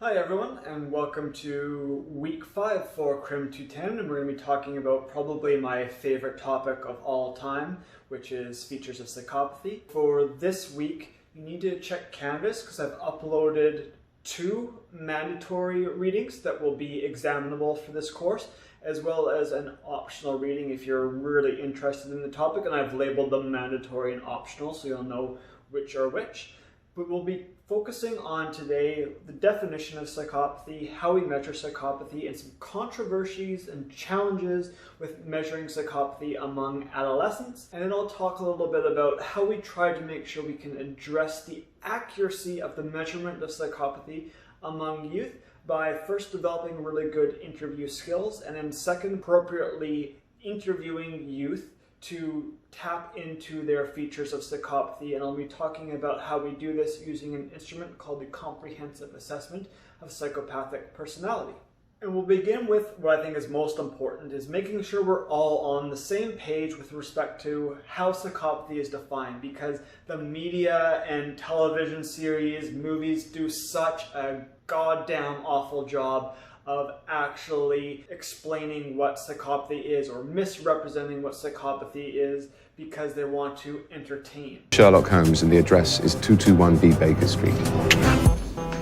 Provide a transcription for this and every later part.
Hi everyone, and welcome to week 5 for Crim 210, and we're going to be talking about probably my favorite topic of all time, which is features of psychopathy. For this week, you need to check Canvas because I've uploaded 2 mandatory readings that will be examinable for this course, as well as an optional reading if you're really interested in the topic, and I've labeled them mandatory and optional so you'll know which are which. But we'll be focusing on today the definition of psychopathy, how we measure psychopathy, and some controversies and challenges with measuring psychopathy among adolescents. And then I'll talk a little bit about how we try to make sure we can address the accuracy of the measurement of psychopathy among youth by first developing really good interview skills, and then second, appropriately interviewing youth to tap into their features of psychopathy. And I'll be talking about how we do this using an instrument called the Comprehensive Assessment of Psychopathic Personality. And we'll begin with what I think is most important, is making sure we're all on the same page with respect to how psychopathy is defined, because the media and television series, movies do such a goddamn awful job of actually explaining what psychopathy is or misrepresenting what psychopathy is because they want to entertain. Sherlock Holmes, and the address is 221B Baker Street.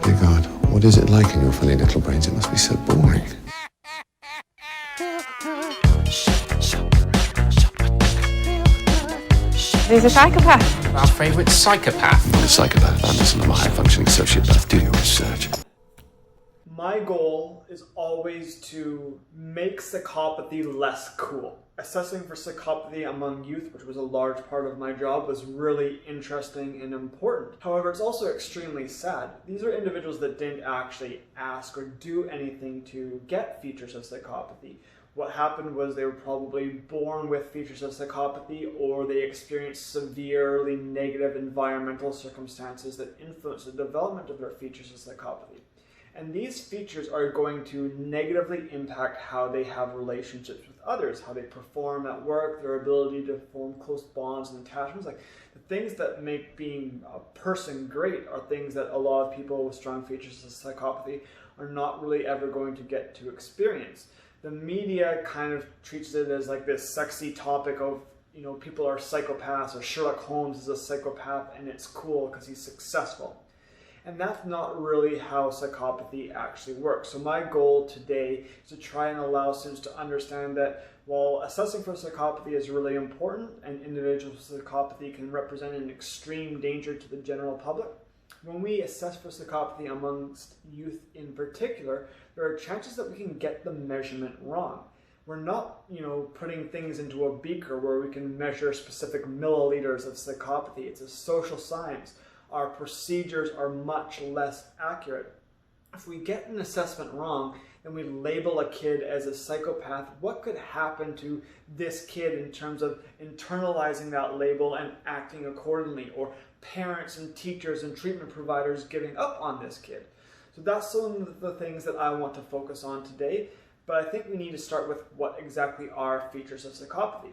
Dear God, what is it like in your funny little brains? It must be so boring. He's a psychopath. Our favourite psychopath. Not a psychopath, Anderson. I'm a high-functioning sociopath. Do your research. My goal is always to make psychopathy less cool. Assessing for psychopathy among youth, which was a large part of my job, was really interesting and important. However, it's also extremely sad. These are individuals that didn't actually ask or do anything to get features of psychopathy. What happened was they were probably born with features of psychopathy, or they experienced severely negative environmental circumstances that influenced the development of their features of psychopathy. And these features are going to negatively impact how they have relationships with others, how they perform at work, their ability to form close bonds and attachments. Like, the things that make being a person great are things that a lot of people with strong features of psychopathy are not really ever going to get to experience. The media kind of treats it as like this sexy topic of, you know, people are psychopaths, or Sherlock Holmes is a psychopath and it's cool because he's successful. And that's not really how psychopathy actually works. So my goal today is to try and allow students to understand that while assessing for psychopathy is really important, and individuals with psychopathy can represent an extreme danger to the general public, when we assess for psychopathy amongst youth in particular, there are chances that we can get the measurement wrong. We're not, putting things into a beaker where we can measure specific milliliters of psychopathy. It's a social science. Our procedures are much less accurate. If we get an assessment wrong and we label a kid as a psychopath, what could happen to this kid in terms of internalizing that label and acting accordingly, or parents and teachers and treatment providers giving up on this kid? So that's some of the things that I want to focus on today, but I think we need to start with what exactly are features of psychopathy.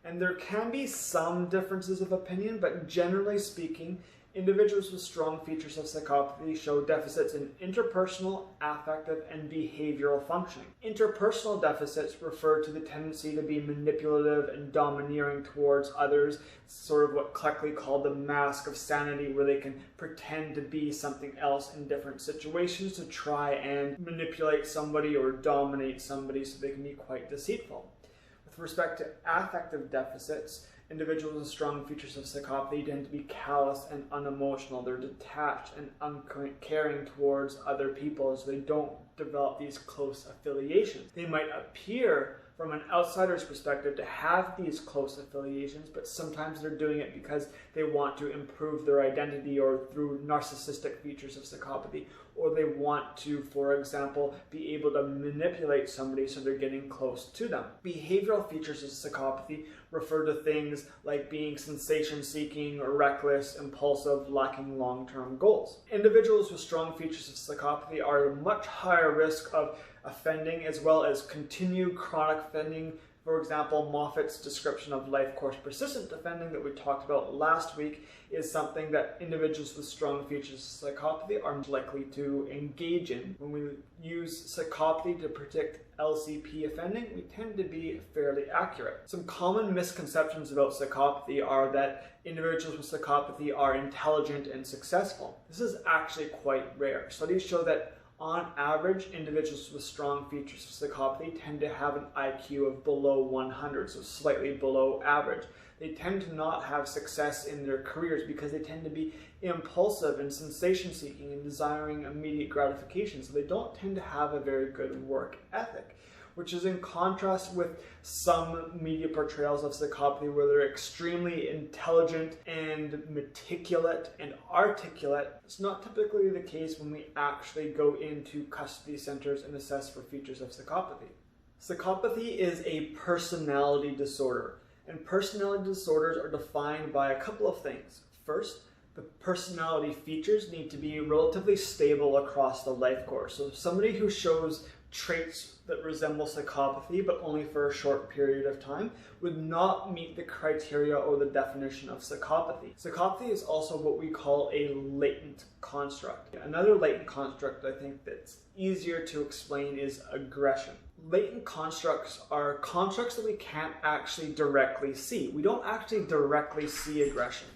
And there can be some differences of opinion, but generally speaking, individuals with strong features of psychopathy show deficits in interpersonal, affective, and behavioral functioning. Interpersonal deficits refer to the tendency to be manipulative and domineering towards others, sort of what Cleckley called the mask of sanity, where they can pretend to be something else in different situations to try and manipulate somebody or dominate somebody so they can be quite deceitful. With respect to affective deficits, individuals with strong features of psychopathy tend to be callous and unemotional. They're detached and uncaring towards other people, so they don't develop these close affiliations. They might appear from an outsider's perspective to have these close affiliations, but sometimes they're doing it because they want to improve their identity, or through narcissistic features of psychopathy, or they want to, for example, be able to manipulate somebody so they're getting close to them. Behavioral features of psychopathy refer to things like being sensation-seeking or reckless, impulsive, lacking long-term goals. Individuals with strong features of psychopathy are at a much higher risk of offending, as well as continued chronic offending For example, Moffat's description of life course persistent defending that we talked about last week is something that individuals with strong features of psychopathy are likely to engage in. When we use psychopathy to predict LCP offending, we tend to be fairly accurate. Some common misconceptions about psychopathy are that individuals with psychopathy are intelligent and successful. This is actually quite rare. Studies show that on average, individuals with strong features of psychopathy tend to have an IQ of below 100, so slightly below average. They tend to not have success in their careers because they tend to be impulsive and sensation-seeking and desiring immediate gratification, so they don't tend to have a very good work ethic, which is in contrast with some media portrayals of psychopathy where they're extremely intelligent and meticulous and articulate. It's not typically the case when we actually go into custody centers and assess for features of psychopathy. Psychopathy is a personality disorder, and personality disorders are defined by a couple of things. First, the personality features need to be relatively stable across the life course. So somebody who shows traits that resemble psychopathy but only for a short period of time would not meet the criteria or the definition of psychopathy. Psychopathy is also what we call a latent construct. Another latent construct I think that's easier to explain is aggression. Latent constructs are constructs that we can't actually directly see. We don't actually directly see aggression.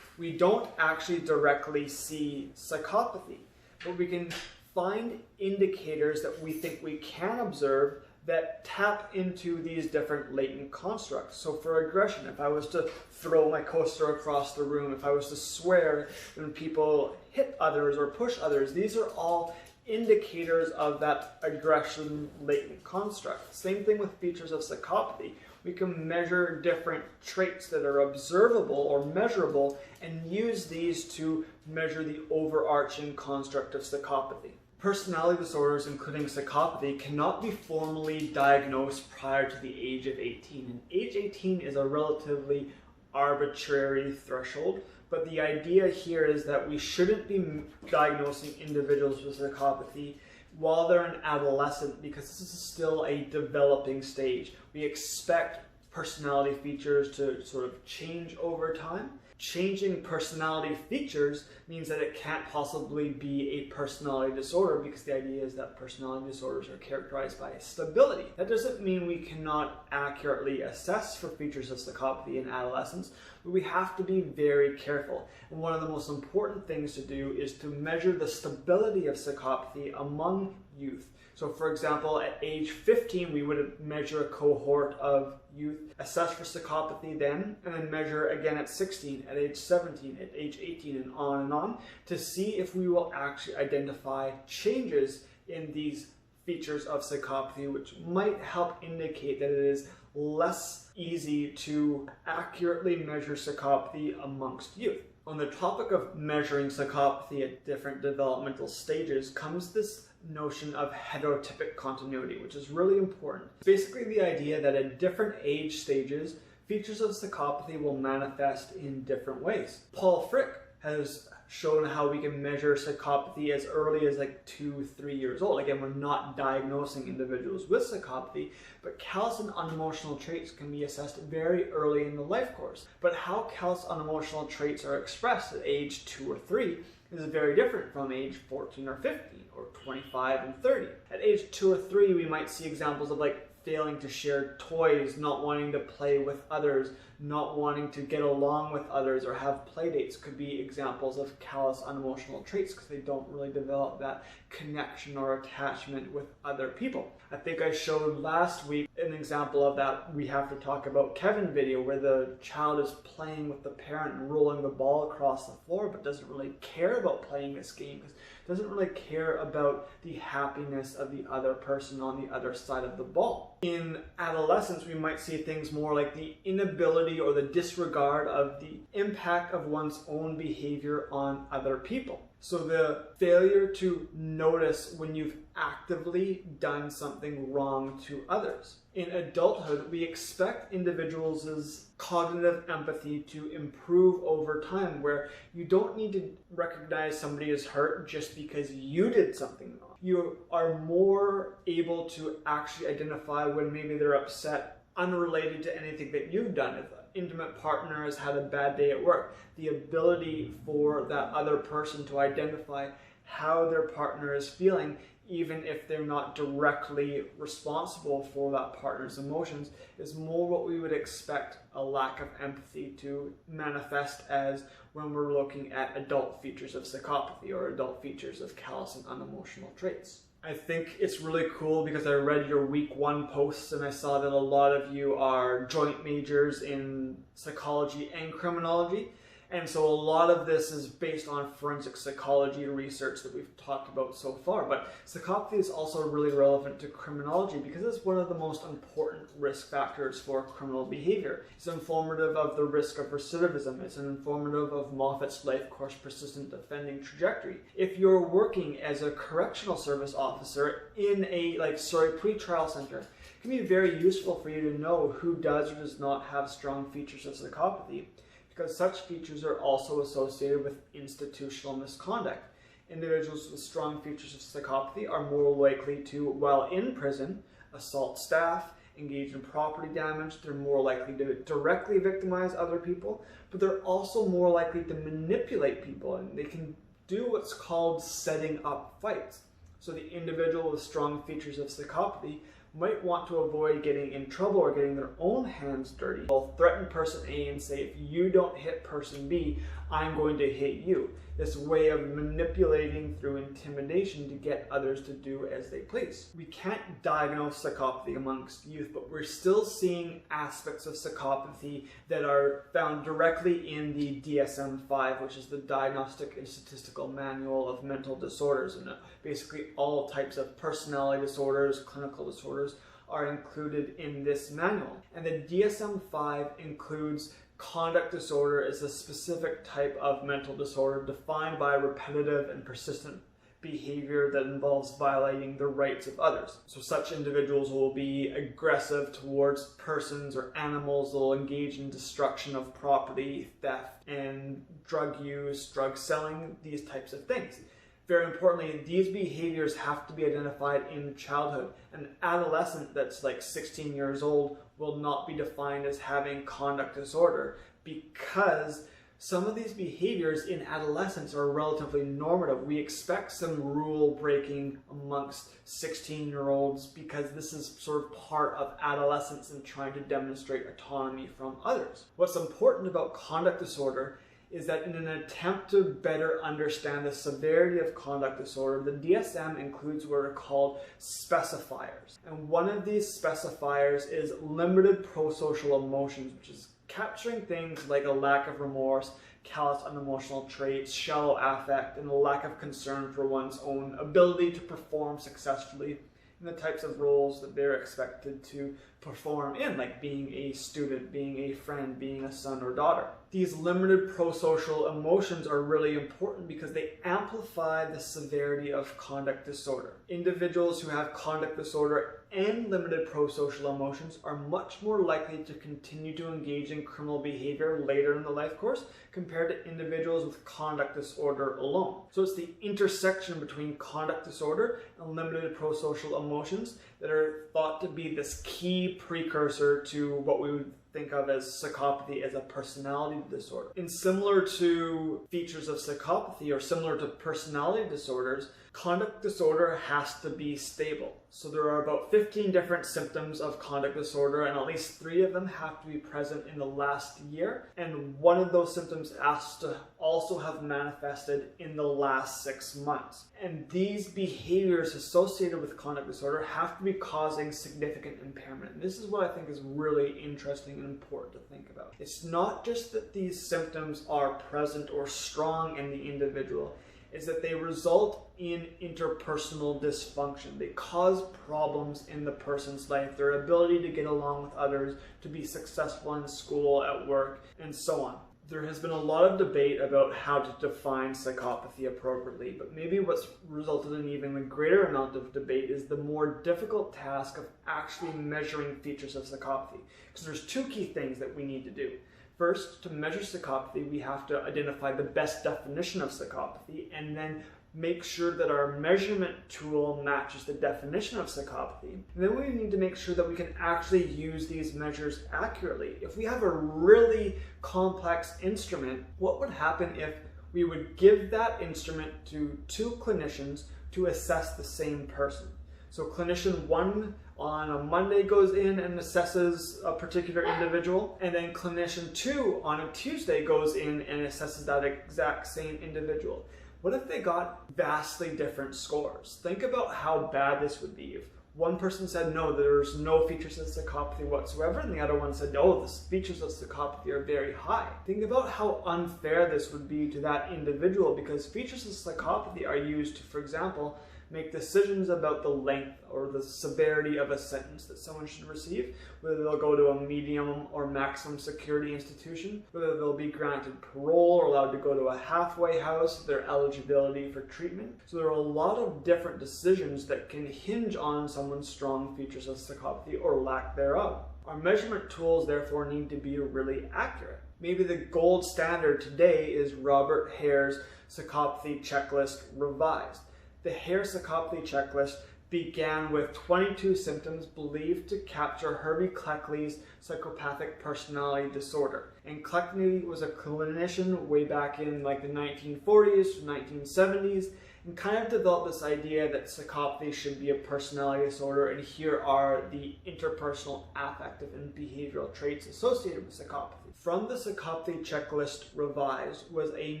We don't actually directly see psychopathy, but we can find indicators that we think we can observe that tap into these different latent constructs. So for aggression, if I was to throw my coaster across the room, if I was to swear when people hit others or push others, these are all indicators of that aggression latent construct. Same thing with features of psychopathy. We can measure different traits that are observable or measurable and use these to measure the overarching construct of psychopathy. Personality disorders, including psychopathy, cannot be formally diagnosed prior to the age of 18. And age 18 is a relatively arbitrary threshold, but the idea here is that we shouldn't be diagnosing individuals with psychopathy while they're an adolescent because this is still a developing stage. We expect personality features to sort of change over time. Changing personality features means that it can't possibly be a personality disorder because the idea is that personality disorders are characterized by stability. That doesn't mean we cannot accurately assess for features of psychopathy in adolescence, but we have to be very careful. And one of the most important things to do is to measure the stability of psychopathy among youth. So for example, at age 15, we would measure a cohort of youth, assess for psychopathy then, and then measure again at 16, at age 17, at age 18, and on, to see if we will actually identify changes in these features of psychopathy, which might help indicate that it is less easy to accurately measure psychopathy amongst youth. On the topic of measuring psychopathy at different developmental stages comes this notion of heterotypic continuity, which is really important. It's basically the idea that at different age stages, features of psychopathy will manifest in different ways. Paul Frick has shown how we can measure psychopathy as early as like 2-3 years old. Again, we're not diagnosing individuals with psychopathy, but callous and unemotional traits can be assessed very early in the life course. But how callous unemotional traits are expressed at age 2 or 3 is very different from age 14 or 15 or 25 and 30. At age 2 or 3, we might see examples of like failing to share toys, not wanting to play with others, not wanting to get along with others or have play dates could be examples of callous unemotional traits because they don't really develop that connection or attachment with other people. I think I showed last week an example of that We Have to Talk About Kevin video where the child is playing with the parent and rolling the ball across the floor but doesn't really care about playing this game because doesn't really care about the happiness of the other person on the other side of the ball. In adolescence, we might see things more like the inability or the disregard of the impact of one's own behavior on other people. So the failure to notice when you've actively done something wrong to others. In adulthood, we expect individuals' cognitive empathy to improve over time, where you don't need to recognize somebody is hurt just because you did something wrong. You are more able to actually identify when maybe they're upset unrelated to anything that you've done. If an intimate partner has had a bad day at work, the ability for that other person to identify how their partner is feeling, even if they're not directly responsible for that partner's emotions, is more what we would expect a lack of empathy to manifest as when we're looking at adult features of psychopathy or adult features of callous and unemotional traits. I think it's really cool because I read your week 1 posts and I saw that a lot of you are joint majors in psychology and criminology. And so a lot of this is based on forensic psychology research that we've talked about so far. But psychopathy is also really relevant to criminology because it's one of the most important risk factors for criminal behavior. It's informative of the risk of recidivism. It's informative of Moffat's life course persistent offending trajectory. If you're working as a correctional service officer in a pretrial center, it can be very useful for you to know who does or does not have strong features of psychopathy, because such features are also associated with institutional misconduct. Individuals with strong features of psychopathy are more likely to, while in prison, assault staff, engage in property damage. They're more likely to directly victimize other people, but they're also more likely to manipulate people, and they can do what's called setting up fights. So the individual with strong features of psychopathy might want to avoid getting in trouble or getting their own hands dirty. They'll threaten person A and say, if you don't hit person B, I'm going to hit you. This way of manipulating through intimidation to get others to do as they please. We can't diagnose psychopathy amongst youth, but we're still seeing aspects of psychopathy that are found directly in the DSM-5, which is the Diagnostic and Statistical Manual of Mental Disorders. And basically all types of personality disorders, clinical disorders are included in this manual. And the DSM-5 includes conduct disorder as a specific type of mental disorder defined by repetitive and persistent behavior that involves violating the rights of others. So such individuals will be aggressive towards persons or animals. They'll engage in destruction of property, theft, and drug use, drug selling, these types of things. Very importantly, these behaviors have to be identified in childhood. An adolescent that's like 16 years old will not be defined as having conduct disorder because some of these behaviors in adolescence are relatively normative. We expect some rule breaking amongst 16-year-olds because this is sort of part of adolescence and trying to demonstrate autonomy from others. What's important about conduct disorder is that in an attempt to better understand the severity of conduct disorder, the DSM includes what are called specifiers. And one of these specifiers is limited prosocial emotions, which is capturing things like a lack of remorse, callous unemotional traits, shallow affect, and a lack of concern for one's own ability to perform successfully in the types of roles that they're expected to perform in, like being a student, being a friend, being a son or daughter. These limited prosocial emotions are really important because they amplify the severity of conduct disorder. Individuals who have conduct disorder and limited prosocial emotions are much more likely to continue to engage in criminal behavior later in the life course compared to individuals with conduct disorder alone. So it's the intersection between conduct disorder and limited prosocial emotions that are thought to be this key precursor to what we would think of as psychopathy as a personality disorder. And similar to features of psychopathy or similar to personality disorders, conduct disorder has to be stable. So there are about 15 different symptoms of conduct disorder, and at least 3 of them have to be present in the last year. And one of those symptoms has to also have manifested in the last 6 months. And these behaviors associated with conduct disorder have to be causing significant impairment. And this is what I think is really interesting and important to think about. It's not just that these symptoms are present or strong in the individual, is that they result in interpersonal dysfunction. They cause problems in the person's life, their ability to get along with others, to be successful in school, at work, and so on. There has been a lot of debate about how to define psychopathy appropriately, but maybe what's resulted in even a greater amount of debate is the more difficult task of actually measuring features of psychopathy. Because there's 2 key things that we need to do. First, to measure psychopathy, we have to identify the best definition of psychopathy and then make sure that our measurement tool matches the definition of psychopathy. And then we need to make sure that we can actually use these measures accurately. If we have a really complex instrument, what would happen if we would give that instrument to two clinicians to assess the same person? So clinician 1 on a Monday goes in and assesses a particular individual, and then clinician 2 on a Tuesday goes in and assesses that exact same individual. What if they got vastly different scores? Think about how bad this would be if one person said, no, there's no features of psychopathy whatsoever, and the other one said, no, the features of psychopathy are very high. Think about how unfair this would be to that individual, because features of psychopathy are used to, for example, make decisions about the length or the severity of a sentence that someone should receive, whether they'll go to a medium or maximum security institution, whether they'll be granted parole or allowed to go to a halfway house, their eligibility for treatment. So there are a lot of different decisions that can hinge on someone's strong features of psychopathy or lack thereof. Our measurement tools therefore need to be really accurate. Maybe the gold standard today is Robert Hare's Psychopathy Checklist Revised. The Hare Psychopathy Checklist began with 22 symptoms believed to capture Herbie Cleckley's psychopathic personality disorder. And Cleckley was a clinician way back in like the 1940s, 1970s, and kind of developed this idea that psychopathy should be a personality disorder, and here are the interpersonal, affective, and behavioral traits associated with psychopathy. From the Psychopathy Checklist Revised was a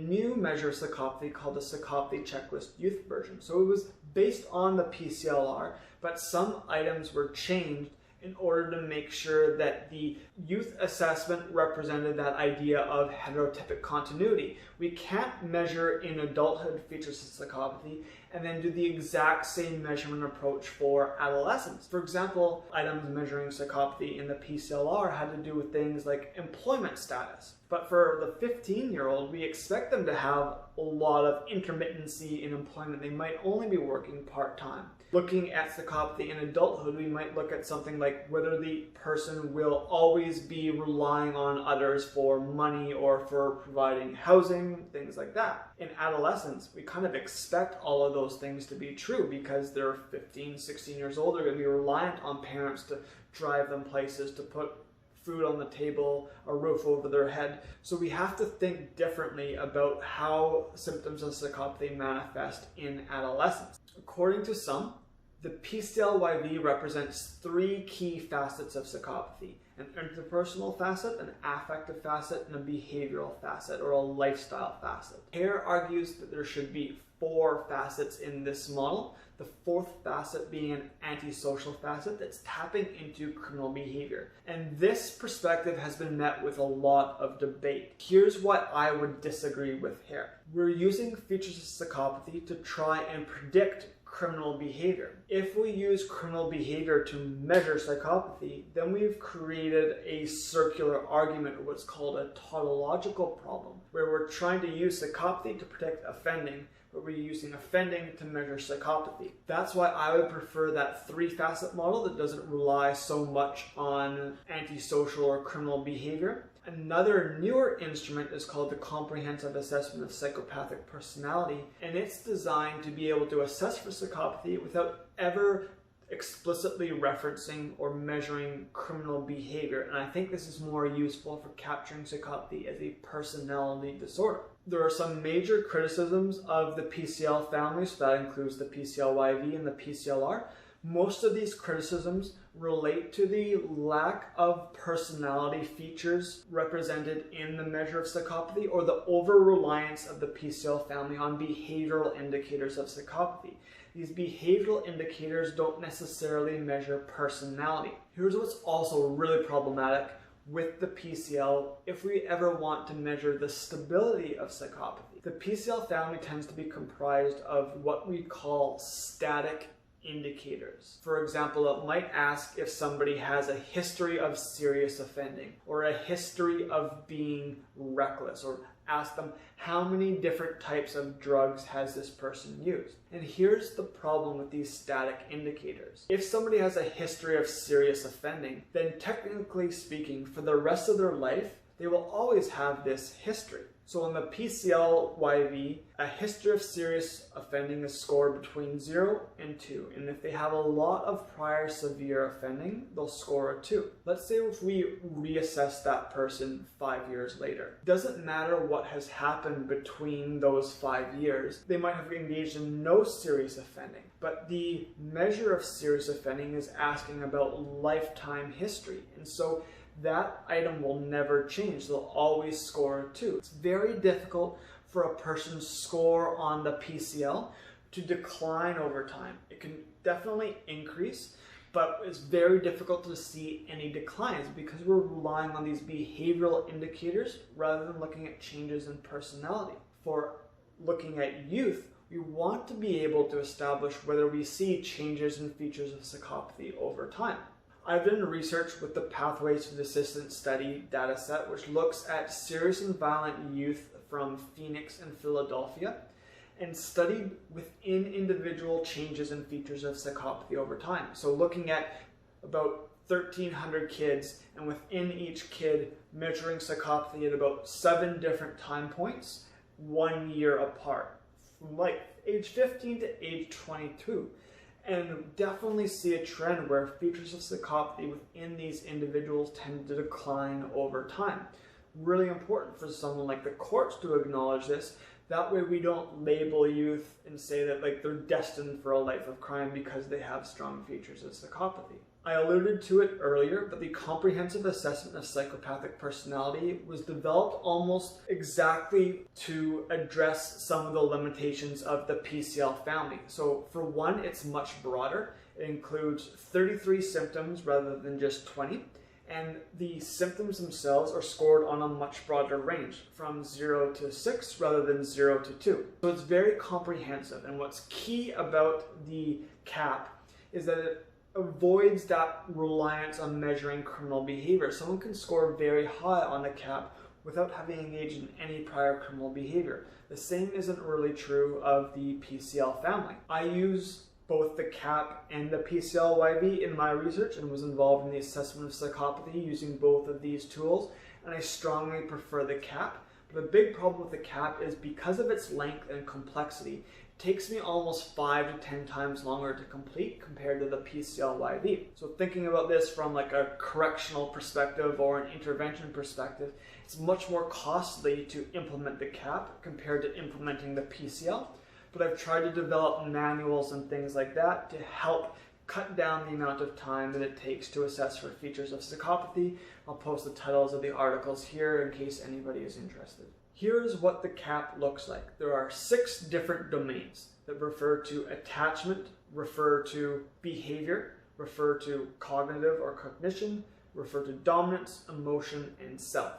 new measure of psychopathy called the Psychopathy Checklist Youth version. So it was based on the PCLR, but some items were changed in order to make sure that the youth assessment represented that idea of heterotypic continuity. We can't measure in adulthood features of psychopathy and then do the exact same measurement approach for adolescents. For example, items measuring psychopathy in the PCLR had to do with things like employment status. But for the 15-year-old, we expect them to have a lot of intermittency in employment. They might only be working part-time. Looking at psychopathy in adulthood, we might look at something like whether the person will always be relying on others for money or for providing housing, things like that. In adolescence, we kind of expect all of those things to be true because they're 15, 16 years old. They're going to be reliant on parents to drive them places, to put food on the table, a roof over their head. So we have to think differently about how symptoms of psychopathy manifest in adolescence. According to some, the PCLYV represents three key facets of psychopathy: an interpersonal facet, an affective facet, and a behavioral facet, or a lifestyle facet. Hare argues that there should be 4 facets in this model, the 4th facet being an antisocial facet that's tapping into criminal behavior. And this perspective has been met with a lot of debate. Here's what I would disagree with Hare. We're using features of psychopathy to try and predict criminal behavior. If we use criminal behavior to measure psychopathy, then we've created a circular argument, or what's called a tautological problem, where we're trying to use psychopathy to predict offending, but we're using offending to measure psychopathy. That's why I would prefer that 3-facet model that doesn't rely so much on antisocial or criminal behavior. Another newer instrument is called the Comprehensive Assessment of Psychopathic Personality, and it's designed to be able to assess for psychopathy without ever explicitly referencing or measuring criminal behavior. And I think this is more useful for capturing psychopathy as a personality disorder. There are some major criticisms of the PCL family, so that includes the PCLYV and the PCLR. Most of these criticisms relate to the lack of personality features represented in the measure of psychopathy, or the over-reliance of the PCL family on behavioral indicators of psychopathy. These behavioral indicators don't necessarily measure personality. Here's what's also really problematic with the PCL if we ever want to measure the stability of psychopathy. The PCL family tends to be comprised of what we call static indicators. For example, it might ask if somebody has a history of serious offending, or a history of being reckless, or ask them how many different types of drugs has this person used. And here's the problem with these static indicators. If somebody has a history of serious offending, then technically speaking, for the rest of their life, they will always have this history. So in the PCL-YV, a history of serious offending is scored between 0 and 2. And if they have a lot of prior severe offending, they'll score a 2. Let's say if we reassess that person 5 years later. It doesn't matter what has happened between those 5 years. They might have engaged in no serious offending. But the measure of serious offending is asking about lifetime history. And so that item will never change. They'll always score a 2. It's very difficult for a person's score on the PCL to decline over time. It can definitely increase, but it's very difficult to see any declines because we're relying on these behavioral indicators rather than looking at changes in personality. For looking at youth, we want to be able to establish whether we see changes in features of psychopathy over time. I've done research with the Pathways to Desistance Study dataset, which looks at serious and violent youth from Phoenix and Philadelphia, and studied within individual changes and features of psychopathy over time. So looking at about 1,300 kids, and within each kid measuring psychopathy at about 7 different time points, 1 year apart, from like age 15 to age 22. And definitely see a trend where features of psychopathy within these individuals tend to decline over time. Really important for someone like the courts to acknowledge this. That way we don't label youth and say that like they're destined for a life of crime because they have strong features of psychopathy. I alluded to it earlier, but the Comprehensive Assessment of Psychopathic Personality was developed almost exactly to address some of the limitations of the PCL family. So for one, it's much broader. It includes 33 symptoms rather than just 20. And the symptoms themselves are scored on a much broader range, from 0 to 6 rather than 0 to 2. So it's very comprehensive. And what's key about the CAP is that it avoids that reliance on measuring criminal behavior. Someone can score very high on the CAP without having engaged in any prior criminal behavior. The same isn't really true of the PCL family. I use both the CAP and the PCL-YV in my research and was involved in the assessment of psychopathy using both of these tools, and I strongly prefer the CAP. But the big problem with the CAP is because of its length and complexity, it takes me almost 5 to 10 times longer to complete compared to the PCL-YV. So thinking about this from like a correctional perspective or an intervention perspective, it's much more costly to implement the CAP compared to implementing the PCL. But I've tried to develop manuals and things like that to help cut down the amount of time that it takes to assess for features of psychopathy. I'll post the titles of the articles here in case anybody is interested. Here's what the CAP looks like. There are 6 different domains that refer to attachment, refer to behavior, refer to cognitive or cognition, refer to dominance, emotion, and self.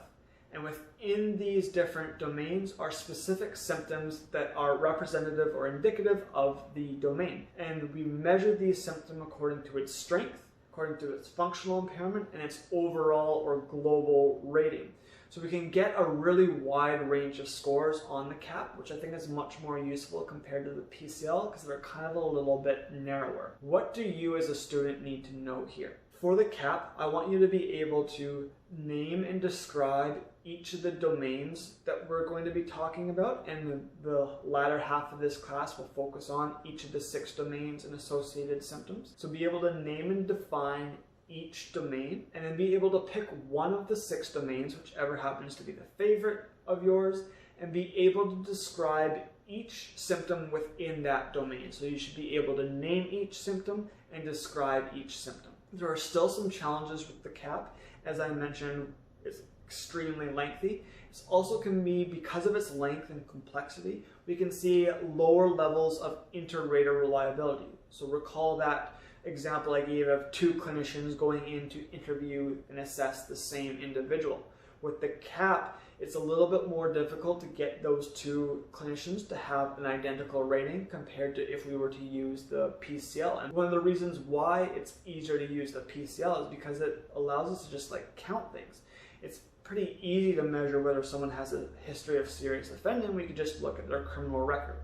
And within these different domains are specific symptoms that are representative or indicative of the domain. And we measure these symptoms according to its strength, according to its functional impairment, and its overall or global rating. So we can get a really wide range of scores on the CAP, which I think is much more useful compared to the PCL because they're kind of a little bit narrower. What do you as a student need to know here? For the CAP, I want you to be able to name and describe each of the domains that we're going to be talking about, and the latter half of this class will focus on each of the 6 domains and associated symptoms. So be able to name and define each domain, and then be able to pick one of the 6 domains, whichever happens to be the favorite of yours, and be able to describe each symptom within that domain. So you should be able to name each symptom and describe each symptom. There are still some challenges with the CAP. As I mentioned, it's extremely lengthy. It also can be, because of its length and complexity, we can see lower levels of inter-rater reliability. So recall that example I gave of 2 clinicians going in to interview and assess the same individual. With the CAP, it's a little bit more difficult to get those 2 clinicians to have an identical rating compared to if we were to use the PCL. And one of the reasons why it's easier to use the PCL is because it allows us to just like count things. It's pretty easy to measure whether someone has a history of serious offending. We could just look at their criminal record.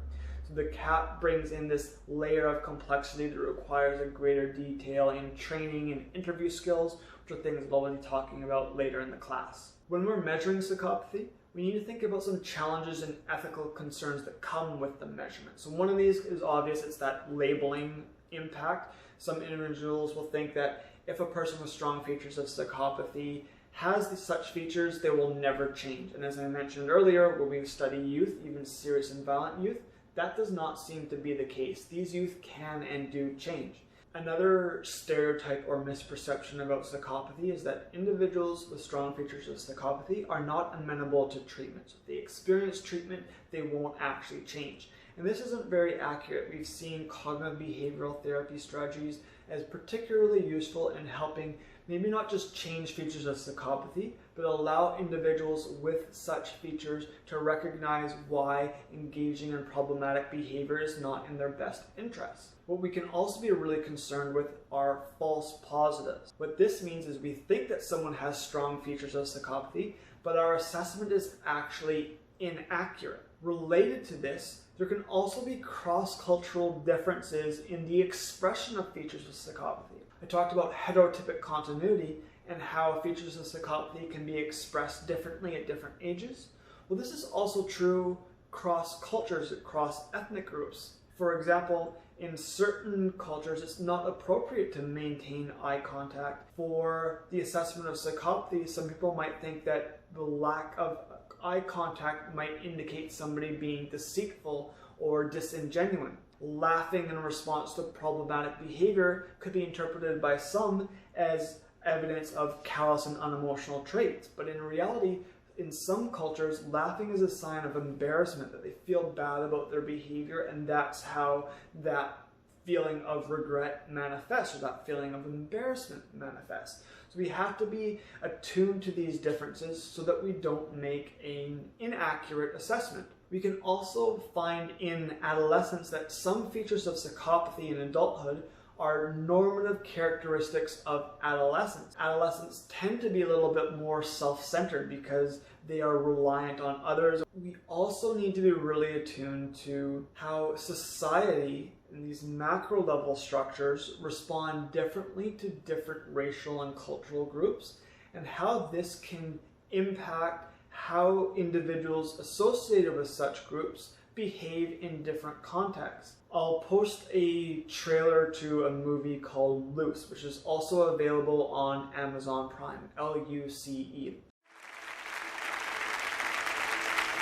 So the CAP brings in this layer of complexity that requires a greater detail in training and interview skills, which are things that I'll be talking about later in the class. When we're measuring psychopathy, we need to think about some challenges and ethical concerns that come with the measurement. So one of these is obvious, it's that labeling impact. Some individuals will think that if a person with strong features of psychopathy has such features, they will never change. And as I mentioned earlier, when we study youth, even serious and violent youth, that does not seem to be the case. These youth can and do change. Another stereotype or misperception about psychopathy is that individuals with strong features of psychopathy are not amenable to treatment. So if they experience treatment, they won't actually change. And this isn't very accurate. We've seen cognitive behavioral therapy strategies as particularly useful in helping maybe not just change features of psychopathy, but allow individuals with such features to recognize why engaging in problematic behavior is not in their best interest. What we can also be really concerned with are false positives. What this means is we think that someone has strong features of psychopathy, but our assessment is actually inaccurate. Related to this, there can also be cross-cultural differences in the expression of features of psychopathy. I talked about heterotypic continuity and how features of psychopathy can be expressed differently at different ages. Well, this is also true across cultures, across ethnic groups. For example, in certain cultures, it's not appropriate to maintain eye contact. For the assessment of psychopathy, some people might think that the lack of eye contact might indicate somebody being deceitful or disingenuous. Laughing in response to problematic behavior could be interpreted by some as evidence of callous and unemotional traits, but in reality, in some cultures, laughing is a sign of embarrassment, that they feel bad about their behavior, and that's how that feeling of regret manifests, or that feeling of embarrassment manifests. So we have to be attuned to these differences so that we don't make an inaccurate assessment. We can also find in adolescence that some features of psychopathy in adulthood are normative characteristics of adolescence. Adolescents tend to be a little bit more self-centered because they are reliant on others. We also need to be really attuned to how society and these macro level structures respond differently to different racial and cultural groups, and how this can impact how individuals associated with such groups behave in different contexts. I'll post a trailer to a movie called Luce, which is also available on Amazon Prime, Luce.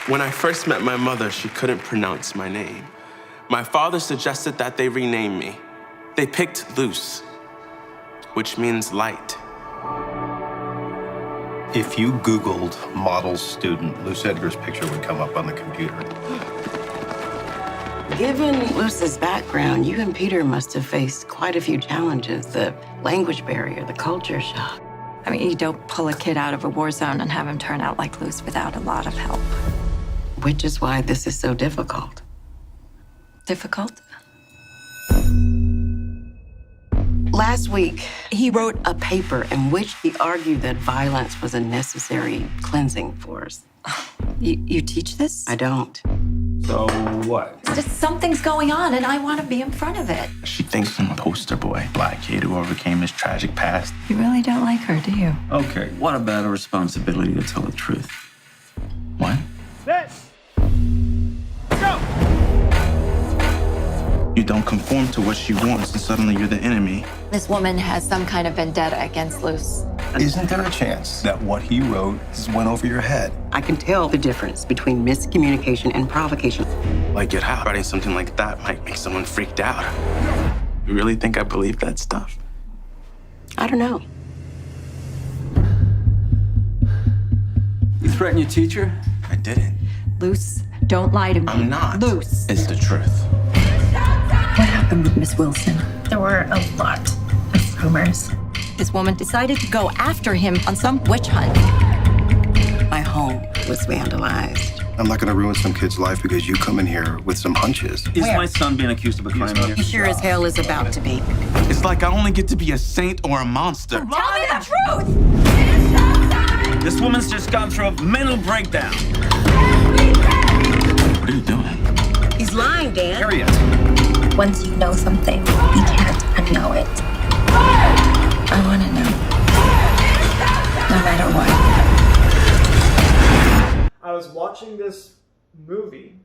When I first met my mother, she couldn't pronounce my name. My father suggested that they rename me. They picked Luce, which means light. If you Googled model student, Luce Edgar's picture would come up on the computer. Given Luce's background, you and Peter must have faced quite a few challenges. The language barrier, the culture shock. I mean, you don't pull a kid out of a war zone and have him turn out like Luce without a lot of help. Which is why this is so difficult. Difficult? Last week, he wrote a paper in which he argued that violence was a necessary cleansing force. You teach this? I don't. So what? Just something's going on and I want to be in front of it. She thinks I'm a poster boy, black kid who overcame his tragic past. You really don't like her, do you? Okay, what about a responsibility to tell the truth? What? This! Go! You don't conform to what she wants and suddenly you're the enemy. This woman has some kind of vendetta against Luce. Isn't there a chance that what he wrote just went over your head? I can tell the difference between miscommunication and provocation. Like, get how writing something like that might make someone freaked out. You really think I believe that stuff? I don't know. You threatened your teacher? I didn't. Luce, don't lie to me. I'm not. Luce. It's the truth. What happened with Miss Wilson? There were a lot of rumors. This woman decided to go after him on some witch hunt. My home was vandalized. I'm not going to ruin some kid's life because you come in here with some hunches. Is my son being accused of a crime here? He sure as hell is about to be. It's like I only get to be a saint or a monster. Tell me the truth! This woman's just gone through a mental breakdown. What are you doing? He's lying, Dan. Harriet. Once you know something, you can't unknow it. I want to know. watching this movie,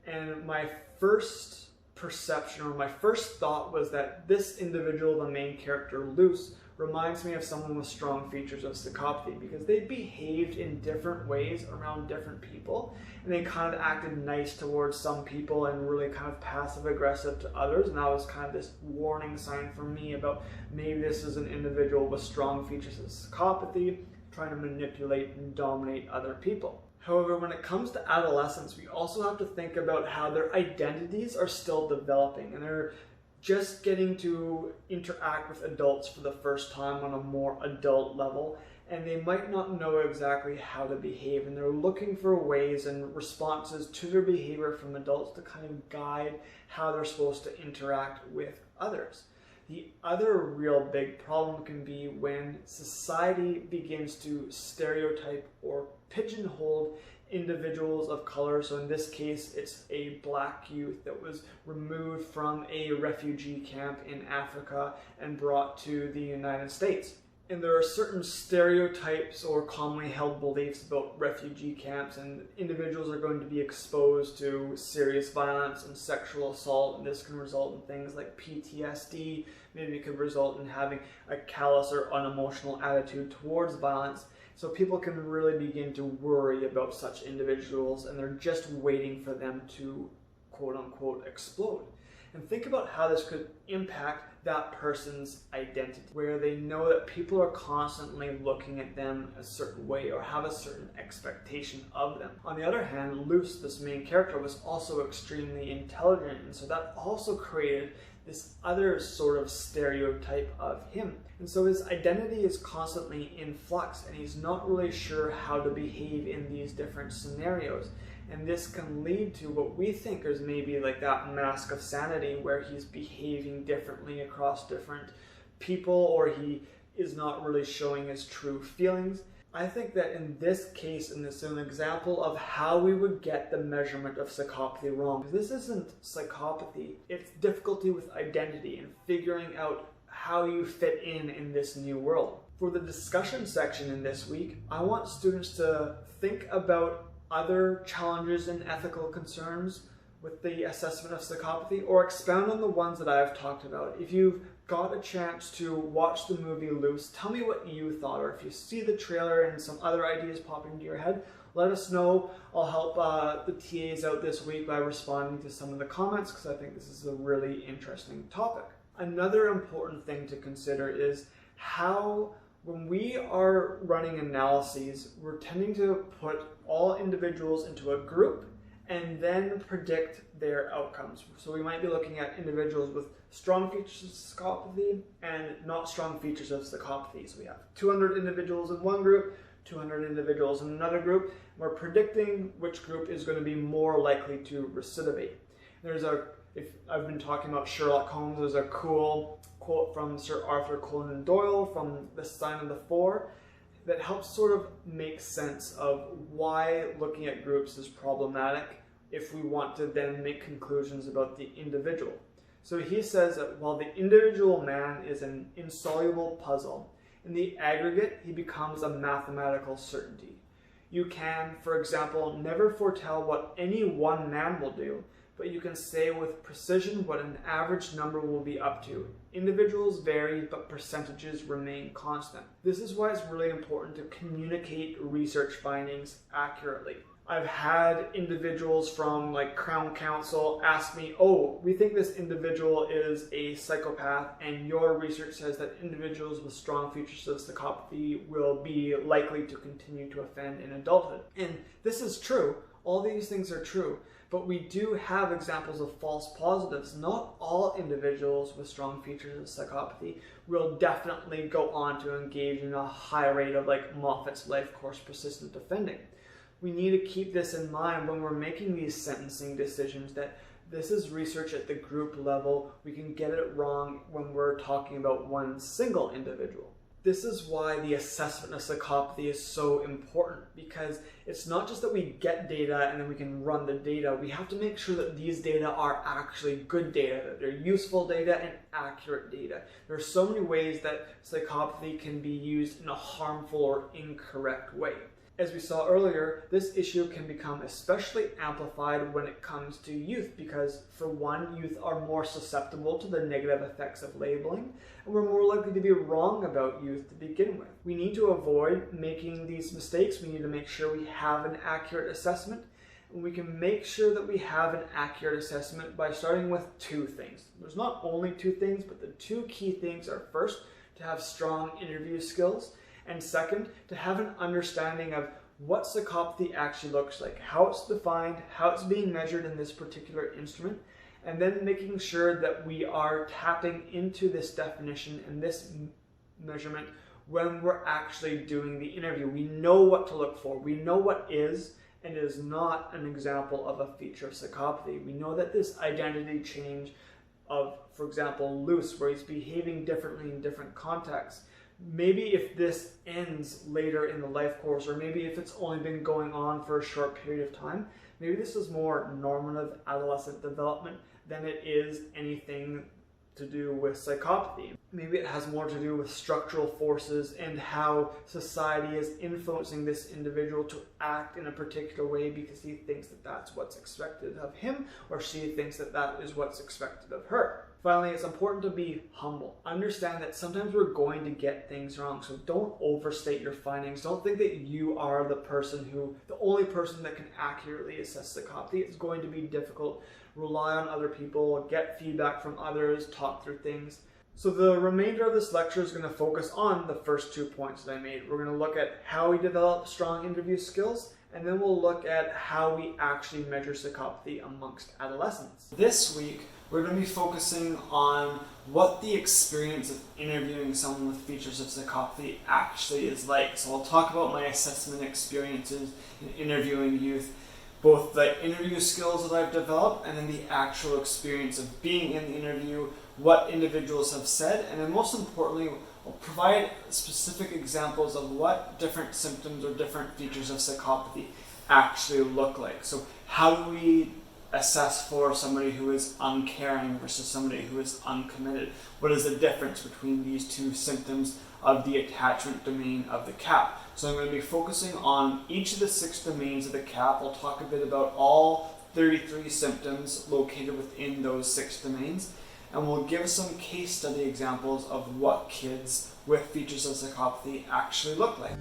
and my first perception or my first thought was that this individual, the main character Luce, reminds me of someone with strong features of psychopathy, because they behaved in different ways around different people, and they kind of acted nice towards some people and really kind of passive aggressive to others, and that was kind of this warning sign for me about maybe this is an individual with strong features of psychopathy trying to manipulate and dominate other people. However, when it comes to adolescents, we also have to think about how their identities are still developing, and they're just getting to interact with adults for the first time on a more adult level, and they might not know exactly how to behave, and they're looking for ways and responses to their behavior from adults to kind of guide how they're supposed to interact with others. The other real big problem can be when society begins to stereotype or pigeonhole individuals of color. So in this case, it's a black youth that was removed from a refugee camp in Africa and brought to the United States. And there are certain stereotypes or commonly held beliefs about refugee camps, and individuals are going to be exposed to serious violence and sexual assault, and this can result in things like PTSD. Maybe it could result in having a callous or unemotional attitude towards violence. So people can really begin to worry about such individuals, and they're just waiting for them to quote unquote explode. And think about how this could impact that person's identity, where they know that people are constantly looking at them a certain way or have a certain expectation of them. On the other hand, Luce, this main character, was also extremely intelligent, and so that also created this other sort of stereotype of him. And so his identity is constantly in flux, and he's not really sure how to behave in these different scenarios. And this can lead to what we think is maybe like that mask of sanity, where he's behaving differently across different people, or he is not really showing his true feelings. I think that in this case, and this is an example of how we would get the measurement of psychopathy wrong. This isn't psychopathy, it's difficulty with identity and figuring out how you fit in this new world. For the discussion section in this week, I want students to think about other challenges and ethical concerns with the assessment of psychopathy, or expound on the ones that I have talked about. If you've got a chance to watch the movie Luce, tell me what you thought, or if you see the trailer and some other ideas pop into your head, let us know. I'll help the TAs out this week by responding to some of the comments, because I think this is a really interesting topic. Another important thing to consider is how, when we are running analyses, we're tending to put all individuals into a group and then predict their outcomes. So we might be looking at individuals with strong features of psychopathy and not strong features of psychopathy. So we have 200 individuals in one group, 200 individuals in another group. We're predicting which group is going to be more likely to recidivate. If I've been talking about Sherlock Holmes, there's a cool quote from Sir Arthur Conan Doyle from The Sign of the Four that helps sort of make sense of why looking at groups is problematic if we want to then make conclusions about the individual. So he says that while the individual man is an insoluble puzzle, in the aggregate he becomes a mathematical certainty. You can, for example, never foretell what any one man will do, but you can say with precision what an average number will be up to. Individuals vary, but percentages remain constant. This is why it's really important to communicate research findings accurately. I've had individuals from like Crown Council ask me, oh, we think this individual is a psychopath, and your research says that individuals with strong features of psychopathy will be likely to continue to offend in adulthood. And this is true. All these things are true. But we do have examples of false positives. Not all individuals with strong features of psychopathy will definitely go on to engage in a high rate of like Moffat's life course persistent offending. We need to keep this in mind when we're making these sentencing decisions, that this is research at the group level. We can get it wrong when we're talking about one single individual. This is why the assessment of psychopathy is so important, because it's not just that we get data and then we can run the data. We have to make sure that these data are actually good data, that they're useful data and accurate data. There are so many ways that psychopathy can be used in a harmful or incorrect way. As we saw earlier, this issue can become especially amplified when it comes to youth because, for one, youth are more susceptible to the negative effects of labeling, and we're more likely to be wrong about youth to begin with. We need to avoid making these mistakes. We need to make sure we have an accurate assessment, and we can make sure that we have an accurate assessment by starting with two things. There's not only two things, but the two key things are, first, to have strong interview skills, and second, to have an understanding of what psychopathy actually looks like, how it's defined, how it's being measured in this particular instrument, and then making sure that we are tapping into this definition and this measurement when we're actually doing the interview. We know what to look for. We know what is and is not an example of a feature of psychopathy. We know that this identity change of, for example, Luce, where he's behaving differently in different contexts, maybe if this ends later in the life course, or maybe if it's only been going on for a short period of time, maybe this is more normative adolescent development than it is anything to do with psychopathy. Maybe it has more to do with structural forces and how society is influencing this individual to act in a particular way because he thinks that that's what's expected of him, or she thinks that that is what's expected of her. Finally, it's important to be humble. Understand that sometimes we're going to get things wrong, so don't overstate your findings. Don't think that you are the only person that can accurately assess psychopathy. It's going to be difficult. Rely on other people, get feedback from others, talk through things. So the remainder of this lecture is going to focus on the first 2 points that I made. We're going to look at how we develop strong interview skills, and then we'll look at how we actually measure psychopathy amongst adolescents. This week, we're going to be focusing on what the experience of interviewing someone with features of psychopathy actually is like. So I'll talk about my assessment experiences in interviewing youth, both the interview skills that I've developed and then the actual experience of being in the interview, what individuals have said, and then most importantly, I'll provide specific examples of what different symptoms or different features of psychopathy actually look like. So how do we assess for somebody who is uncaring versus somebody who is uncommitted? What is the difference between these two symptoms of the attachment domain of the CAP? So I'm going to be focusing on each of the 6 domains of the CAP. I'll talk a bit about all 33 symptoms located within those 6 domains, and we'll give some case study examples of what kids with features of psychopathy actually look like.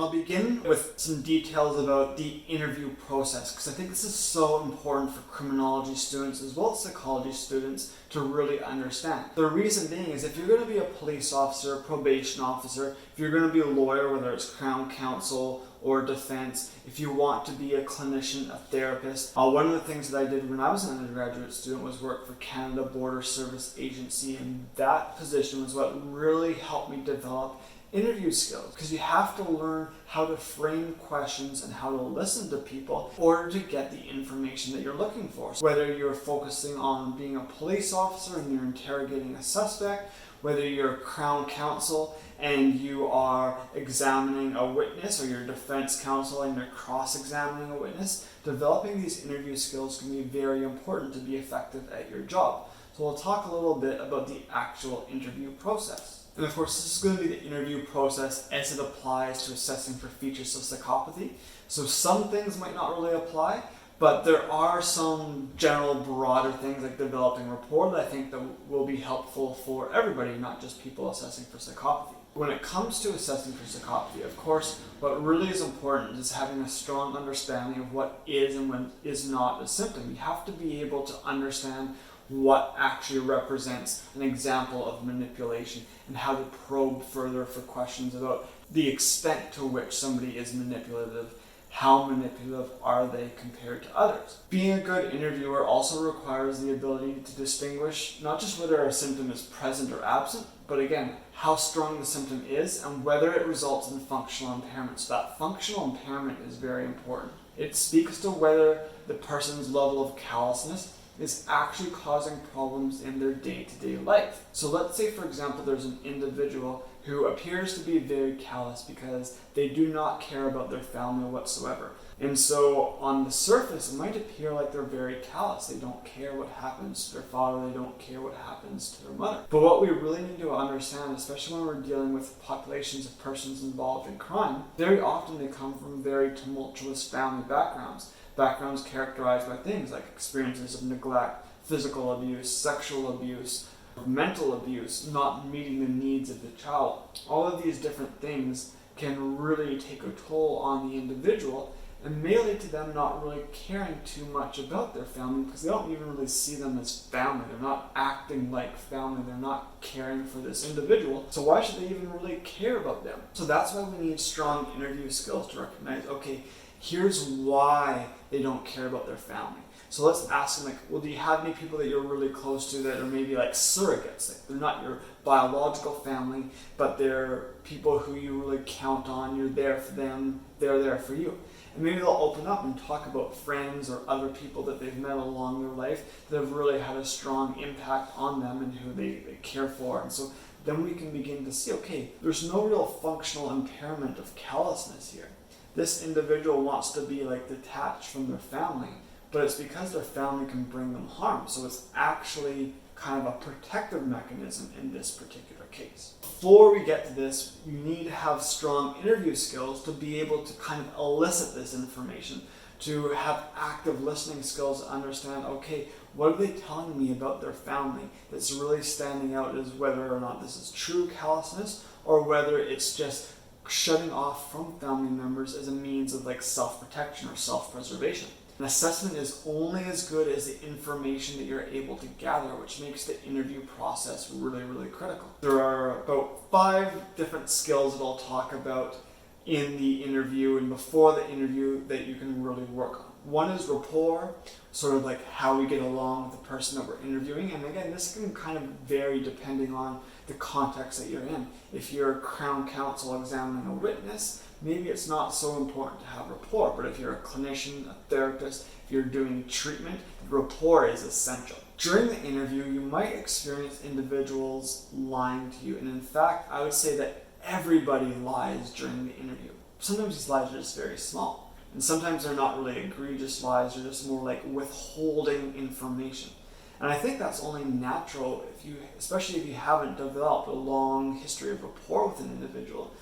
I'll begin with some details about the interview process, because I think this is so important for criminology students as well as psychology students to really understand. The reason being is if you're going to be a police officer, a probation officer, if you're going to be a lawyer, whether it's Crown Counsel or defense, if you want to be a clinician, a therapist, one of the things that I did when I was an undergraduate student was work for Canada Border Service Agency, and that position was what really helped me develop interview skills, because you have to learn how to frame questions and how to listen to people in order to get the information that you're looking for. So whether you're focusing on being a police officer and you're interrogating a suspect, whether you're a Crown Counsel and you are examining a witness, or you're defense counsel and you're cross-examining a witness, developing these interview skills can be very important to be effective at your job. So we'll talk a little bit about the actual interview process. And of course, this is going to be the interview process as it applies to assessing for features of psychopathy. So some things might not really apply, but there are some general broader things like developing rapport that I think that will be helpful for everybody, not just people assessing for psychopathy. When it comes to assessing for psychopathy, of course, what really is important is having a strong understanding of what is and what is not a symptom. You have to be able to understand what actually represents an example of manipulation and how to probe further for questions about the extent to which somebody is manipulative. How manipulative are they compared to others? Being a good interviewer also requires the ability to distinguish not just whether a symptom is present or absent, but again, how strong the symptom is and whether it results in functional impairment. So that functional impairment is very important. It speaks to whether the person's level of callousness is actually causing problems in their day-to-day life. So let's say, for example, there's an individual who appears to be very callous because they do not care about their family whatsoever. And so on the surface, it might appear like they're very callous. They don't care what happens to their father. They don't care what happens to their mother. But what we really need to understand, especially when we're dealing with populations of persons involved in crime, very often they come from very tumultuous family backgrounds. Backgrounds characterized by things like experiences of neglect, physical abuse, sexual abuse, mental abuse, not meeting the needs of the child. All of these different things can really take a toll on the individual and may lead to them not really caring too much about their family because they don't even really see them as family. They're not acting like family. They're not caring for this individual. So why should they even really care about them? So that's why we need strong interview skills to recognize, okay, here's why they don't care about their family. So let's ask them, like, well, do you have any people that you're really close to that are maybe like surrogates? Like, they're not your biological family, but they're people who you really count on. You're there for them. They're there for you. And maybe they'll open up and talk about friends or other people that they've met along their life that have really had a strong impact on them and who they care for. And so then we can begin to see, okay, there's no real functional impairment of callousness here. This individual wants to be like detached from their family, but it's because their family can bring them harm. So it's actually kind of a protective mechanism in this particular case. Before we get to this, you need to have strong interview skills to be able to kind of elicit this information, to have active listening skills to understand, okay, what are they telling me about their family that's really standing out as whether or not this is true callousness or whether it's just shutting off from family members as a means of like self-protection or self-preservation. An assessment is only as good as the information that you're able to gather, which makes the interview process really, really critical. There are about 5 different skills that I'll talk about in the interview and before the interview that you can really work on. One is rapport, sort of like how we get along with the person that we're interviewing. And again, this can kind of vary depending on the context that you're in. If you're a Crown Counsel examining a witness, maybe it's not so important to have rapport, but if you're a clinician, a therapist, if you're doing treatment, rapport is essential. During the interview, you might experience individuals lying to you, and in fact, I would say that everybody lies during the interview. Sometimes these lies are just very small, and sometimes they're not really egregious lies, they're just more like withholding information. And I think that's only natural especially if you haven't developed a long history of rapport with an individual.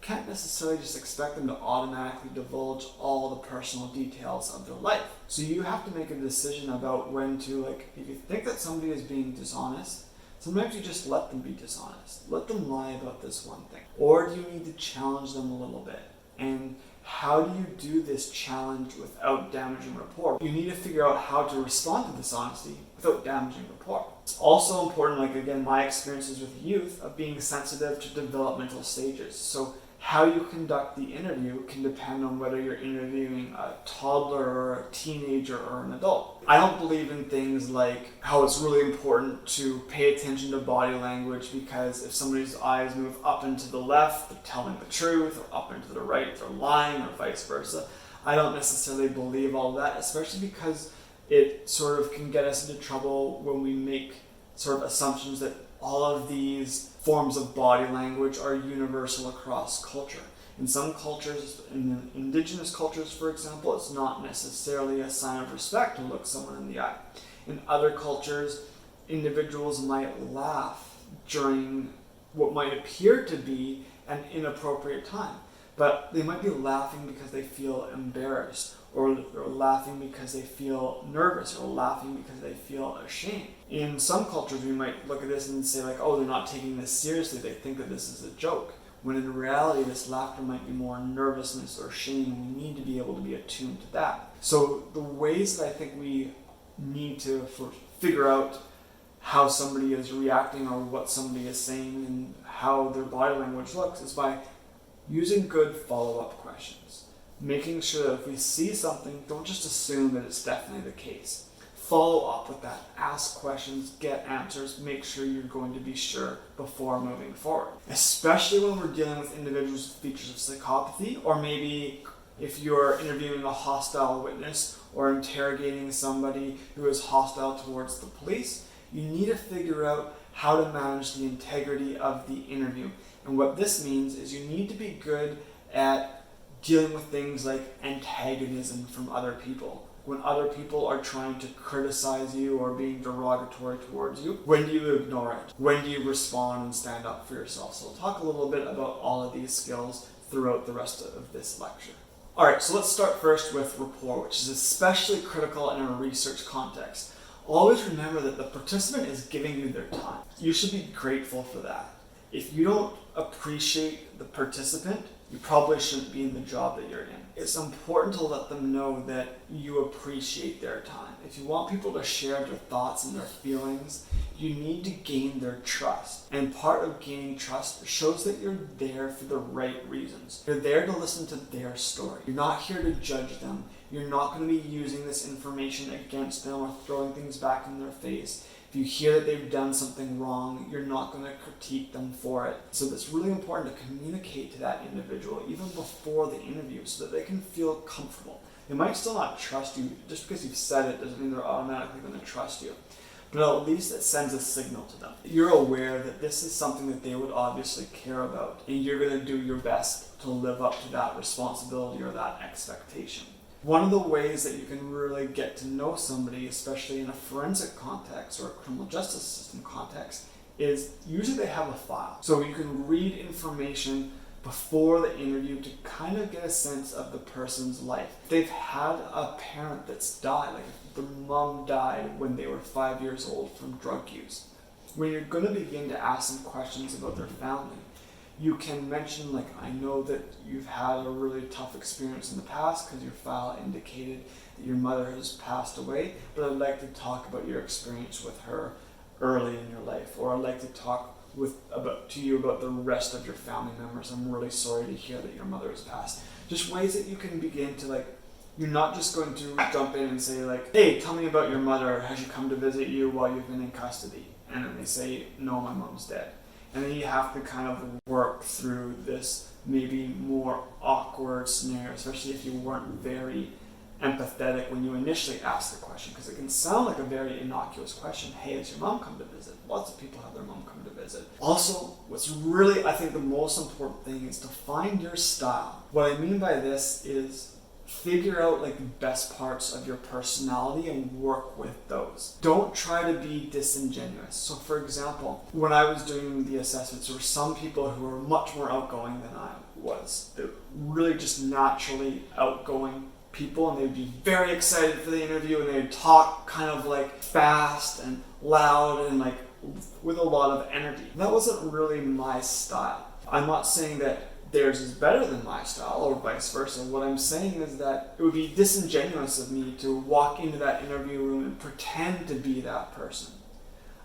Can't necessarily just expect them to automatically divulge all the personal details of their life. So you have to make a decision about when to, like, if you think that somebody is being dishonest, sometimes you just let them be dishonest. Let them lie about this one thing. Or do you need to challenge them a little bit? And how do you do this challenge without damaging rapport? You need to figure out how to respond to dishonesty without damaging rapport. It's also important, like again, my experiences with youth, of being sensitive to developmental stages. So how you conduct the interview can depend on whether you're interviewing a toddler or a teenager or an adult. I don't believe in things like how it's really important to pay attention to body language because if somebody's eyes move up and to the left, they're telling the truth, or up and to the right, they're lying, or vice versa. I don't necessarily believe all that, especially because it sort of can get us into trouble when we make sort of assumptions that all of these forms of body language are universal across culture. In some cultures, in indigenous cultures, for example, it's not necessarily a sign of respect to look someone in the eye. In other cultures, individuals might laugh during what might appear to be an inappropriate time, but they might be laughing because they feel embarrassed, or they're laughing because they feel nervous, or laughing because they feel ashamed. In some cultures, we might look at this and say like, oh, they're not taking this seriously, they think that this is a joke. When in reality, this laughter might be more nervousness or shame, and we need to be able to be attuned to that. So the ways that I think we need to figure out how somebody is reacting or what somebody is saying and how their body language looks is by using good follow-up questions. Making sure that if we see something, don't just assume that it's definitely the case. Follow up with that. Ask questions, get answers, make sure you're going to be sure before moving forward. Especially when we're dealing with individuals with features of psychopathy, or maybe if you're interviewing a hostile witness or interrogating somebody who is hostile towards the police, you need to figure out how to manage the integrity of the interview. And what this means is you need to be good at dealing with things like antagonism from other people. When other people are trying to criticize you or being derogatory towards you, when do you ignore it? When do you respond and stand up for yourself? So we'll talk a little bit about all of these skills throughout the rest of this lecture. Alright, so let's start first with rapport, which is especially critical in a research context. Always remember that the participant is giving you their time. You should be grateful for that. If you don't appreciate the participant, you probably shouldn't be in the job that you're in. It's important to let them know that you appreciate their time. If you want people to share their thoughts and their feelings, you need to gain their trust. And part of gaining trust shows that you're there for the right reasons. You're there to listen to their story. You're not here to judge them. You're not going to be using this information against them or throwing things back in their face. If you hear that they've done something wrong, you're not going to critique them for it. So it's really important to communicate to that individual even before the interview so that they can feel comfortable. They might still not trust you. Just because you've said it doesn't mean they're automatically going to trust you. But at least it sends a signal to them. You're aware that this is something that they would obviously care about, and you're going to do your best to live up to that responsibility or that expectation. One of the ways that you can really get to know somebody, especially in a forensic context or a criminal justice system context, is usually they have a file. So you can read information before the interview to kind of get a sense of the person's life. If they've had a parent that's died, like if the mom died when they were 5 years old from drug use, when you're going to begin to ask them questions about their family, you can mention, like, I know that you've had a really tough experience in the past because your file indicated that your mother has passed away, but I'd like to talk about your experience with her early in your life, or I'd like to talk to you about the rest of your family members. I'm really sorry to hear that your mother has passed. Just ways that you can begin to, like, you're not just going to jump in and say, like, hey, tell me about your mother. Has she come to visit you while you've been in custody? And then they say, no, my mom's dead. And then you have to kind of work through this maybe more awkward scenario, especially if you weren't very empathetic when you initially asked the question, because it can sound like a very innocuous question. Hey, has your mom come to visit? Lots of people have their mom come to visit. Also, what's really, I think, the most important thing is to find your style. What I mean by this is figure out like the best parts of your personality and work with those. Don't try to be disingenuous. So for example, when I was doing the assessments, there were some people who were much more outgoing than I was. They're really just naturally outgoing people, and they'd be very excited for the interview, and they'd talk kind of like fast and loud and like with a lot of energy. That wasn't really my style. I'm not saying that theirs is better than my style or vice versa. What I'm saying is that it would be disingenuous of me to walk into that interview room and pretend to be that person.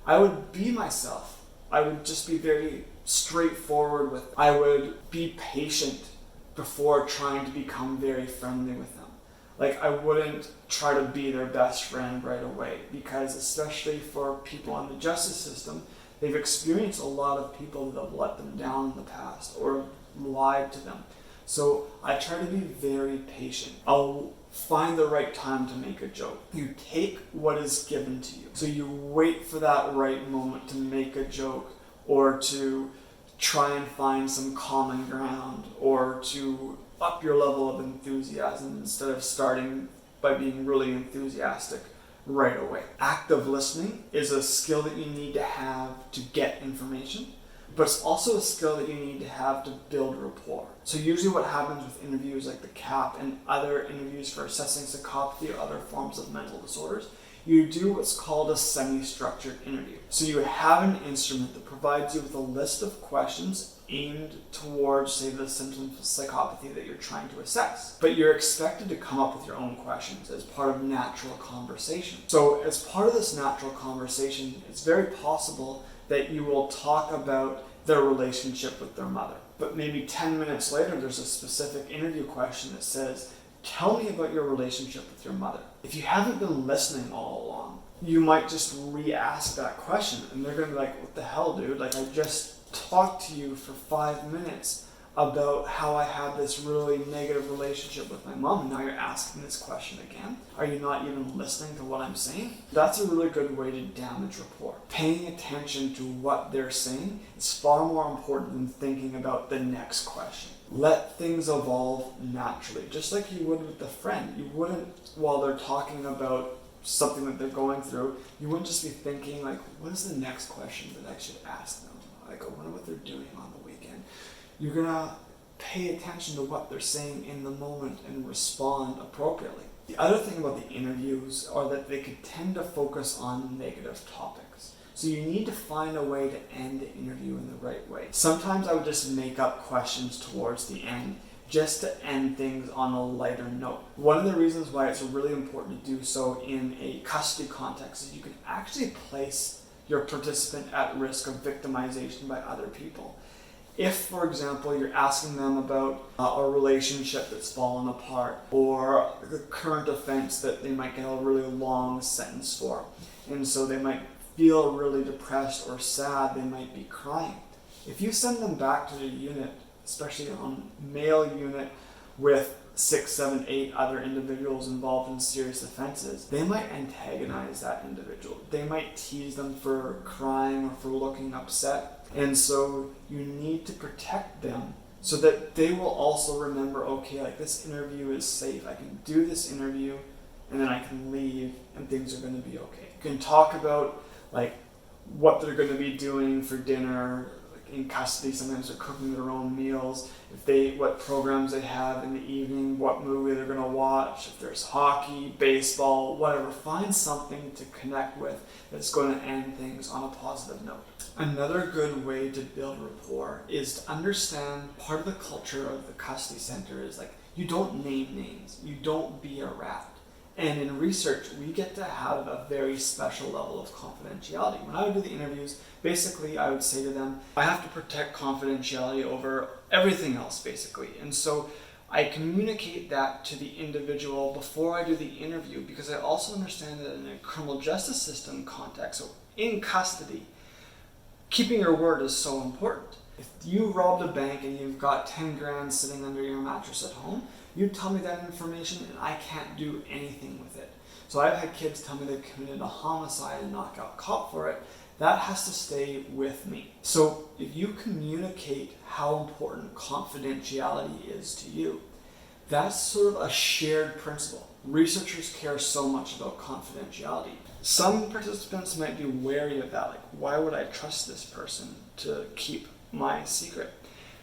I would be myself. I would just be very straightforward with it. I would be patient before trying to become very friendly with them. Like, I wouldn't try to be their best friend right away, because especially for people in the justice system, they've experienced a lot of people that have let them down in the past or lied to them. So I try to be very patient. I'll find the right time to make a joke. You take what is given to you. So you wait for that right moment to make a joke, or to try and find some common ground, or to up your level of enthusiasm instead of starting by being really enthusiastic right away. Active listening is a skill that you need to have to get information, but it's also a skill that you need to have to build rapport. So usually what happens with interviews like the CAP and other interviews for assessing psychopathy or other forms of mental disorders, you do what's called a semi-structured interview. So you have an instrument that provides you with a list of questions aimed towards, say, the symptoms of psychopathy that you're trying to assess. But you're expected to come up with your own questions as part of natural conversation. So as part of this natural conversation, it's very possible that you will talk about their relationship with their mother. But maybe 10 minutes later, there's a specific interview question that says, tell me about your relationship with your mother. If you haven't been listening all along, you might just re-ask that question, and they're gonna be like, what the hell, dude? Like, I just talked to you for 5 minutes about how I had this really negative relationship with my mom, and now you're asking this question again. Are you not even listening to what I'm saying? That's a really good way to damage rapport. Paying attention to what they're saying is far more important than thinking about the next question. Let things evolve naturally, just like you would with a friend. You wouldn't, while they're talking about something that they're going through, you wouldn't just be thinking like, what is the next question that I should ask them? Like, I wonder what they're doing on the weekend. You're gonna pay attention to what they're saying in the moment and respond appropriately. The other thing about the interviews are that they could tend to focus on negative topics. So you need to find a way to end the interview in the right way. Sometimes I would just make up questions towards the end just to end things on a lighter note. One of the reasons why it's really important to do so in a custody context is you can actually place your participant at risk of victimization by other people. If, for example, you're asking them about a relationship that's fallen apart or the current offense that they might get a really long sentence for, and so they might feel really depressed or sad, they might be crying. If you send them back to the unit, especially on male unit with 6, 7, 8 other individuals involved in serious offenses, they might antagonize that individual. They might tease them for crying or for looking upset. And so you need to protect them so that they will also remember, okay, like this interview is safe. I can do this interview and then I can leave and things are going to be okay. You can talk about like what they're going to be doing for dinner. In custody, sometimes they're cooking their own meals. What programs they have in the evening, what movie they're gonna watch, if there's hockey, baseball, whatever. Find something to connect with that's going to end things on a positive note. Another good way to build rapport is to understand part of the culture of the custody center is like, you don't name names, you don't be a rat. And in research, we get to have a very special level of confidentiality. When I would do the interviews, basically I would say to them, I have to protect confidentiality over everything else, basically. And so I communicate that to the individual before I do the interview, because I also understand that in a criminal justice system context, so in custody, keeping your word is so important. If you robbed a bank and you've got 10 grand sitting under your mattress at home, you tell me that information and I can't do anything with it. So I've had kids tell me they've committed a homicide and not got caught for it. That has to stay with me. So if you communicate how important confidentiality is to you, that's sort of a shared principle. Researchers care so much about confidentiality. Some participants might be wary of that, like, why would I trust this person to keep my secret?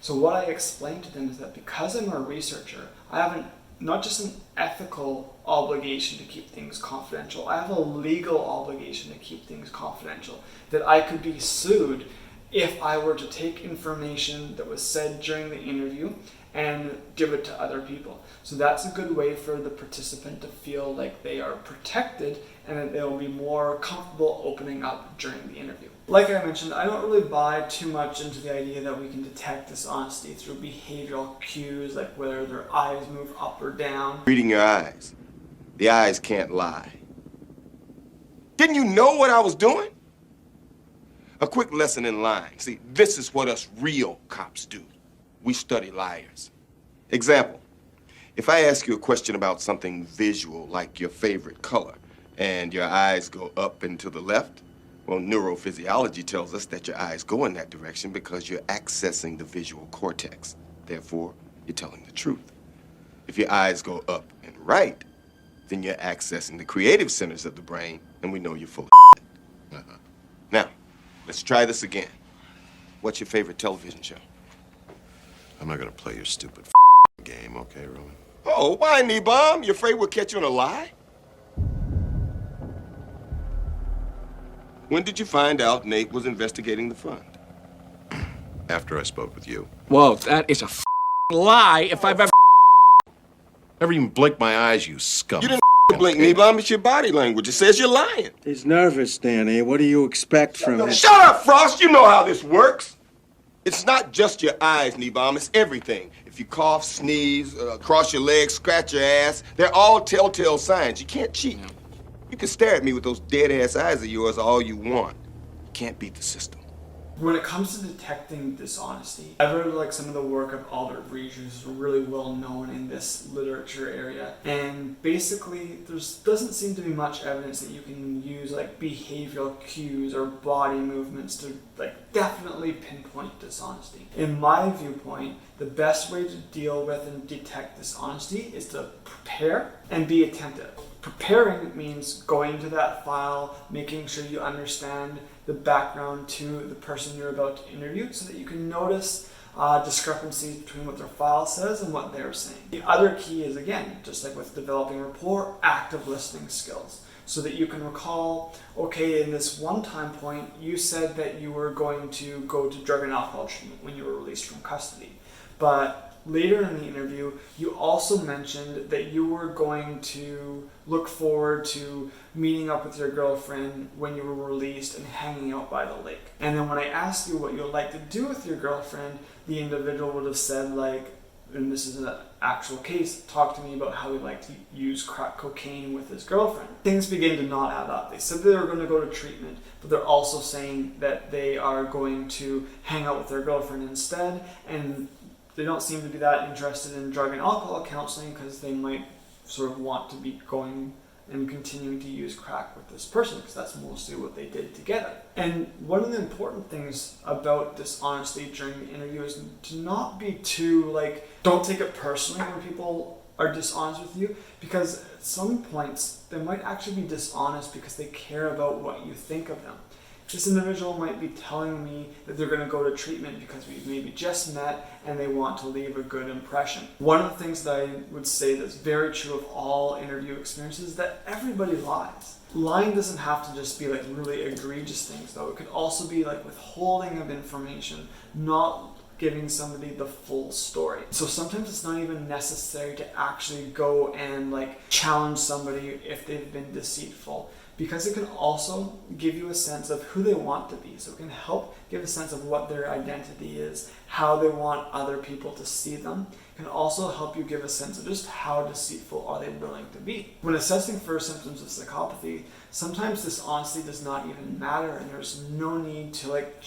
So what I explain to them is that because I'm a researcher, I have not just an ethical obligation to keep things confidential, I have a legal obligation to keep things confidential. That I could be sued if I were to take information that was said during the interview and give it to other people. So that's a good way for the participant to feel like they are protected and that they'll be more comfortable opening up during the interview. Like I mentioned, I don't really buy too much into the idea that we can detect dishonesty through behavioral cues, like whether their eyes move up or down. Reading your eyes. The eyes can't lie. Didn't you know what I was doing? A quick lesson in lying. See, this is what us real cops do. We study liars. Example, if I ask you a question about something visual, like your favorite color, and your eyes go up and to the left, well, neurophysiology tells us that your eyes go in that direction because you're accessing the visual cortex. Therefore, you're telling the truth. If your eyes go up and right, then you're accessing the creative centers of the brain, and we know you're full of shit. Now, let's try this again. What's your favorite television show? I'm not gonna play your stupid game, okay, Roman? Oh, why, Nebom? You afraid we'll catch you in a lie? When did you find out Nate was investigating the fund? After I spoke with you. Whoa, that is a lie if I've ever... Never even blinked my eyes, you scum. You didn't blink, Nebom. It's your body language. It says you're lying. He's nervous, Danny. What do you expect from him? Shut up, Frost. You know how this works. It's not just your eyes, Nebom. It's everything. If you cough, sneeze, cross your legs, scratch your ass, they're all telltale signs. You can't cheat. You can stare at me with those dead-ass eyes of yours all you want. You can't beat the system. When it comes to detecting dishonesty, I've read like some of the work of Albert Breege, who's really well known in this literature area, and basically there doesn't seem to be much evidence that you can use like behavioral cues or body movements to like definitely pinpoint dishonesty. In my viewpoint, the best way to deal with and detect dishonesty is to prepare and be attentive. Preparing means going to that file, making sure you understand the background to the person you're about to interview so that you can notice discrepancies between what their file says and what they're saying. The other key is, again, just like with developing rapport, active listening skills. So that you can recall, okay, in this one time point, you said that you were going to go to drug and alcohol treatment when you were released from custody. But later in the interview, you also mentioned that you were going to look forward to meeting up with your girlfriend when you were released and hanging out by the lake. And then when I asked you what you would like to do with your girlfriend, the individual would have said, like, and this is an actual case, talk to me about how he'd like to use crack cocaine with his girlfriend. Things begin to not add up. They said they were going to go to treatment, but they're also saying that they are going to hang out with their girlfriend instead, and they don't seem to be that interested in drug and alcohol counseling because they might sort of want to be going and continuing to use crack with this person because that's mostly what they did together. And one of the important things about dishonesty during the interview is to not be too, like, don't take it personally when people are dishonest with you, because at some points they might actually be dishonest because they care about what you think of them. This individual might be telling me that they're going to go to treatment because we've maybe just met and they want to leave a good impression. One of the things that I would say that's very true of all interview experiences is that everybody lies. Lying doesn't have to just be like really egregious things though. It could also be like withholding of information, not giving somebody the full story. So sometimes it's not even necessary to actually go and like challenge somebody if they've been deceitful, because it can also give you a sense of who they want to be. So it can help give a sense of what their identity is, how they want other people to see them. It can also help you give a sense of just how deceitful are they willing to be. When assessing for symptoms of psychopathy, sometimes dishonesty does not even matter and there's no need to like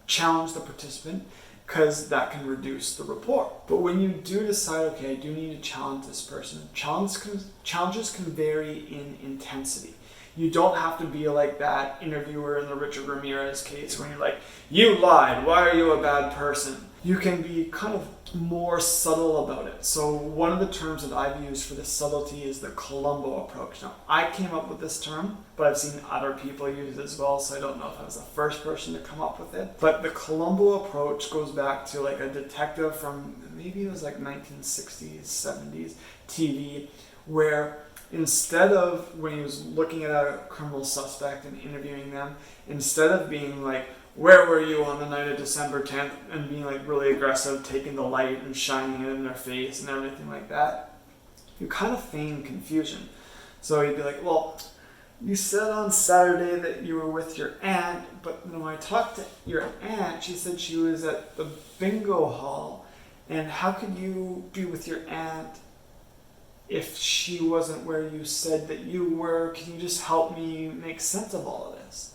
challenge the participant because that can reduce the rapport. But when you do decide, okay, I do need to challenge this person, challenges can vary in intensity. You don't have to be like that interviewer in the Richard Ramirez case when you're like, you lied, why are you a bad person? You can be kind of more subtle about it. So one of the terms that I've used for this subtlety is the Columbo approach. Now, I came up with this term, but I've seen other people use it as well, so I don't know if I was the first person to come up with it. But the Columbo approach goes back to like a detective from maybe it was like 1960s, 70s TV, where instead of, when he was looking at a criminal suspect and interviewing them, instead of being like, where were you on the night of December 10th, and being like really aggressive, taking the light and shining it in their face and everything like that, you kind of feign confusion. So he'd be like, well, you said on Saturday that you were with your aunt, but when I talked to your aunt, she said she was at the bingo hall, and how could you be with your aunt if she wasn't where you said that you were? Can you just help me make sense of all of this?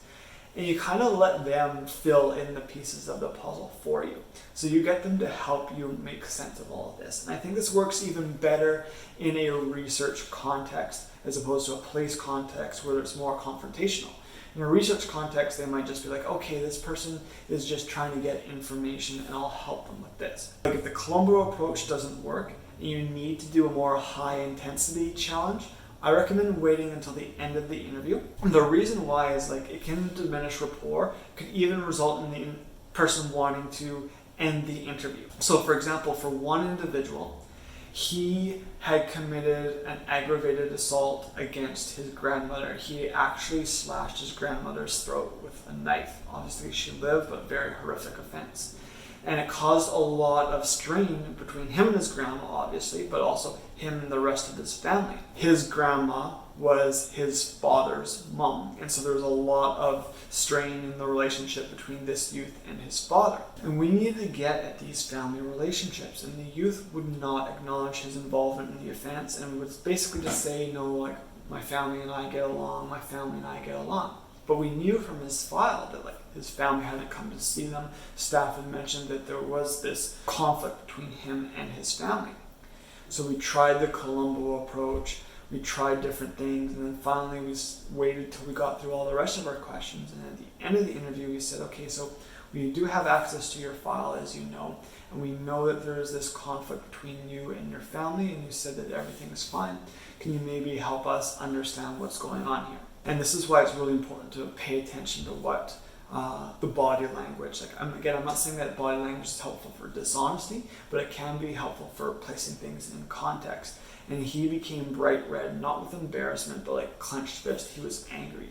And you kind of let them fill in the pieces of the puzzle for you. So you get them to help you make sense of all of this. And I think this works even better in a research context as opposed to a police context where it's more confrontational. In a research context, they might just be like, okay, this person is just trying to get information and I'll help them with this. Like if the Columbo approach doesn't work, and you need to do a more high intensity challenge, I recommend waiting until the end of the interview. The reason why is like it can diminish rapport, could even result in the person wanting to end the interview. So for example, for one individual, he had committed an aggravated assault against his grandmother. He actually slashed his grandmother's throat with a knife. Obviously she lived, but very horrific offense. And it caused a lot of strain between him and his grandma, obviously, but also him and the rest of his family. His grandma was his father's mom, and so there was a lot of strain in the relationship between this youth and his father. And we needed to get at these family relationships, and the youth would not acknowledge his involvement in the offense and would basically just say, no, like, my family and I get along, my family and I get along. But we knew from his file that like his family hadn't come to see them. Staff had mentioned that there was this conflict between him and his family. So we tried the Columbo approach, we tried different things, and then finally we waited till we got through all the rest of our questions. And at the end of the interview, we said, okay, so we do have access to your file, as you know, and we know that there is this conflict between you and your family, and you said that everything is fine. Can you maybe help us understand what's going on here? And this is why it's really important to pay attention to what the body language. Like, I'm not saying that body language is helpful for dishonesty, but it can be helpful for placing things in context. And he became bright red, not with embarrassment, but like clenched fist. He was angry.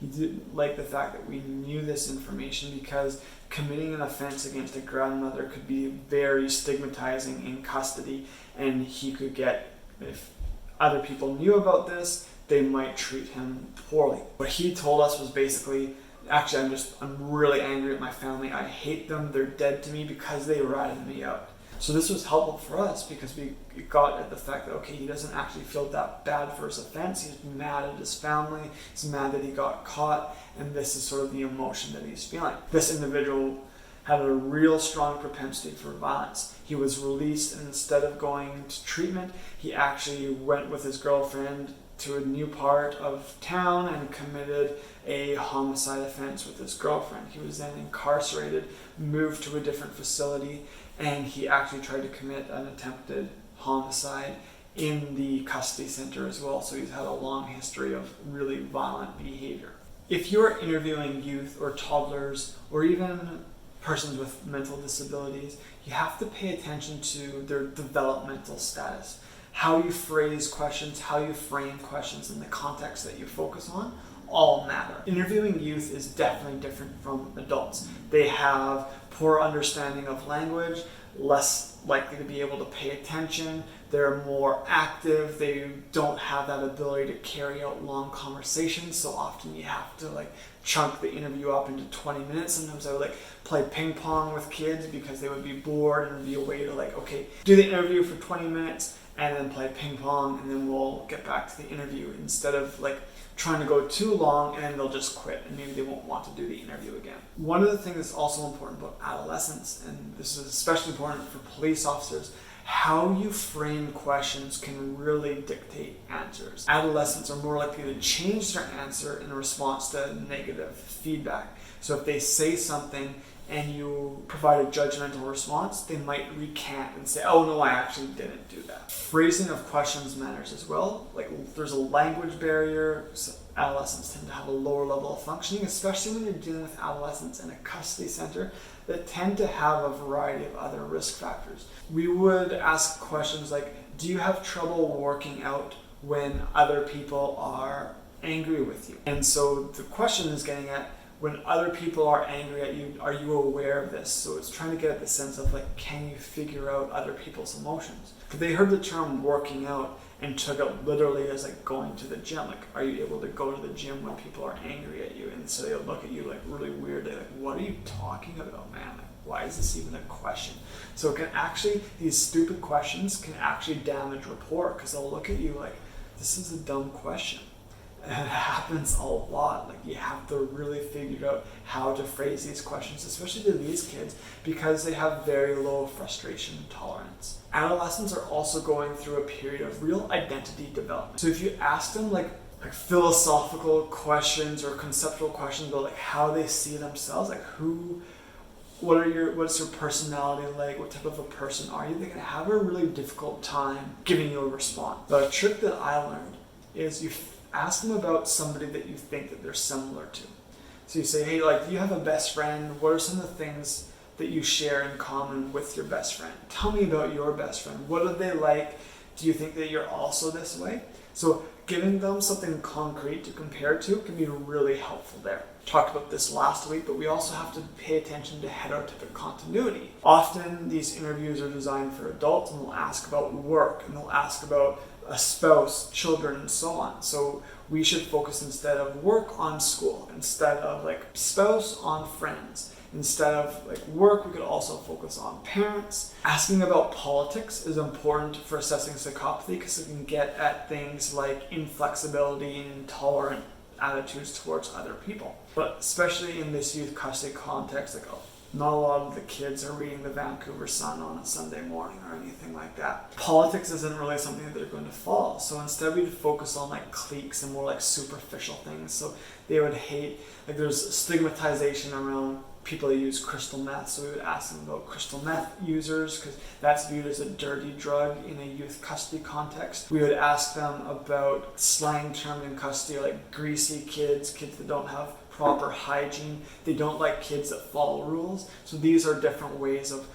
He didn't like the fact that we knew this information, because committing an offense against a grandmother could be very stigmatizing in custody, and he could get, if other people knew about this, they might treat him poorly. What he told us was basically, actually, I'm really angry at my family. I hate them. They're dead to me because they ratted me out. So this was helpful for us, because we got at the fact that, okay, he doesn't actually feel that bad for his offense. He's mad at his family. He's mad that he got caught. And this is sort of the emotion that he's feeling. This individual had a real strong propensity for violence. He was released, and instead of going to treatment, he actually went with his girlfriend to a new part of town and committed a homicide offense with his girlfriend. He was then incarcerated, moved to a different facility, and he actually tried to commit an attempted homicide in the custody center as well. So he's had a long history of really violent behavior. If you're interviewing youth or toddlers or even persons with mental disabilities, you have to pay attention to their developmental status. How you phrase questions, how you frame questions, and the context that you focus on all matter. Interviewing youth is definitely different from adults. They have poor understanding of language, less likely to be able to pay attention, they're more active, they don't have that ability to carry out long conversations, so often you have to like chunk the interview up into 20 minutes. Sometimes I would like play ping pong with kids because they would be bored, and it would be a way to like, okay, do the interview for 20 minutes and then play ping pong, and then we'll get back to the interview, instead of like trying to go too long and then they'll just quit and maybe they won't want to do the interview again. One of the things that's also important about adolescents, and this is especially important for police officers, how you frame questions can really dictate answers. Adolescents are more likely to change their answer in response to negative feedback. So if they say something and you provide a judgmental response, they might recant and say, oh no, I actually didn't do that. Phrasing of questions matters as well. Like, there's a language barrier, so adolescents tend to have a lower level of functioning, especially when you're dealing with adolescents in a custody center that tend to have a variety of other risk factors. We would ask questions like, do you have trouble working out when other people are angry with you? And so the question is getting at, when other people are angry at you, are you aware of this? So it's trying to get at the sense of like, can you figure out other people's emotions? But they heard the term working out and took it literally as like going to the gym. Like, are you able to go to the gym when people are angry at you? And so they'll look at you like really weirdly, like, what are you talking about, man? Like, why is this even a question? So it can actually, these stupid questions can actually damage rapport, because they'll look at you like, this is a dumb question. And it happens a lot. Like, you have to really figure out how to phrase these questions, especially to these kids, because they have very low frustration tolerance. Adolescents are also going through a period of real identity development. So if you ask them like philosophical questions or conceptual questions about like how they see themselves, like what's your personality like? What type of a person are you? They're gonna have a really difficult time giving you a response. The trick that I learned is you ask them about somebody that you think that they're similar to. So you say, hey, like, do you have a best friend? What are some of the things that you share in common with your best friend? Tell me about your best friend. What are they like? Do you think that you're also this way? So giving them something concrete to compare to can be really helpful there. Talked about this last week, but we also have to pay attention to heterotypic continuity. Often these interviews are designed for adults, and they'll ask about work, and they'll ask about a spouse, children, and so on. So we should focus, instead of work, on school, instead of like spouse, on friends. Instead of like work, we could also focus on parents. Asking about politics is important for assessing psychopathy, because it can get at things like inflexibility and attitudes towards other people. But especially in this youth custody context, like not a lot of the kids are reading the Vancouver Sun on a Sunday morning or anything like that. Politics isn't really something that they're going to follow. So instead we'd focus on like cliques and more like superficial things. So they would hate, like there's stigmatization around people that use crystal meth. So we would ask them about crystal meth users because that's viewed as a dirty drug in a youth custody context. We would ask them about slang terms in custody like greasy kids, kids that don't have proper hygiene. They don't like kids that follow rules. So these are different ways of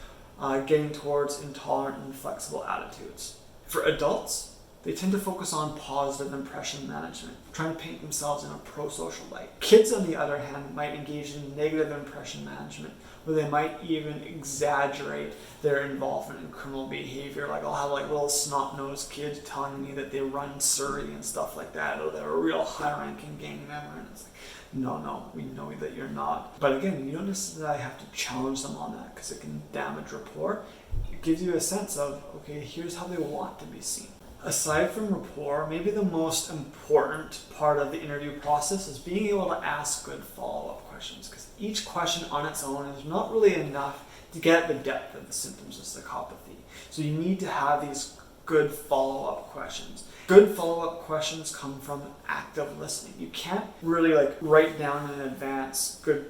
getting towards intolerant and flexible attitudes. For adults, they tend to focus on positive impression management, trying to paint themselves in a pro-social light. Kids, on the other hand, might engage in negative impression management, where they might even exaggerate their involvement in criminal behavior. Like I'll have like little snot-nosed kids telling me that they run Surrey and stuff like that, or they're a real high-ranking gang member, and it's like, no, we know that you're not. But again, you don't necessarily have to challenge them on that because it can damage rapport. It gives you a sense of, okay, here's how they want to be seen. Aside from rapport, maybe the most important part of the interview process is being able to ask good follow-up questions, because each question on its own is not really enough to get at the depth of the symptoms of psychopathy. So you need to have these good follow-up questions. Good follow-up questions come from active listening. You can't really like write down in advance good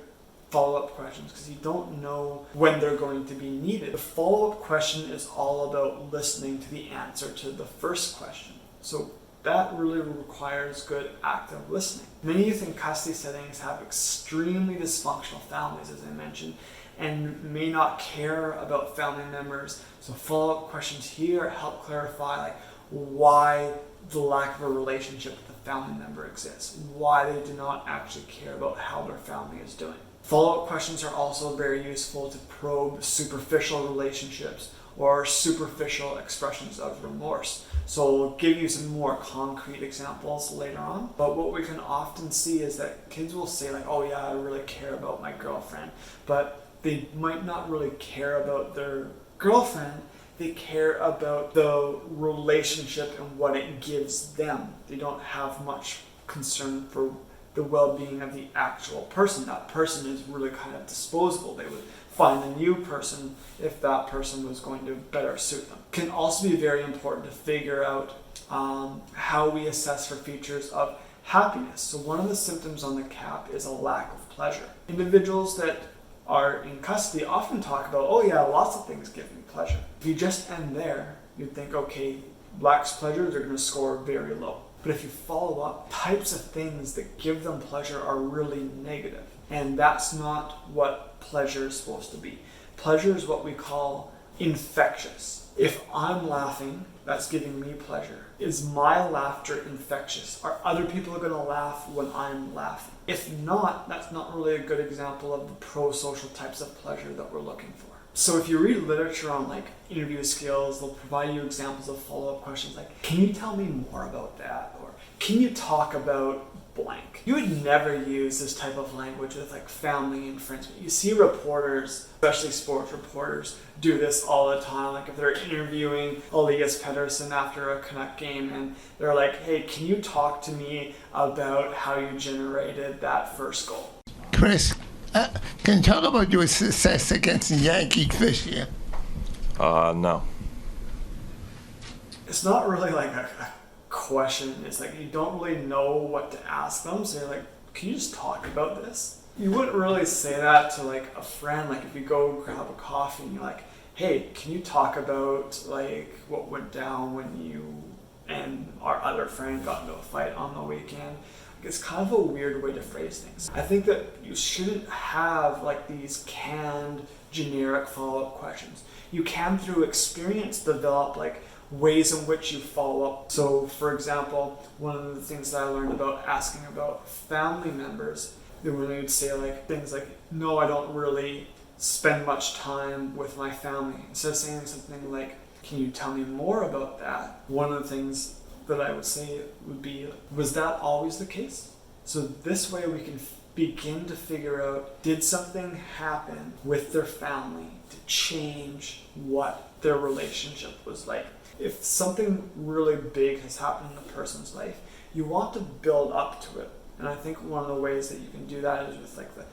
follow-up questions because you don't know when they're going to be needed. The follow-up question is all about listening to the answer to the first question. So that really requires good active listening. Many youth in custody settings have extremely dysfunctional families, as I mentioned, and may not care about family members. So follow-up questions here help clarify like why the lack of a relationship with the family member exists, why they do not actually care about how their family is doing. Follow-up questions are also very useful to probe superficial relationships or superficial expressions of remorse. So we'll give you some more concrete examples later on. But what we can often see is that kids will say like, oh yeah, I really care about my girlfriend. But they might not really care about their girlfriend. They care about the relationship and what it gives them. They don't have much concern for the well-being of the actual person. That person is really kind of disposable. They would find a new person if that person was going to better suit them. It can also be very important to figure out how we assess for features of happiness. So one of the symptoms on the CAP is a lack of pleasure. Individuals that are in custody often talk about, oh yeah, lots of things give me pleasure. If you just end there, you'd think, okay, lacks pleasure, they're going to score very low. But if you follow up, types of things that give them pleasure are really negative. And that's not what pleasure is supposed to be. Pleasure is what we call infectious. If I'm laughing, that's giving me pleasure. Is my laughter infectious? Are other people going to laugh when I'm laughing? If not, that's not really a good example of the pro-social types of pleasure that we're looking for. So if you read literature on like interview skills, they'll provide you examples of follow-up questions like, can you tell me more about that? Or can you talk about blank? You would never use this type of language with like family and friends. But you see reporters, especially sports reporters, do this all the time. Like if they're interviewing Elias Pettersson after a Canuck game and they're like, hey, can you talk to me about how you generated that first goal? Chris, can you talk about your success against the Yankees this year? No. It's not really like a question. It's like you don't really know what to ask them. So you're like, can you just talk about this? You wouldn't really say that to like a friend. Like if you go grab a coffee and you're like, hey, can you talk about like what went down when you and our other friend got into a fight on the weekend? It's kind of a weird way to phrase things. I think that you shouldn't have like these canned, generic follow-up questions. You can, through experience, develop like ways in which you follow up. So, for example, one of the things that I learned about asking about family members, when they would say like things like, no, I don't really spend much time with my family. Instead of saying something like, can you tell me more about that? One of the things that I would say would be, was that always the case? So this way we can begin to figure out, did something happen with their family to change what their relationship was like? If something really big has happened in a person's life, you want to build up to it. And I think one of the ways that you can do that is with like the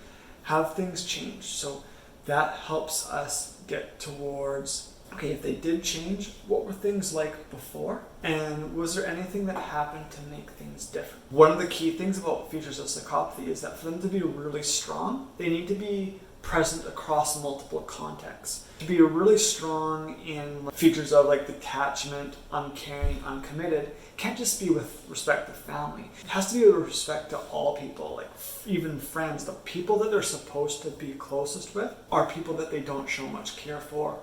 have things change. So that helps us get towards, okay, if they did change, what were things like before? And was there anything that happened to make things different? One of the key things about features of psychopathy is that for them to be really strong, they need to be present across multiple contexts. To be really strong in features of like detachment, uncaring, uncommitted, can't just be with respect to family. It has to be with respect to all people, like even friends. The people that they're supposed to be closest with are people that they don't show much care for.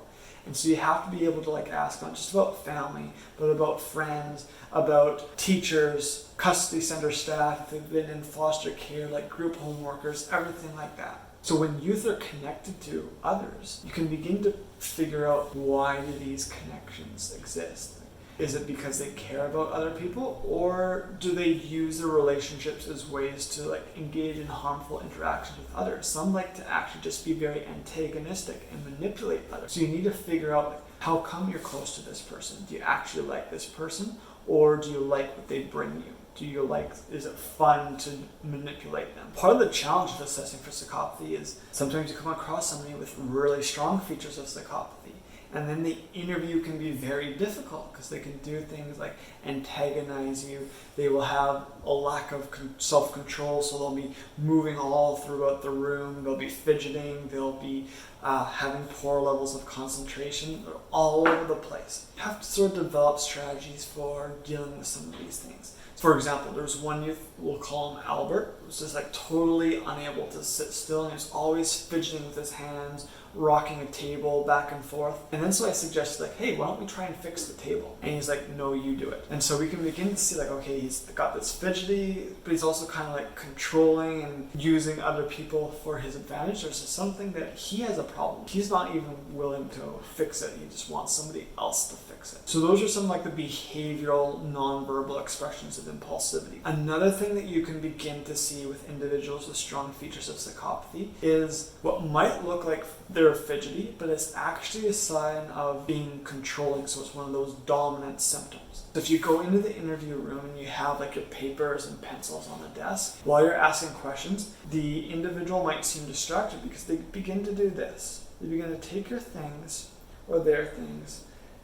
And so you have to be able to like ask not just about family, but about friends, about teachers, custody center staff, if they've been in foster care, like group home workers, everything like that. So when youth are connected to others, you can begin to figure out, why do these connections exist? Is it because they care about other people, or do they use their relationships as ways to like engage in harmful interactions with others? Some like to actually just be very antagonistic and manipulate others. So you need to figure out, like, how come you're close to this person? Do you actually like this person, or do you like what they bring you? Do you like, is it fun to manipulate them? Part of the challenge of assessing for psychopathy is sometimes you come across somebody with really strong features of psychopathy, and then the interview can be very difficult because they can do things like antagonize you. They will have a lack of self-control, so they'll be moving all throughout the room. They'll be fidgeting. They'll be having poor levels of concentration. They're all over the place. You have to sort of develop strategies for dealing with some of these things. For example, there was one youth, we'll call him Albert, who was just like totally unable to sit still, and he was always fidgeting with his hands, rocking a table back and forth. And then so I suggested, like, hey, why don't we try and fix the table? And he's like, no, you do it. And so we can begin to see, like, okay, he's got this fidgety, but he's also kind of like controlling and using other people for his advantage. There's something that he has a problem. He's not even willing to fix it. He just wants somebody else to fix it. So those are some like the behavioral, nonverbal expressions of impulsivity. Another thing that you can begin to see with individuals with strong features of psychopathy is what might look like they're fidgety, but it's actually a sign of being controlling. So it's one of those dominant symptoms. So if you go into the interview room and you have like your papers and pencils on the desk, while you're asking questions, the individual might seem distracted because they begin to do this. They begin to take your things or their things,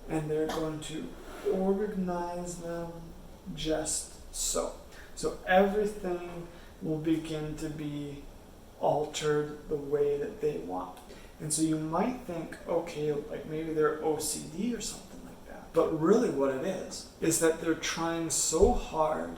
and they're going to organize them just so. So everything will begin to be altered the way that they want. And so you might think, okay, like maybe they're OCD or something like that. But really what it is that they're trying so hard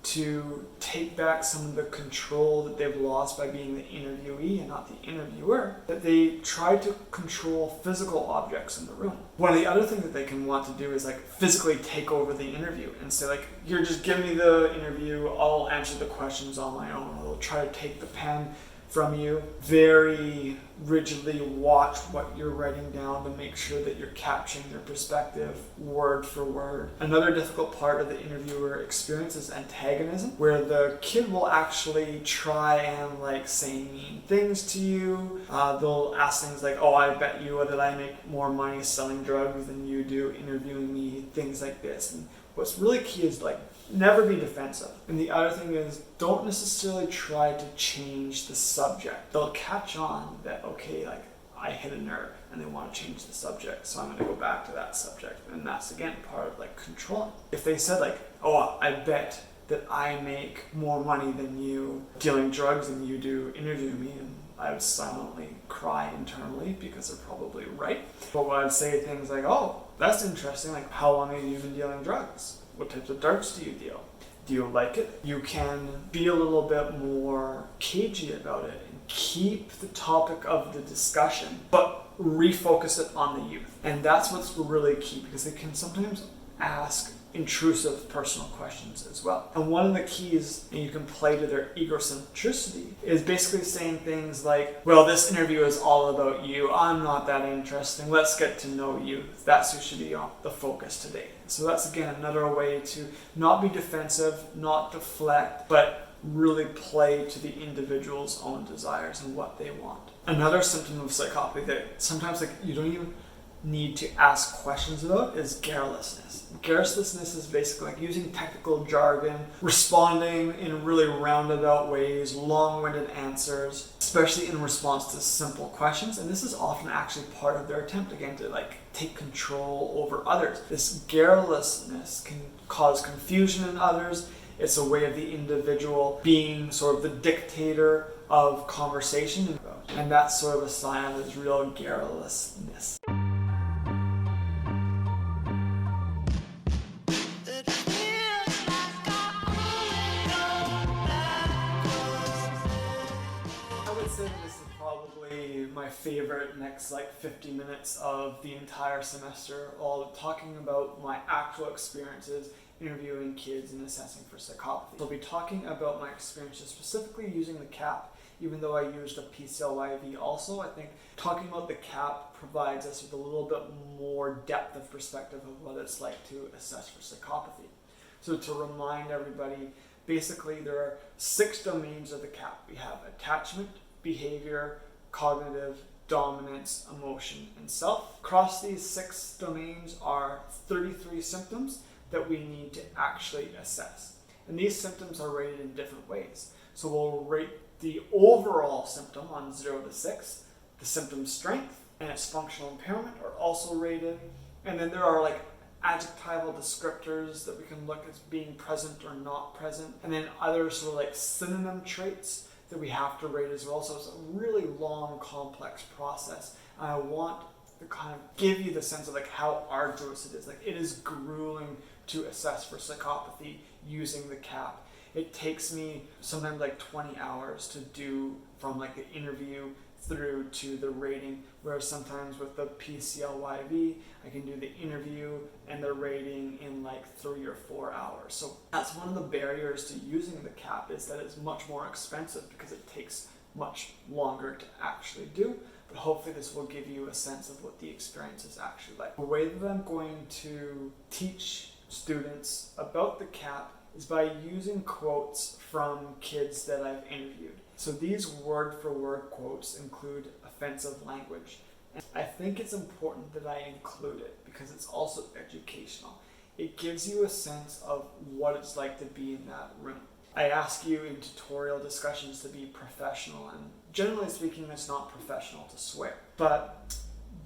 to take back some of the control that they've lost by being the interviewee and not the interviewer, that they try to control physical objects in the room. One of the other things that they can want to do is like physically take over the interview and say like, here, just give me the interview, I'll answer the questions on my own. They'll try to take the pen from you, very rigidly watch what you're writing down to make sure that you're capturing their perspective word for word. Another difficult part of the interviewer experience is antagonism, where the kid will actually try and like say mean things to you. They'll ask things like, oh, I bet you that I make more money selling drugs than you do interviewing me, things like this. And what's really key is like, never be defensive. And the other thing is, don't necessarily try to change the subject. They'll catch on that, okay, like I hit a nerve and they want to change the subject, so I'm going to go back to that subject. And that's again part of like controlling. If they said like, oh, I bet that I make more money than you dealing drugs than you do interviewing me, and I would silently cry internally because they're probably right. But when I'd say things like, oh, that's interesting, like how long have you been dealing drugs? What types of drugs do you deal? Do you like it? You can be a little bit more cagey about it and keep the topic of the discussion, but refocus it on the youth. And that's what's really key, because they can sometimes ask intrusive personal questions as well. And one of the keys, and you can play to their egocentricity, is basically saying things like, well, this interview is all about you. I'm not that interesting. Let's get to know you. That's who should be on the focus today. So that's again another way to not be defensive, not deflect, but really play to the individual's own desires and what they want. Another symptom of psychopathy that sometimes like you don't even need to ask questions about is garrulousness. Garrulousness is basically like using technical jargon, responding in really roundabout ways, long-winded answers, especially in response to simple questions. And this is often actually part of their attempt, again, to like take control over others. This garrulousness can cause confusion in others. It's a way of the individual being sort of the dictator of conversation. And that's sort of a sign of this real garrulousness. This is probably my favorite next like 50 minutes of the entire semester, all talking about my actual experiences interviewing kids and assessing for psychopathy. I'll be talking about my experiences specifically using the CAP, even though I used a PCLYV also. I think talking about the CAP provides us with a little bit more depth of perspective of what it's like to assess for psychopathy. So to remind everybody, basically there are 6 domains of the CAP. We have attachment, behavior, cognitive, dominance, emotion, and self. Across these 6 domains are 33 symptoms that we need to actually assess. And these symptoms are rated in different ways. So we'll rate the overall symptom on 0 to 6. The symptom strength and its functional impairment are also rated. And then there are like adjectival descriptors that we can look as being present or not present. And then other sort of like synonym traits that we have to rate as well. So it's a really long, complex process. And I want to kind of give you the sense of like how arduous it is. Like it is grueling to assess for psychopathy using the CAP. It takes me sometimes like 20 hours to do from like the interview through to the rating, whereas sometimes with the PCLYV, I can do the interview and the rating in like 3 or 4 hours. So that's one of the barriers to using the CAP, is that it's much more expensive because it takes much longer to actually do. But hopefully this will give you a sense of what the experience is actually like. The way that I'm going to teach students about the CAP is by using quotes from kids that I've interviewed. So these word-for-word quotes include offensive language. And I think it's important that I include it because it's also educational. It gives you a sense of what it's like to be in that room. I ask you in tutorial discussions to be professional, and generally speaking, it's not professional to swear. But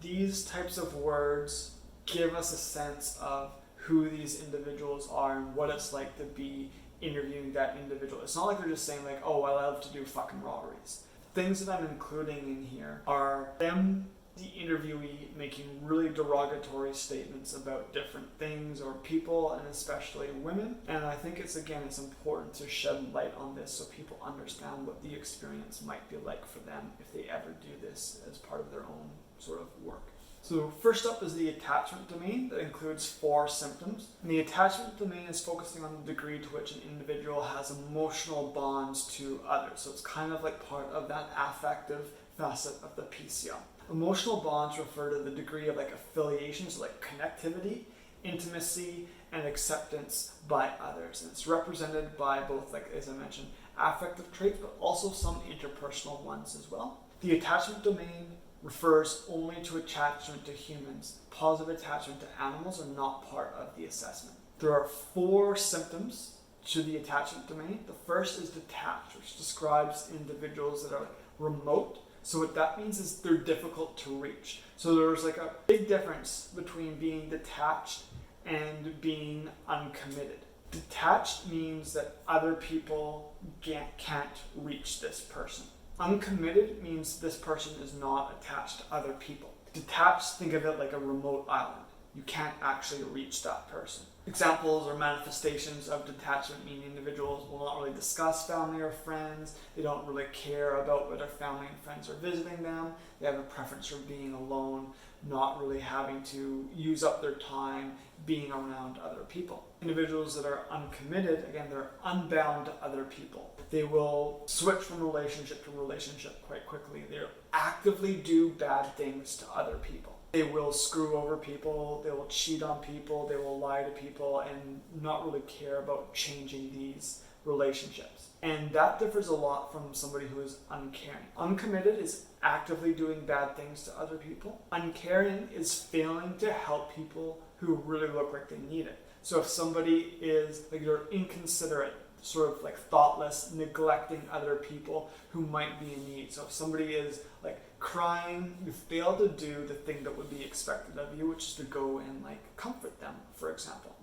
these types of words give us a sense of who these individuals are and what it's like to be interviewing that individual. It's not like they're just saying like, oh, I love to do fucking robberies. Things that I'm including in here are them, the interviewee, making really derogatory statements about different things or people, and especially women. And I think it's important to shed light on this so people understand what the experience might be like for them if they ever do this as part of their own sort of work. So first up is the attachment domain that includes 4 symptoms. And the attachment domain is focusing on the degree to which an individual has emotional bonds to others. So it's kind of like part of that affective facet of the PCL. Emotional bonds refer to the degree of like affiliation, so like connectivity, intimacy, and acceptance by others. And it's represented by both, like as I mentioned, affective traits, but also some interpersonal ones as well. The attachment domain refers only to attachment to humans. Positive attachment to animals are not part of the assessment. There are 4 symptoms to the attachment domain. The first is detached, which describes individuals that are remote. So what that means is they're difficult to reach. So there's like a big difference between being detached and being uncommitted. Detached means that other people can't reach this person. Uncommitted means this person is not attached to other people. Detached, think of it like a remote island. You can't actually reach that person. Examples or manifestations of detachment mean individuals will not really discuss family or friends. They don't really care about whether family and friends are visiting them. They have a preference for being alone, not really having to use up their time being around other people. Individuals that are uncommitted, again, they're unbound to other people. They will switch from relationship to relationship quite quickly. They'll actively do bad things to other people. They will screw over people, they will cheat on people, they will lie to people, and not really care about changing these relationships. And that differs a lot from somebody who is uncaring. Uncommitted is actively doing bad things to other people. Uncaring is failing to help people who really look like they need it. So if somebody is like you're inconsiderate, sort of like thoughtless, neglecting other people who might be in need. So if somebody is like crying, you fail to do the thing that would be expected of you, which is to go and like comfort them, for example.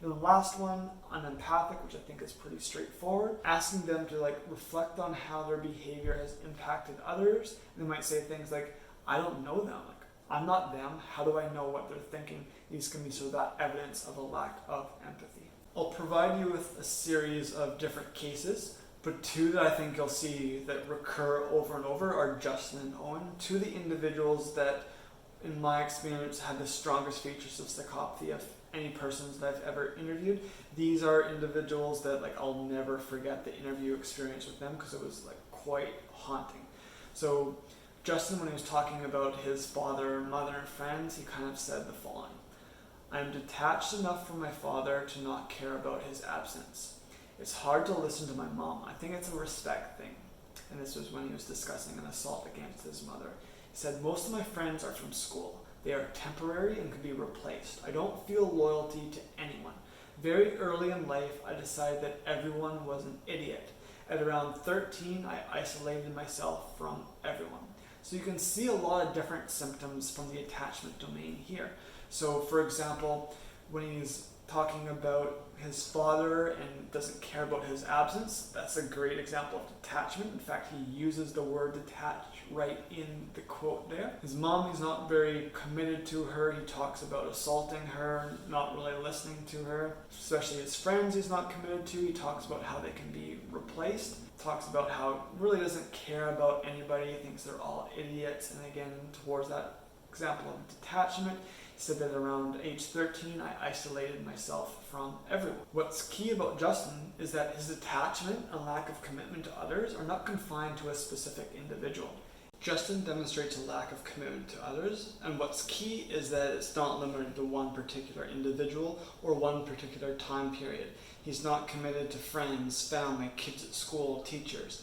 And the last one, unempathic, which I think is pretty straightforward, asking them to like reflect on how their behavior has impacted others. And they might say things like, I don't know them, like I'm not them, how do I know what they're thinking? These can be sort of that evidence of a lack of empathy. I'll provide you with a series of different cases, but two that I think you'll see that recur over and over are Justin and Owen, two of the individuals that, in my experience, had the strongest features of psychopathy of any persons that I've ever interviewed. These are individuals that like I'll never forget the interview experience with them because it was like quite haunting. So Justin, when he was talking about his father, mother, and friends, he kind of said the following: I am detached enough from my father to not care about his absence. It's hard to listen to my mom. I think it's a respect thing. And this was when he was discussing an assault against his mother. He said, most of my friends are from school. They are temporary and can be replaced. I don't feel loyalty to anyone. Very early in life, I decided that everyone was an idiot. At around 13, I isolated myself from everyone. So you can see a lot of different symptoms from the attachment domain here. So for example, when he's talking about his father and doesn't care about his absence, that's a great example of detachment. In fact, he uses the word detach right in the quote there. His mom, he's not very committed to her. He talks about assaulting her, not really listening to her. Especially his friends he's not committed to. He talks about how they can be replaced. Talks about how he really doesn't care about anybody. He thinks they're all idiots. And again, towards that example of detachment, he said that around age 13, I isolated myself from everyone. What's key about Justin is that his attachment and lack of commitment to others are not confined to a specific individual. Justin demonstrates a lack of commitment to others, and what's key is that it's not limited to one particular individual or one particular time period. He's not committed to friends, family, kids at school, teachers.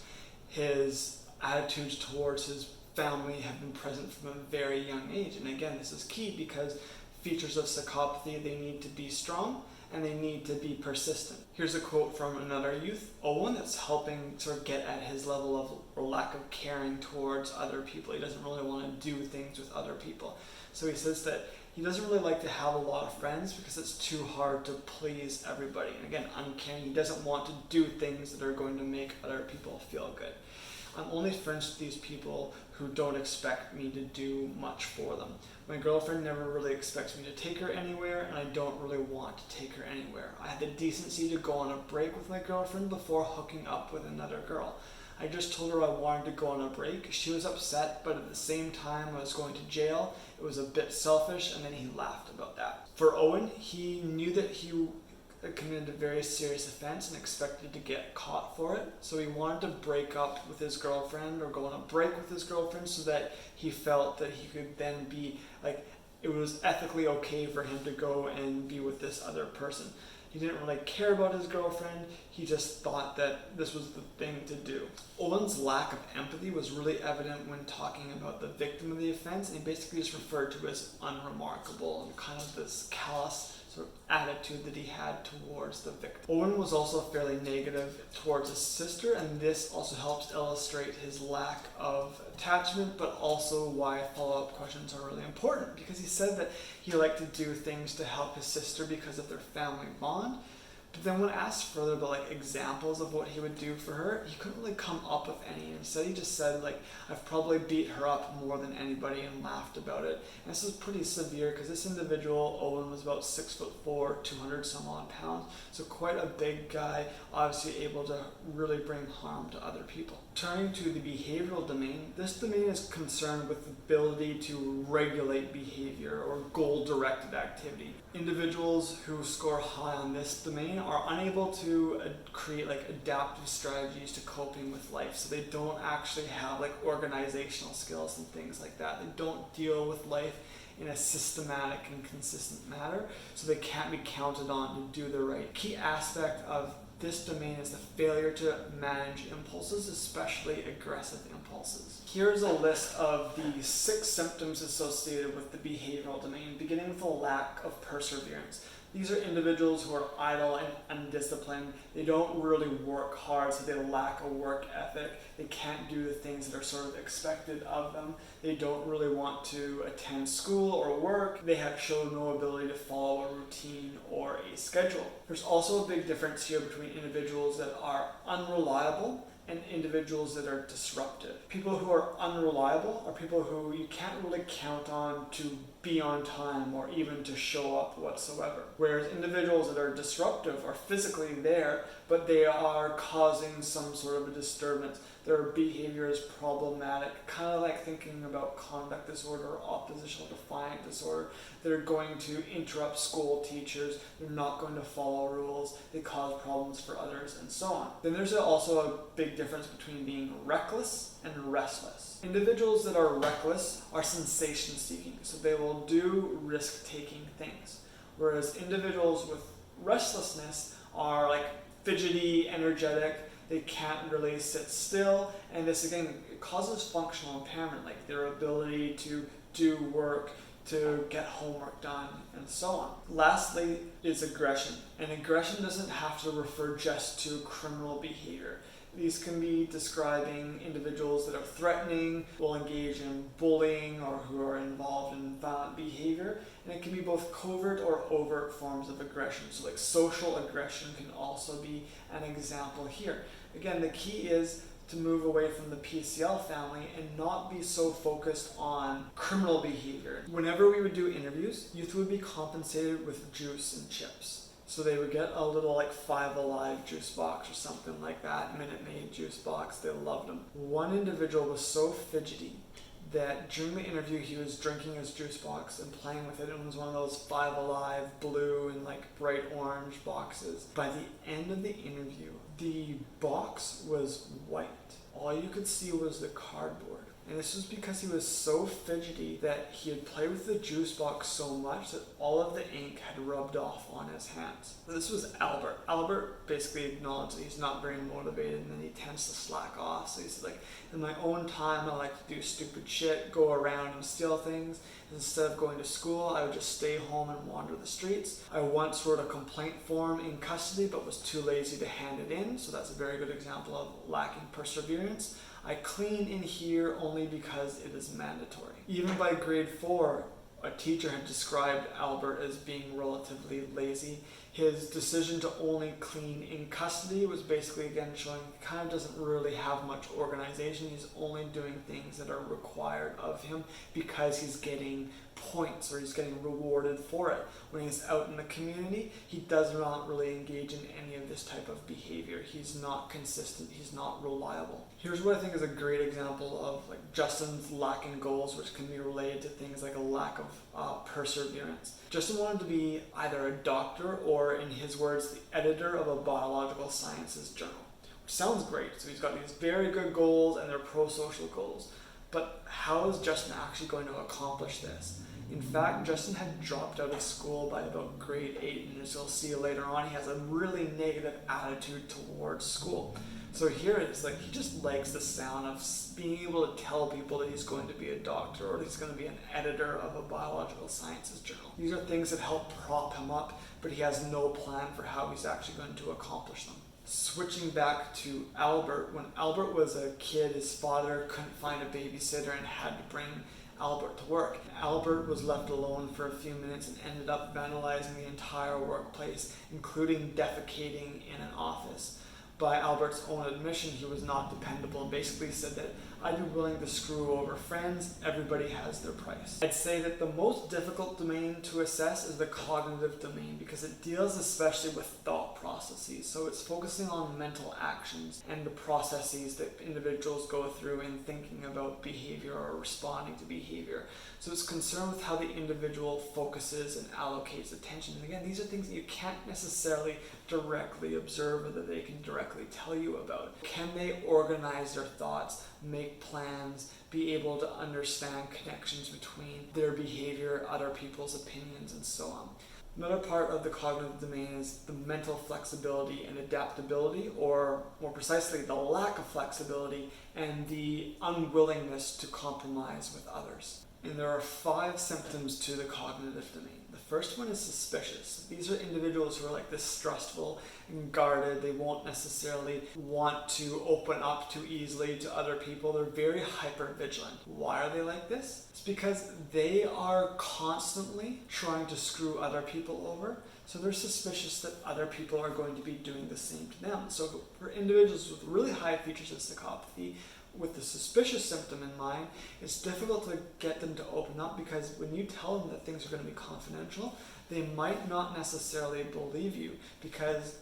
His attitudes towards his family have been present from a very young age. And again, this is key because features of psychopathy, they need to be strong and they need to be persistent. Here's a quote from another youth, Owen, that's helping sort of get at his level of or lack of caring towards other people. He doesn't really want to do things with other people. So he says that he doesn't really like to have a lot of friends because it's too hard to please everybody. And again, uncaring, he doesn't want to do things that are going to make other people feel good. I'm only friends with these people who don't expect me to do much for them. My girlfriend never really expects me to take her anywhere, and I don't really want to take her anywhere. I had the decency to go on a break with my girlfriend before hooking up with another girl. I just told her I wanted to go on a break. She was upset, but at the same time I was going to jail. It was a bit selfish, and then he laughed about that. For Owen, he knew that he committed a very serious offense and expected to get caught for it. So he wanted to break up with his girlfriend or go on a break with his girlfriend so that he felt that he could then be like, it was ethically okay for him to go and be with this other person. He didn't really care about his girlfriend. He just thought that this was the thing to do. Owen's lack of empathy was really evident when talking about the victim of the offense, and he basically just referred to as unremarkable and kind of this callous sort of attitude that he had towards the victim. Owen was also fairly negative towards his sister, and this also helps illustrate his lack of attachment, but also why follow-up questions are really important, because he said that he liked to do things to help his sister because of their family bond. But then when asked further about like examples of what he would do for her, he couldn't really come up with any. Instead, he just said like, I've probably beat her up more than anybody, and laughed about it. And this is pretty severe because this individual, Owen, was about 6'4", 200 some odd pounds. So quite a big guy, obviously able to really bring harm to other people. Turning to the behavioral domain, this domain is concerned with the ability to regulate behavior or goal-directed activity. Individuals who score high on this domain are unable to create like adaptive strategies to coping with life. So they don't actually have like organizational skills and things like that. They don't deal with life in a systematic and consistent manner, so they can't be counted on to do the right. Key aspect of This domain is the failure to manage impulses, especially aggressive impulses. Here's a list of the 6 symptoms associated with the behavioral domain, beginning with a lack of perseverance. These are individuals who are idle and undisciplined. They don't really work hard, so they lack a work ethic. They can't do the things that are sort of expected of them. They don't really want to attend school or work. They have shown no ability to follow a routine or a schedule. There's also a big difference here between individuals that are unreliable and individuals that are disruptive. People who are unreliable are people who you can't really count on to be on time or even to show up whatsoever. Whereas individuals that are disruptive are physically there, but they are causing some sort of a disturbance. Their behavior is problematic, kind of like thinking about conduct disorder or oppositional defiant disorder. They're going to interrupt school teachers, they're not going to follow rules, they cause problems for others, and so on. Then there's also a big difference between being reckless and restless. Individuals that are reckless are sensation seeking, so they will do risk-taking things. Whereas individuals with restlessness are like fidgety, energetic, they can't really sit still, and this again causes functional impairment, like their ability to do work, to get homework done, and so on. Lastly is aggression, and aggression doesn't have to refer just to criminal behavior. These can be describing individuals that are threatening, will engage in bullying, or who are involved in violent behavior. And it can be both covert or overt forms of aggression. So like social aggression can also be an example here. Again, the key is to move away from the PCL family and not be so focused on criminal behavior. Whenever we would do interviews, youth would be compensated with juice and chips. So they would get a little like Five Alive juice box or something like that, Minute Maid juice box. They loved them. One individual was so fidgety that during the interview he was drinking his juice box and playing with it. It was one of those Five Alive blue and like bright orange boxes. By the end of the interview, the box was white. All you could see was the cardboard. And this was because he was so fidgety that he had played with the juice box so much that all of the ink had rubbed off on his hands. This was Albert. Albert basically acknowledged that he's not very motivated and then he tends to slack off. So he's like, in my own time, I like to do stupid shit, go around and steal things. Instead of going to school, I would just stay home and wander the streets. I once wrote a complaint form in custody but was too lazy to hand it in. So that's a very good example of lacking perseverance. I clean in here only because it is mandatory. Even by grade 4, a teacher had described Albert as being relatively lazy. His decision to only clean in custody was basically again showing he kind of doesn't really have much organization. He's only doing things that are required of him because he's getting points or he's getting rewarded for it. When he's out in the community, he does not really engage in any of this type of behavior. He's not consistent, he's not reliable. Here's what I think is a great example of like Justin's lacking goals, which can be related to things like a lack of perseverance. Justin wanted to be either a doctor or, in his words, the editor of a biological sciences journal, which sounds great. So he's got these very good goals and they're pro-social goals. But how is Justin actually going to accomplish this? In fact, Justin had dropped out of school by about grade 8, and as you'll see later on, he has a really negative attitude towards school. So here it's like he just likes the sound of being able to tell people that he's going to be a doctor or he's going to be an editor of a biological sciences journal. These are things that help prop him up, but he has no plan for how he's actually going to accomplish them. Switching back to Albert, when Albert was a kid, his father couldn't find a babysitter and had to bring Albert to work. Albert was left alone for a few minutes and ended up vandalizing the entire workplace, including defecating in an office. By Albert's own admission, he was not dependable and basically said that I'd be willing to screw over friends, everybody has their price. I'd say that the most difficult domain to assess is the cognitive domain because it deals especially with thought processes. So it's focusing on mental actions and the processes that individuals go through in thinking about behavior or responding to behavior. So it's concerned with how the individual focuses and allocates attention. And again, these are things that you can't necessarily directly observe or that they can directly tell you about. Can they organize their thoughts, make plans, be able to understand connections between their behavior, other people's opinions, and so on? Another part of the cognitive domain is the mental flexibility and adaptability, or more precisely, the lack of flexibility and the unwillingness to compromise with others. And there are 5 symptoms to the cognitive domain. The first one is suspicious. These are individuals who are like distrustful and guarded. They won't necessarily want to open up too easily to other people. They're very hyper vigilant. Why are they like this? It's because they are constantly trying to screw other people over. So they're suspicious that other people are going to be doing the same to them. So for individuals with really high features of psychopathy, with the suspicious symptom in mind, it's difficult to get them to open up, because when you tell them that things are going to be confidential, they might not necessarily believe you, because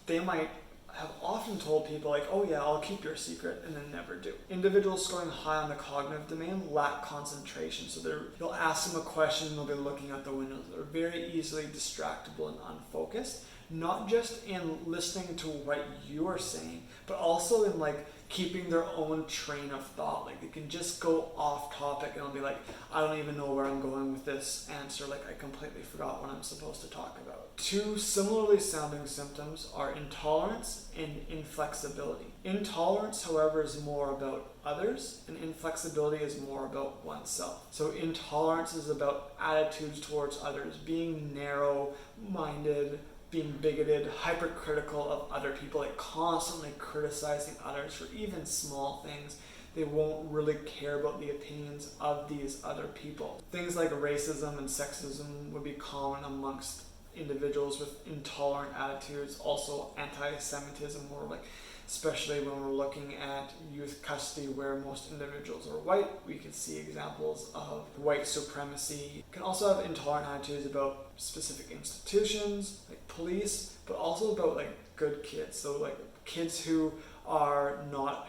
they might have often told people like, oh yeah, I'll keep your secret, and then never do. Individuals scoring high on the cognitive domain lack concentration. So you'll ask them a question and they'll be looking out the windows. They're very easily distractible and unfocused, not just in listening to what you are saying, but also in like keeping their own train of thought. Like they can just go off topic and I'll be like, I don't even know where I'm going with this answer. Like I completely forgot what I'm supposed to talk about. 2 similarly sounding symptoms are intolerance and inflexibility. Intolerance, however, is more about others, and inflexibility is more about oneself. So intolerance is about attitudes towards others, being narrow-minded, being bigoted, hypercritical of other people, like constantly criticizing others for even small things. They won't really care about the opinions of these other people. Things like racism and sexism would be common amongst individuals with intolerant attitudes. Also anti-Semitism, or like, especially when we're looking at youth custody where most individuals are white, we can see examples of white supremacy. You can also have intolerant attitudes about specific institutions, like police, but also about like good kids. So like kids who are not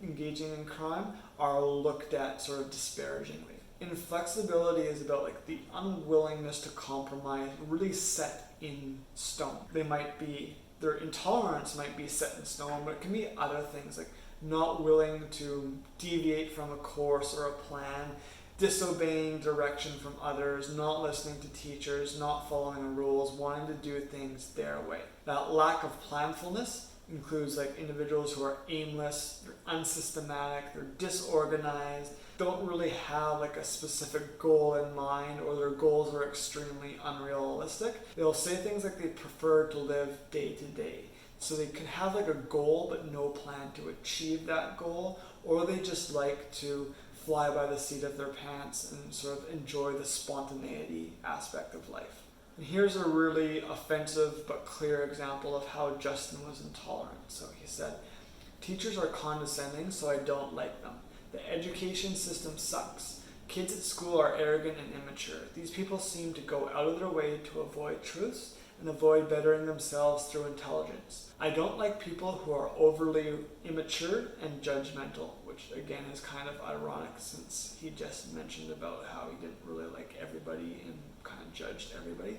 engaging in crime are looked at sort of disparagingly. Inflexibility is about like the unwillingness to compromise, really set in stone. Their intolerance might be set in stone, but it can be other things, like not willing to deviate from a course or a plan, disobeying direction from others, not listening to teachers, not following rules, wanting to do things their way. That lack of planfulness includes like individuals who are aimless, they're unsystematic, they're disorganized, don't really have like a specific goal in mind, or their goals are extremely unrealistic. They'll say things like they prefer to live day to day. So they can have like a goal but no plan to achieve that goal, or they just like to fly by the seat of their pants and sort of enjoy the spontaneity aspect of life. And here's a really offensive but clear example of how Justin was intolerant. So he said, "Teachers are condescending, so I don't like them. The education system sucks. Kids at school are arrogant and immature. These people seem to go out of their way to avoid truths and avoid bettering themselves through intelligence. I don't like people who are overly immature and judgmental," which again is kind of ironic since he just mentioned about how he didn't really like everybody and kind of judged everybody.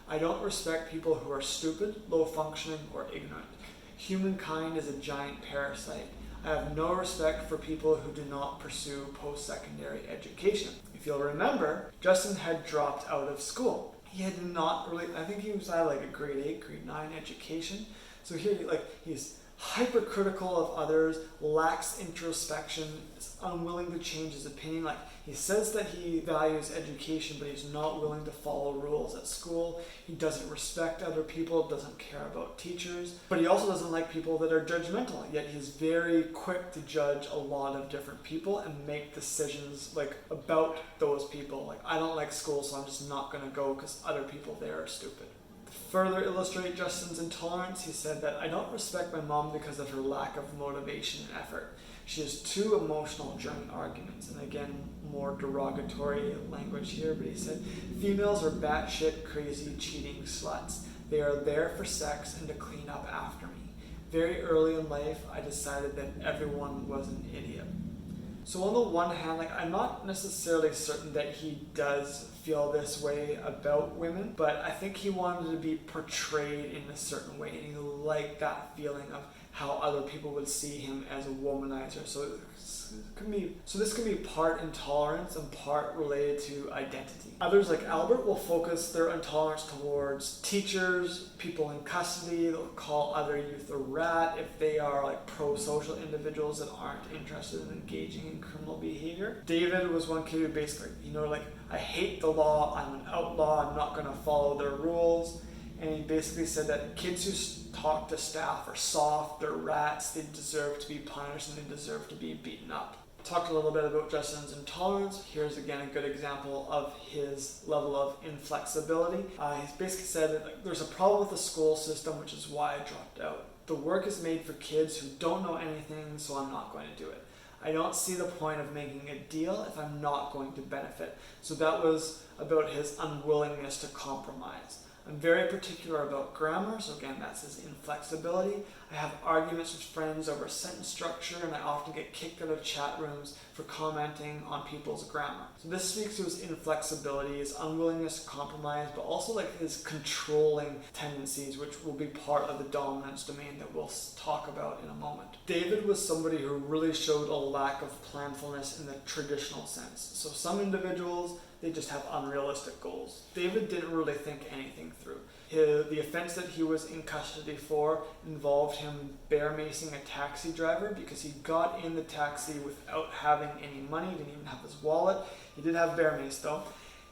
"I don't respect people who are stupid, low functioning, or ignorant. Humankind is a giant parasite. I have no respect for people who do not pursue post-secondary education." If you'll remember, Justin had dropped out of school. He had not really, I think he was at like a grade 8, grade 9 education. So here, he's hypercritical of others, lacks introspection, is unwilling to change his opinion. Like, he says that he values education, but he's not willing to follow rules at school. He doesn't respect other people, doesn't care about teachers, but he also doesn't like people that are judgmental. Yet he's very quick to judge a lot of different people and make decisions like about those people. Like, I don't like school, so I'm just not going to go because other people there are stupid. To further illustrate Justin's intolerance, he said that, "I don't respect my mom because of her lack of motivation and effort. She is too emotional during arguments." And again, more derogatory language here, but he said, "Females are batshit crazy, cheating sluts. They are there for sex and to clean up after me. Very early in life, I decided that everyone was an idiot." So on the one hand, like, I'm not necessarily certain that he does feel this way about women, but I think he wanted to be portrayed in a certain way, and he liked that feeling of how other people would see him as a womanizer. So this can be part intolerance and part related to identity. Others, like Albert, will focus their intolerance towards teachers, people in custody. They'll call other youth a rat if they are like pro-social individuals that aren't interested in engaging in criminal behavior. David was one kid who basically, I hate the law, I'm an outlaw, I'm not going to follow their rules. And he basically said that kids who talk to staff are soft, they're rats, they deserve to be punished, and they deserve to be beaten up. Talked a little bit about Justin's intolerance. Here's again a good example of his level of inflexibility. He's basically said that there's a problem with the school system, which is why I dropped out. The work is made for kids who don't know anything, so I'm not going to do it. I don't see the point of making a deal if I'm not going to benefit. So that was about his unwillingness to compromise. I'm very particular about grammar, so again, that's his inflexibility. I have arguments with friends over sentence structure, and I often get kicked out of chat rooms for commenting on people's grammar. So this speaks to his inflexibility, his unwillingness to compromise, but also like his controlling tendencies, which will be part of the dominance domain that we'll talk about in a moment. David was somebody who really showed a lack of planfulness in the traditional sense. So some individuals, they just have unrealistic goals. David didn't really think anything through. The offense that he was in custody for involved him bear macing a taxi driver because he got in the taxi without having any money, didn't even have his wallet. He did have bear mace though.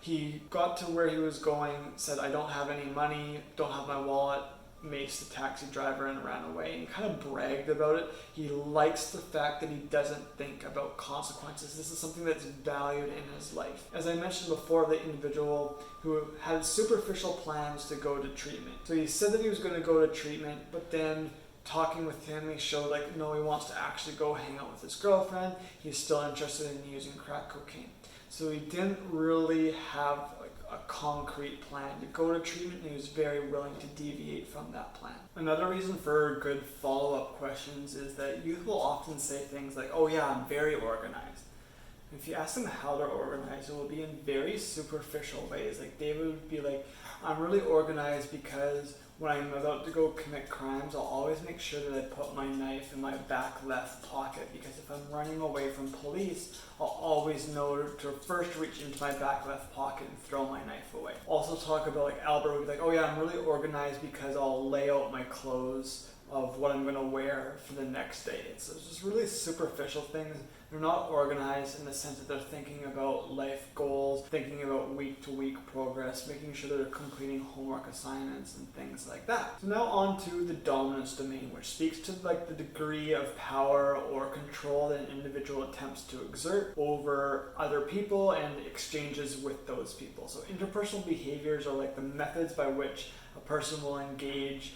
He got to where he was going, said, I don't have any money, don't have my wallet, maced the taxi driver and ran away, and kind of bragged about it. He likes the fact that he doesn't think about consequences. This is something that's valued in his life. As I mentioned before, the individual who had superficial plans to go to treatment. So he said that he was going to go to treatment, but then talking with him, he showed no, he wants to actually go hang out with his girlfriend. He's still interested in using crack cocaine. So he didn't really have a concrete plan to go to treatment, and he was very willing to deviate from that plan. Another reason for good follow-up questions is that youth will often say things like, oh yeah, I'm very organized. If you ask them how they're organized, it will be in very superficial ways. Like David would be like, I'm really organized because when I'm about to go commit crimes, I'll always make sure that I put my knife in my back left pocket, because if I'm running away from police, I'll always know to first reach into my back left pocket and throw my knife away. Also talk about Albert would be like, oh yeah, I'm really organized because I'll lay out my clothes of what I'm going to wear for the next day. So it's just really superficial things. They're not organized in the sense that they're thinking about life goals, thinking about week-to-week progress, making sure that they're completing homework assignments and things like that. So now on to the dominance domain, which speaks to the degree of power or control that an individual attempts to exert over other people and exchanges with those people. So interpersonal behaviors are the methods by which a person will engage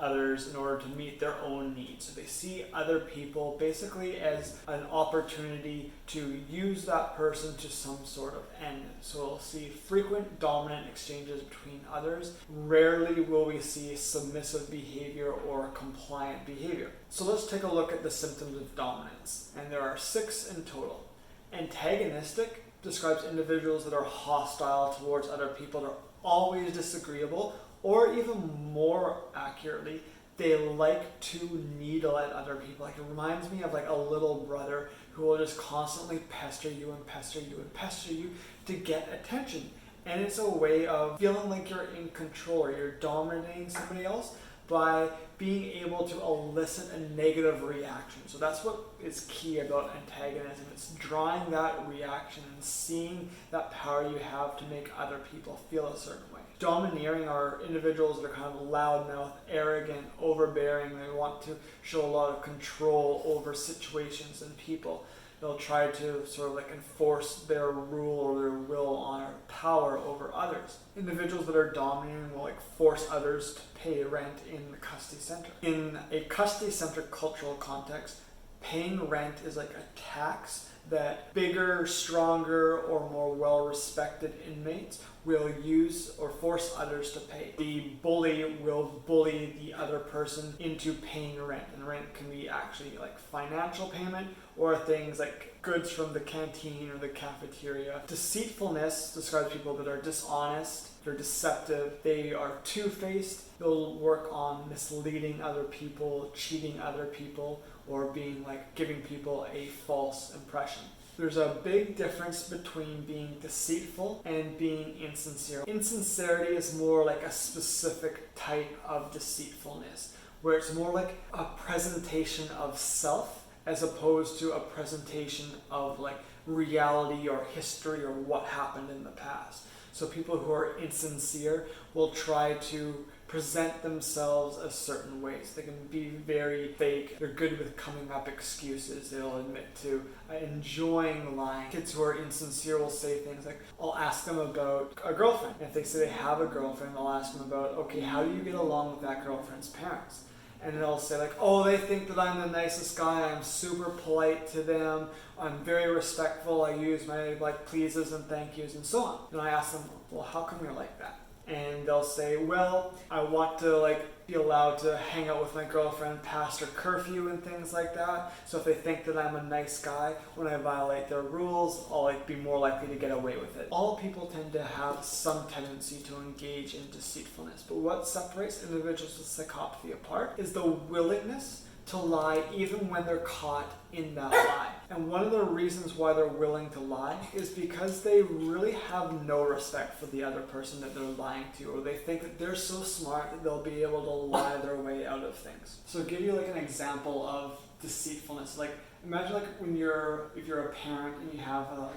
others in order to meet their own needs. So they see other people basically as an opportunity to use that person to some sort of end. So we'll see frequent dominant exchanges between others. Rarely will we see submissive behavior or compliant behavior. So let's take a look at the symptoms of dominance. And there are 6 in total. Antagonistic describes individuals that are hostile towards other people, that are always disagreeable, or even more accurately, they like to needle at other people. It reminds me of a little brother who will just constantly pester you and pester you and pester you to get attention. And it's a way of feeling like you're in control or you're dominating somebody else by being able to elicit a negative reaction. So that's what is key about antagonism. It's drawing that reaction and seeing that power you have to make other people feel a certain way. Domineering are individuals that are kind of loudmouth, arrogant, overbearing. They want to show a lot of control over situations and people. They'll try to sort of enforce their rule or their will on power over others. Individuals that are dominating will force others to pay rent in the custody center. In a custody center cultural context, paying rent is like a tax that bigger, stronger, or more well-respected inmates will use or force others to pay. The bully will bully the other person into paying rent, and rent can be actually like financial payment or things like goods from the canteen or the cafeteria. Deceitfulness describes people that are dishonest, they're deceptive, they are two-faced, they'll work on misleading other people, cheating other people, or being like giving people a false impression. There's a big difference between being deceitful and being insincere. Insincerity is more like a specific type of deceitfulness, where it's more like a presentation of self as opposed to a presentation of like reality or history or what happened in the past. So people who are insincere will try to present themselves a certain ways. They can be very fake. They're good with coming up excuses. They'll admit to enjoying lying. Kids who are insincere will say things like, I'll ask them about a girlfriend. And if they say they have a girlfriend, I'll ask them about, okay, how do you get along with that girlfriend's parents? And they'll say like, oh, they think that I'm the nicest guy, I'm super polite to them, I'm very respectful, I use my like pleases and thank yous and so on. And I ask them, well, how come you're like that? And they'll say, well, I want to like be allowed to hang out with my girlfriend past her curfew and things like that. So if they think that I'm a nice guy, when I violate their rules, I'll like be more likely to get away with it. All people tend to have some tendency to engage in deceitfulness, but what separates individuals with psychopathy apart is the willingness to lie even when they're caught in that lie. And one of the reasons why they're willing to lie is because they really have no respect for the other person that they're lying to, or they think that they're so smart that they'll be able to lie their way out of things. So I'll give you like an example of deceitfulness. Like imagine like if you're a parent and you have a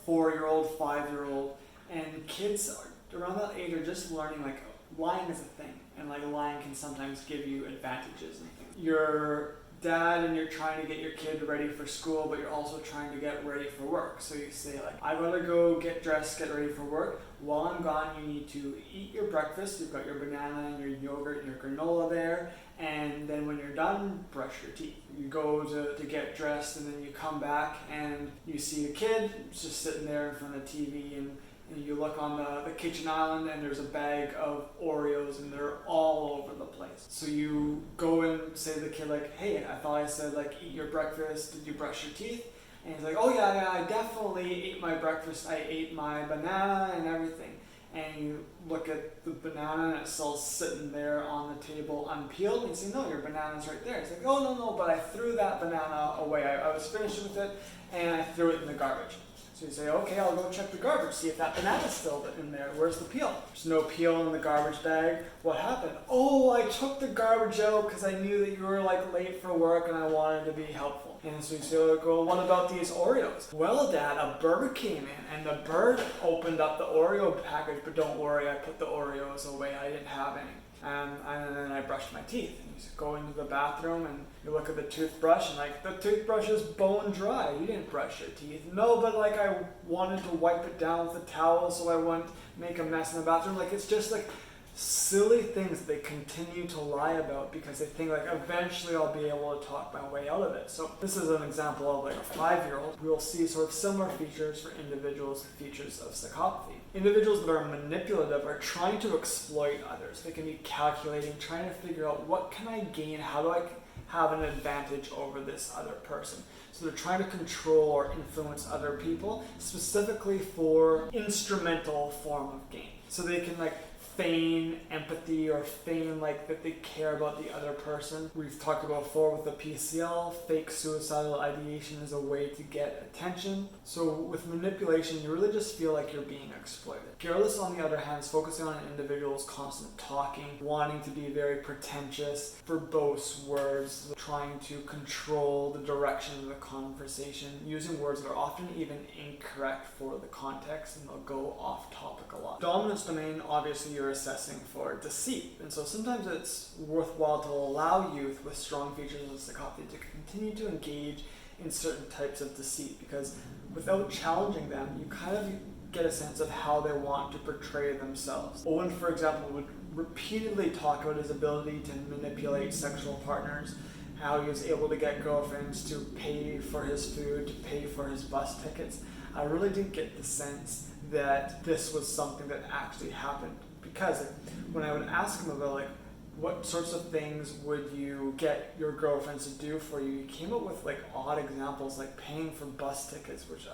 4-year-old, 5-year-old, and kids around that age are just learning like lying is a thing, and like lying can sometimes give you advantages and things. You're dad and you're trying to get your kid ready for school, but you're also trying to get ready for work. So you say like, I gotta go get dressed, get ready for work. While I'm gone, you need to eat your breakfast. You've got your banana and your yogurt and your granola there. And then when you're done, brush your teeth. You go to get dressed, and then you come back and you see a kid just sitting there in front of the TV, and you look on the kitchen island and there's a bag of Oreos and they're all over the place. So you go and say to the kid like, hey, I thought I said like eat your breakfast, did you brush your teeth? And he's like, oh yeah, I definitely ate my breakfast, I ate my banana and everything. And you look at the banana and it's still sitting there on the table unpeeled, and you say, no, your banana's right there. He's like, oh no, but I threw that banana away. I was finished with it and I threw it in the garbage. So you say, okay, I'll go check the garbage, see if that banana's still in there. Where's the peel? There's no peel in the garbage bag. What happened? Oh, I took the garbage out because I knew that you were like late for work and I wanted to be helpful. And so you say, well, what about these Oreos? Well, Dad, a bird came in and the bird opened up the Oreo package, but don't worry, I put the Oreos away. I didn't have any. And then I brushed my teeth. And you go into the bathroom and you look at the toothbrush and like the toothbrush is bone dry. You didn't brush your teeth. No, but like I wanted to wipe it down with a towel so I wouldn't make a mess in the bathroom. Like it's just like silly things that they continue to lie about because they think like eventually I'll be able to talk my way out of it. So this is an example of like a 5-year-old. We will see sort of similar features for individuals with features of psychopathy. Individuals that are manipulative are trying to exploit others. They can be calculating, trying to figure out what can I gain, how do I have an advantage over this other person. So they're trying to control or influence other people, specifically for instrumental form of gain. So they can like feign empathy or feign like that they care about the other person. We've talked about before with the PCL, fake suicidal ideation is a way to get attention. So with manipulation, you really just feel like you're being exploited. Garrulous, on the other hand, is focusing on an individual's constant talking, wanting to be very pretentious, verbose words, trying to control the direction of the conversation, using words that are often even incorrect for the context, and they'll go off topic a lot. Dominance domain, obviously you're assessing for deceit, and so sometimes it's worthwhile to allow youth with strong features of psychopathy to continue to engage in certain types of deceit, because without challenging them, you kind of get a sense of how they want to portray themselves. Owen, for example, would repeatedly talk about his ability to manipulate sexual partners how he was able to get girlfriends to pay for his food, to pay for his bus tickets. I really didn't get the sense that this was something that actually happened, because when I would ask him about like what sorts of things would you get your girlfriends to do for you, he came up with like odd examples like paying for bus tickets, which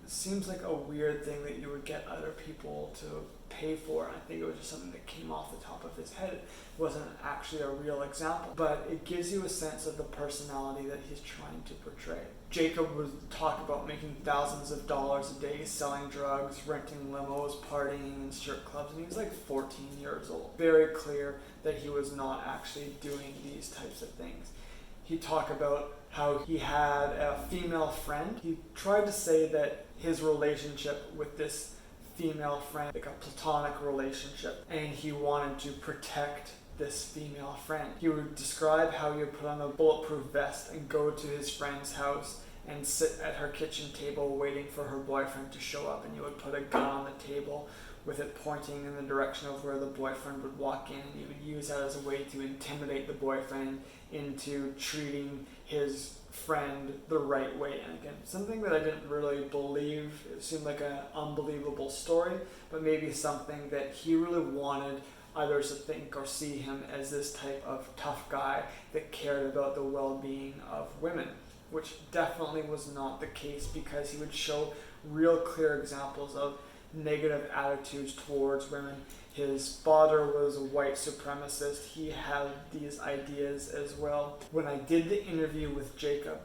seems like a weird thing that you would get other people to pay for. I think it was just something that came off the top of his head. It wasn't actually a real example, but it gives you a sense of the personality that he's trying to portray. Jacob would talk about making thousands of dollars a day selling drugs, renting limos, partying in strip clubs, and he was like 14 years old. Very clear that he was not actually doing these types of things. He'd talk about how he had a female friend. He tried to say that his relationship with this female friend, like a platonic relationship, and he wanted to protect this female friend. He would describe how he would put on a bulletproof vest and go to his friend's house and sit at her kitchen table waiting for her boyfriend to show up, and he would put a gun on the table with it pointing in the direction of where the boyfriend would walk in, and he would use that as a way to intimidate the boyfriend into treating his friend the right way. And again, something that I didn't really believe. It seemed like an unbelievable story, but maybe something that he really wanted others to think or see him as this type of tough guy that cared about the well-being of women, which definitely was not the case, because he would show real clear examples of negative attitudes towards women. His father was a white supremacist. He had these ideas as well. When I did the interview with Jacob,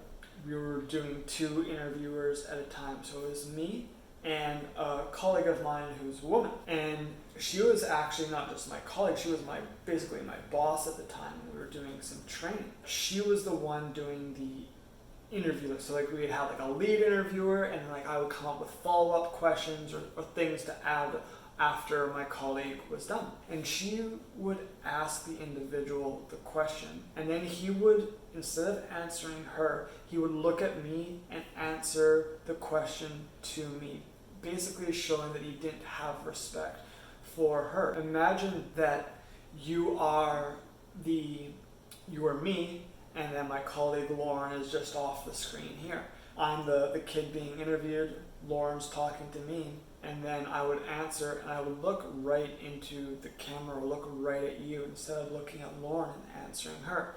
we were doing 2 interviewers at a time. So it was me and a colleague of mine who's a woman. And she was actually not just my colleague, she was basically my boss at the time. We were doing some training. She was the one doing the interview. So like we'd have like a lead interviewer, and like I would come up with follow-up questions or things to add after my colleague was done. And she would ask the individual the question, and then he would, instead of answering her, he would look at me and answer the question to me, basically showing that he didn't have respect for her. Imagine that you are me, and then my colleague Lauren is just off the screen here. I'm the kid being interviewed, Lauren's talking to me, and then I would answer and I would look right into the camera, or look right at you instead of looking at Lauren and answering her.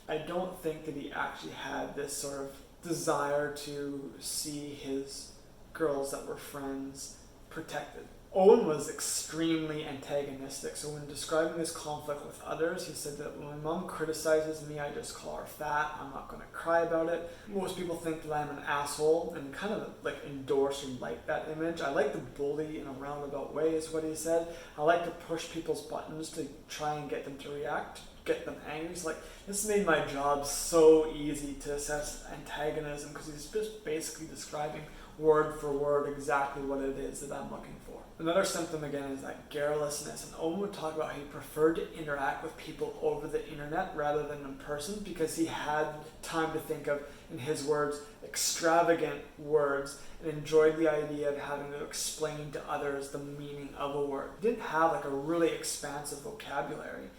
I don't think that he actually had this sort of desire to see his girls that were friends protected. Owen was extremely antagonistic, so when describing this conflict with others, he said that when my mom criticizes me, I just call her fat, I'm not going to cry about it. Most people think that I'm an asshole, and kind of like endorse and like that image. I like to bully in a roundabout way, is what he said. I like to push people's buttons to try and get them to react, get them angry. So like, this made my job so easy to assess antagonism, because he's just basically describing word for word exactly what it is that I'm looking for. Another symptom again is that garrulousness, and Owen would talk about how he preferred to interact with people over the internet rather than in person, because he had time to think of, in his words, extravagant words, and enjoyed the idea of having to explain to others the meaning of a word. He didn't have like a really expansive vocabulary,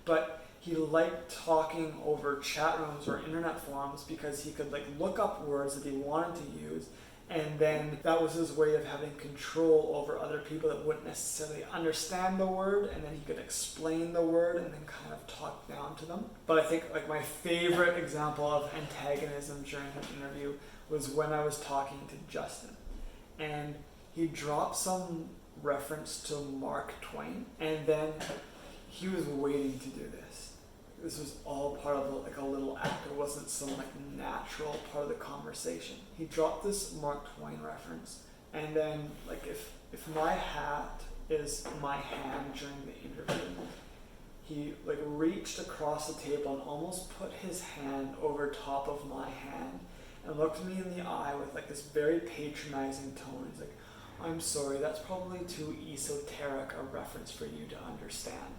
but he liked talking over chat rooms or internet forums because he could like look up words that he wanted to use, and then that was his way of having control over other people that wouldn't necessarily understand the word, and then he could explain the word and then kind of talk down to them. But I think like my favorite example of antagonism during an interview was when I was talking to Justin, and he dropped some reference to Mark Twain, and then he was waiting to do this. This was all part of like a little act. It wasn't some like natural part of the conversation. He dropped this Mark Twain reference, and then like if my hat is my hand during the interview, he like reached across the table and almost put his hand over top of my hand and looked me in the eye with like this very patronizing tone. He's like, "I'm sorry, that's probably too esoteric a reference for you to understand."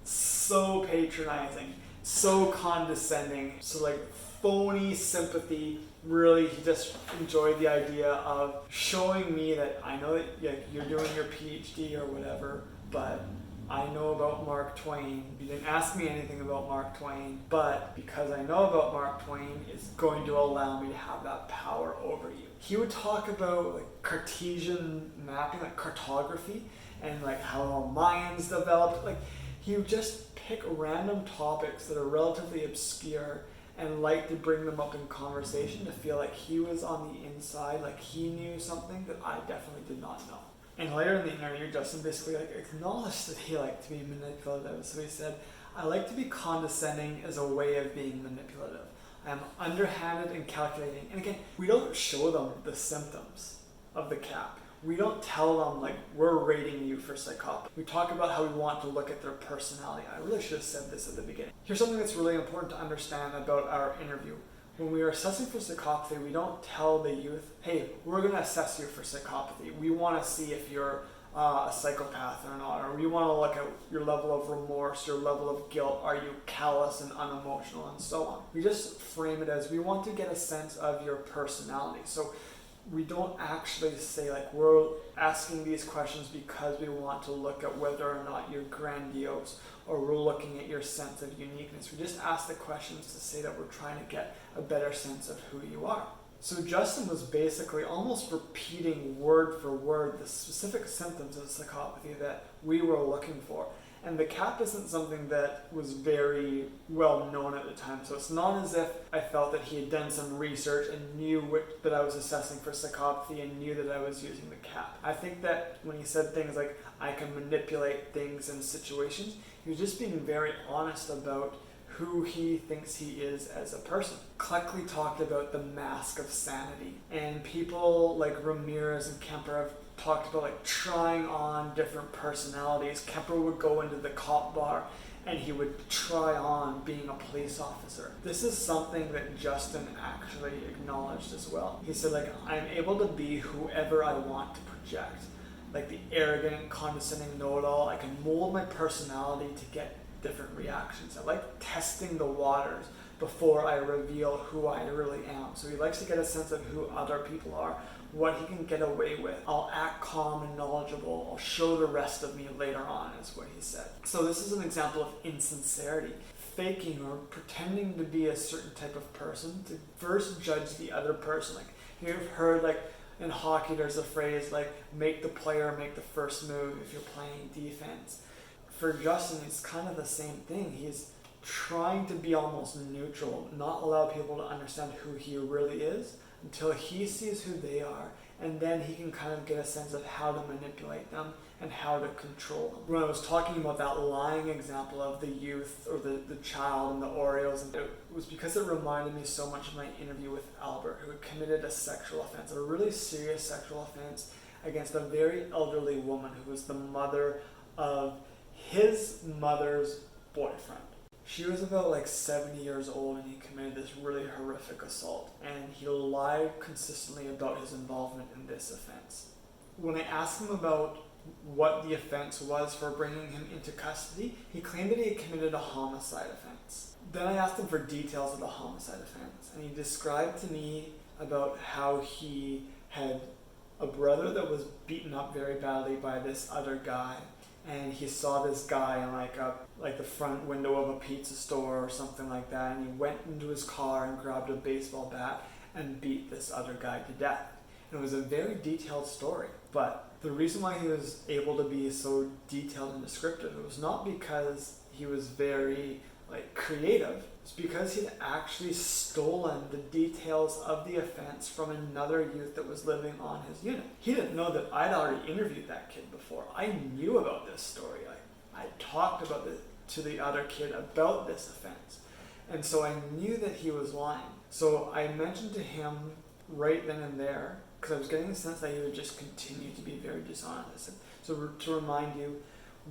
So patronizing, so condescending, so like phony sympathy. Really, he just enjoyed the idea of showing me that I know that you're doing your PhD or whatever, but I know about Mark Twain. You didn't ask me anything about Mark Twain, but because I know about Mark Twain, it's going to allow me to have that power over you. He would talk about like Cartesian mapping, like cartography, and like how the Mayans developed. Like he would just pick random topics that are relatively obscure and like to bring them up in conversation to feel like he was on the inside, like he knew something that I definitely did not know. And later in the interview, Justin basically like acknowledged that he liked to be manipulative. So he said, "I like to be condescending as a way of being manipulative. I am underhanded and calculating." And again, we don't show them the symptoms of the CAP. We don't tell them like we're rating you for psychopathy. We talk about how we want to look at their personality. I really should have said this at the beginning. Here's something that's really important to understand about our interview. When we are assessing for psychopathy, we don't tell the youth, "Hey, we're going to assess you for psychopathy. We want to see if you're a psychopath or not, or we want to look at your level of remorse, your level of guilt, are you callous and unemotional, and so on." We just frame it as we want to get a sense of your personality. So we don't actually say like we're asking these questions because we want to look at whether or not you're grandiose or we're looking at your sense of uniqueness. We just ask the questions to say that we're trying to get a better sense of who you are. So Justin was basically almost repeating word for word the specific symptoms of psychopathy that we were looking for. And the CAP isn't something that was very well known at the time. So it's not as if I felt that he had done some research and knew that I was assessing for psychopathy and knew that I was using the CAP. I think that when he said things like, "I can manipulate things in situations," he was just being very honest about who he thinks he is as a person. Cleckley talked about the mask of sanity, and people like Ramirez and Kemper have talked about like trying on different personalities. Kemper would go into the cop bar and he would try on being a police officer. This is something that Justin actually acknowledged as well. He said like, "I'm able to be whoever I want to project. Like the arrogant, condescending know-it-all. I can mold my personality to get different reactions. I like testing the waters before I reveal who I really am." So he likes to get a sense of who other people are, what he can get away with. "I'll act calm and knowledgeable. I'll show the rest of me later on," is what he said. So this is an example of insincerity, faking or pretending to be a certain type of person to first judge the other person. Like you've heard like in hockey there's a phrase like, "Make the player make the first move" if you're playing defense. For Justin, it's kind of the same thing. He's trying to be almost neutral, not allow people to understand who he really is until he sees who they are, and then he can kind of get a sense of how to manipulate them and how to control them. When I was talking about that lying example of the youth or the child and the Oreos, and it was because it reminded me so much of my interview with Albert, who had committed a sexual offense, a really serious sexual offense against a very elderly woman who was the mother of his mother's boyfriend. She was about like 70 years old and he committed this really horrific assault, and he lied consistently about his involvement in this offense. When I asked him about what the offense was for bringing him into custody, he claimed that he had committed a homicide offense. Then I asked him for details of the homicide offense, and he described to me about how he had a brother that was beaten up very badly by this other guy, and he saw this guy in like the front window of a pizza store or something like that, and he went into his car and grabbed a baseball bat and beat this other guy to death. And it was a very detailed story, but the reason why he was able to be so detailed and descriptive, it was not because he was very creative. It's because he'd actually stolen the details of the offense from another youth that was living on his unit. He didn't know that I'd already interviewed that kid before. I knew about this story. I talked about it to the other kid about this offense. And so I knew that he was lying. So I mentioned to him right then and there, because I was getting the sense that he would just continue to be very dishonest. So to remind you,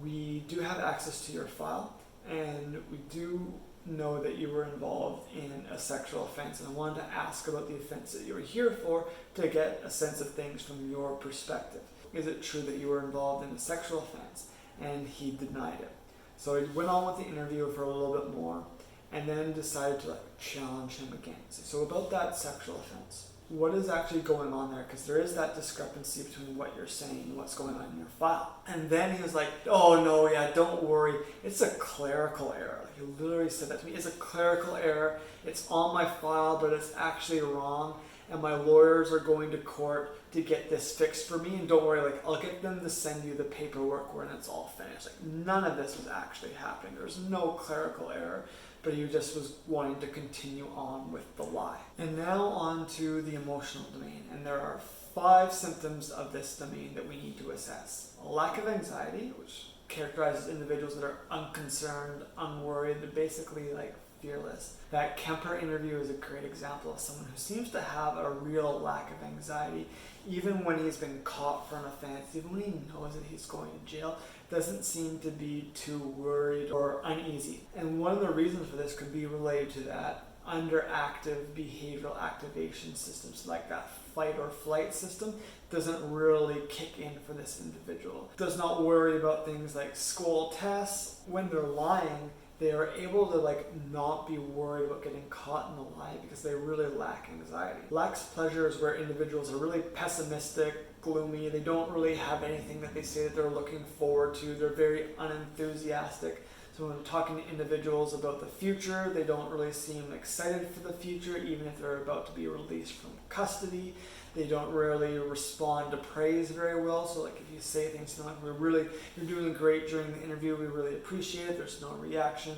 we do have access to your file, and we do know that you were involved in a sexual offense, and I wanted to ask about the offense that you were here for to get a sense of things from your perspective. Is it true that you were involved in a sexual offense? And he denied it. So I went on with the interview for a little bit more, and then decided to challenge him again. So about that sexual offense, what is actually going on there? Because there is that discrepancy between what you're saying and what's going on in your file. And then he was like, oh no, yeah, don't worry. It's a clerical error. Like, he literally said that to me. It's a clerical error. It's on my file, but it's actually wrong. And my lawyers are going to court to get this fixed for me. And don't worry, like, I'll get them to send you the paperwork when it's all finished. Like, none of this was actually happening. There's no clerical error. But he just was wanting to continue on with the lie. And now on to the emotional domain. And there are 5 symptoms of this domain that we need to assess. A lack of anxiety, which characterizes individuals that are unconcerned, unworried, they're basically like fearless. That Kemper interview is a great example of someone who seems to have a real lack of anxiety, even when he's been caught for an offense, even when he knows that he's going to jail, doesn't seem to be too worried or uneasy. And one of the reasons for this could be related to that underactive behavioral activation systems, like that fight or flight system doesn't really kick in for this individual. Does not worry about things like school tests. When they're lying, they are able to not be worried about getting caught in the lie because they really lack anxiety. Lacks pleasure is where individuals are really pessimistic, gloomy. They don't really have anything that they say that they're looking forward to. They're very unenthusiastic. So when talking to individuals about the future, they don't really seem excited for the future, even if they're about to be released from custody. They don't really respond to praise very well. So like if you say things like, you're doing great during the interview, we really appreciate it, there's no reaction.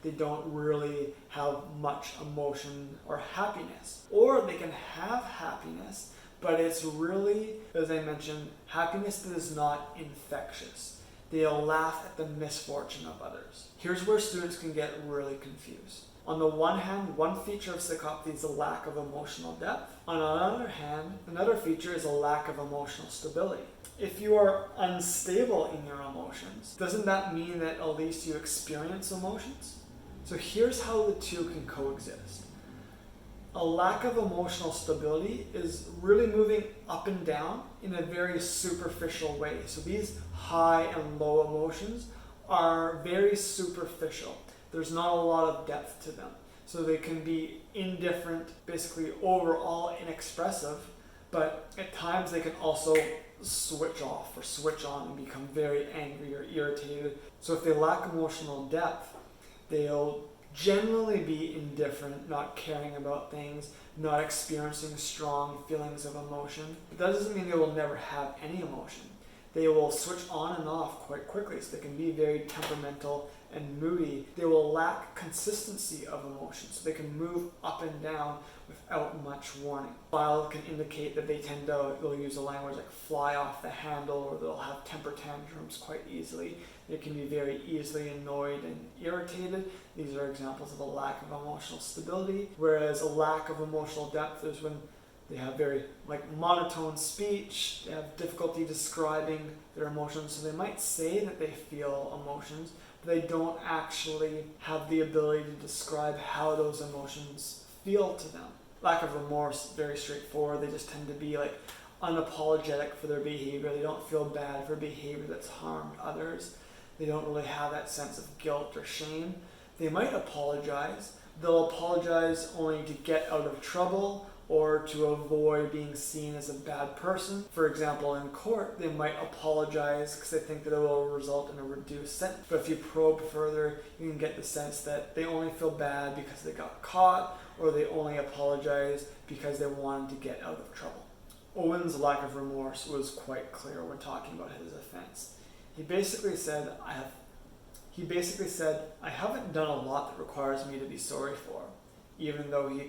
They don't really have much emotion or happiness. Or they can have happiness, but it's really, as I mentioned, happiness that is not infectious. They'll laugh at the misfortune of others. Here's where students can get really confused. On the one hand, one feature of psychopathy is a lack of emotional depth. On the other hand, another feature is a lack of emotional stability. If you are unstable in your emotions, doesn't that mean that at least you experience emotions? So here's how the two can coexist. A lack of emotional stability is really moving up and down in a very superficial way. So these high and low emotions are very superficial. There's not a lot of depth to them. So they can be indifferent, basically overall inexpressive, but at times they can also switch off or switch on and become very angry or irritated. So if they lack emotional depth, they'll generally be indifferent, not caring about things, not experiencing strong feelings of emotion. But that doesn't mean they will never have any emotion. They will switch on and off quite quickly, so they can be very temperamental and moody. They will lack consistency of emotion, so they can move up and down without much warning. File can indicate that they'll use a language like fly off the handle, or they'll have temper tantrums quite easily. They can be very easily annoyed and irritated. These are examples of a lack of emotional stability. Whereas a lack of emotional depth is when they have very monotone speech, they have difficulty describing their emotions. So they might say that they feel emotions, but they don't actually have the ability to describe how those emotions feel to them. Lack of remorse, very straightforward. They just tend to be unapologetic for their behavior. They don't feel bad for behavior that's harmed others. They don't really have that sense of guilt or shame. They might apologize. They'll apologize only to get out of trouble or to avoid being seen as a bad person. For example, in court, they might apologize because they think that it will result in a reduced sentence. But if you probe further, you can get the sense that they only feel bad because they got caught, or they only apologize because they wanted to get out of trouble. Owen's lack of remorse was quite clear when talking about his offense. He basically said, I haven't done a lot that requires me to be sorry for. Even though he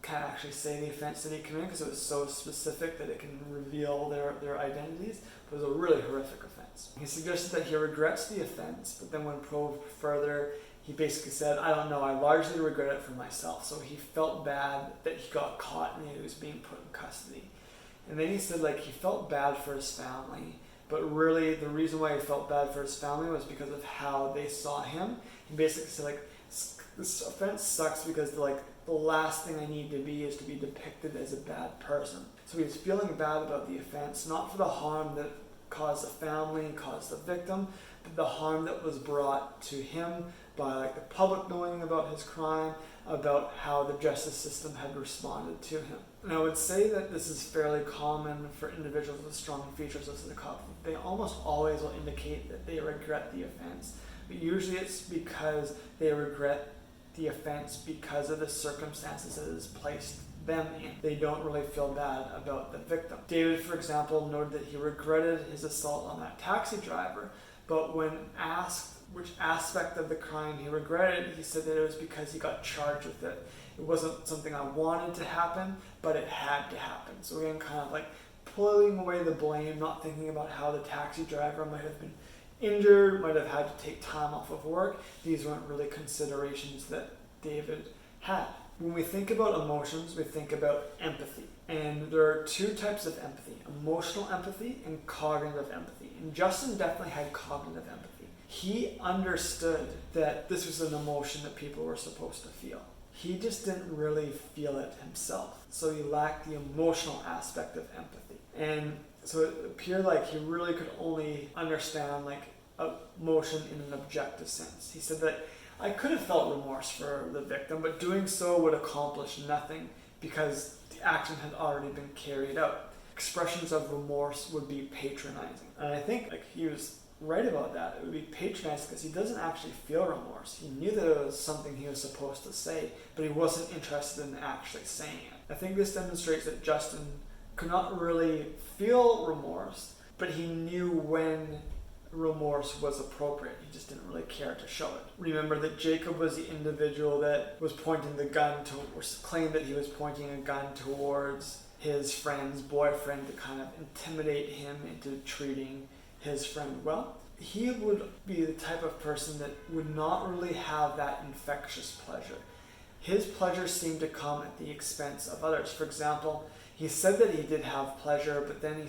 can't actually say the offense that he committed because it was so specific that it can reveal their identities, but it was a really horrific offense. He suggested that he regrets the offense, but then when probed further, he basically said, I don't know, I largely regret it for myself. So he felt bad that he got caught and he was being put in custody. And then he said he felt bad for his family, but really the reason why he felt bad for his family was because of how they saw him. He basically said this offense sucks because the last thing I need to be is to be depicted as a bad person. So he's feeling bad about the offense, not for the harm that caused the family, caused the victim, but the harm that was brought to him by like the public knowing about his crime, about how the justice system had responded to him. And I would say that this is fairly common for individuals with strong features of psychopathy. They almost always will indicate that they regret the offense, but usually it's because they regret the offense because of the circumstances that it has placed them in. They don't really feel bad about the victim. David, for example, noted that he regretted his assault on that taxi driver, but when asked which aspect of the crime he regretted, he said that it was because he got charged with it. It wasn't something I wanted to happen, but it had to happen. So again, kind of like pulling away the blame, not thinking about how the taxi driver might have been injured, might have had to take time off of work. These weren't really considerations that David had. When we think about emotions, we think about empathy. And there are two types of empathy, emotional empathy and cognitive empathy. And Justin definitely had cognitive empathy. He understood that this was an emotion that people were supposed to feel. He just didn't really feel it himself. So he lacked the emotional aspect of empathy. And so it appeared like he really could only understand like emotion in an objective sense. He said that I could have felt remorse for the victim, but doing so would accomplish nothing because the action had already been carried out. Expressions of remorse would be patronizing. And I think like he was right about that. It would be patronizing because he doesn't actually feel remorse. He knew that it was something he was supposed to say, but he wasn't interested in actually saying it. I think this demonstrates that Justin could not really feel remorse, but he knew when remorse was appropriate. He just didn't really care to show it. Remember that Jacob was the individual that was pointing the gun to, or claimed that he was pointing a gun towards his friend's boyfriend to kind of intimidate him into treating his friend well. He would be the type of person that would not really have that infectious pleasure. His pleasure seemed to come at the expense of others. For example, he said that he did have pleasure, but then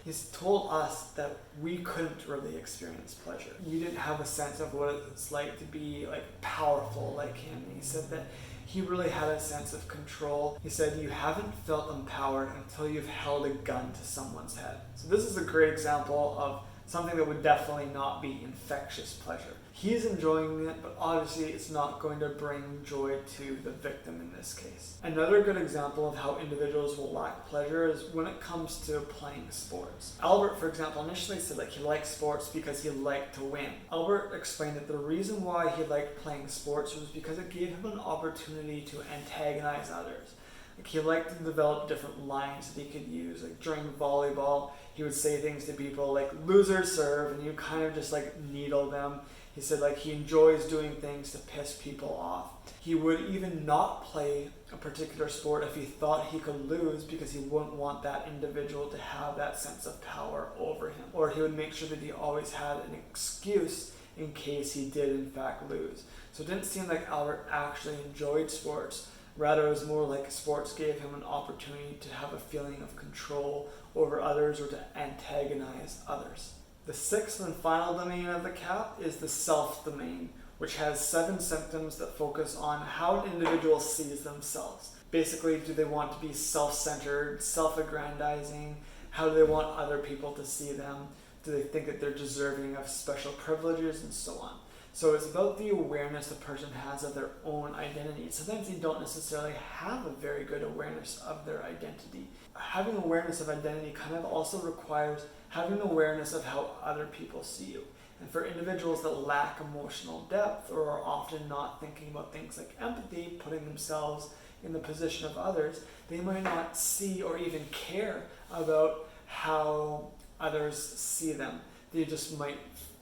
he's told us that we couldn't really experience pleasure. We didn't have a sense of what it's like to be like powerful like him. And he said that he really had a sense of control. He said, you haven't felt empowered until you've held a gun to someone's head. So this is a great example of something that would definitely not be infectious pleasure. He's enjoying it, but obviously it's not going to bring joy to the victim in this case. Another good example of how individuals will lack pleasure is when it comes to playing sports. Albert, for example, initially said like he liked sports because he liked to win. Albert explained that the reason why he liked playing sports was because it gave him an opportunity to antagonize others. Like he liked to develop different lines that he could use. Like during volleyball, he would say things to people like losers serve, and you kind of just like needle them. He said like he enjoys doing things to piss people off. He would even not play a particular sport if he thought he could lose because he wouldn't want that individual to have that sense of power over him. Or he would make sure that he always had an excuse in case he did in fact lose. So it didn't seem like Albert actually enjoyed sports. Rather, it was more like sports gave him an opportunity to have a feeling of control over others or to antagonize others. The sixth and final domain of the CAP is the self domain, which has 7 symptoms that focus on how an individual sees themselves. Basically, do they want to be self-centered, self-aggrandizing? How do they want other people to see them? Do they think that they're deserving of special privileges, and so on? So it's about the awareness a person has of their own identity. Sometimes they don't necessarily have a very good awareness of their identity. Having awareness of identity kind of also requires having awareness of how other people see you. And for individuals that lack emotional depth or are often not thinking about things like empathy, putting themselves in the position of others, they might not see or even care about how others see them. They just might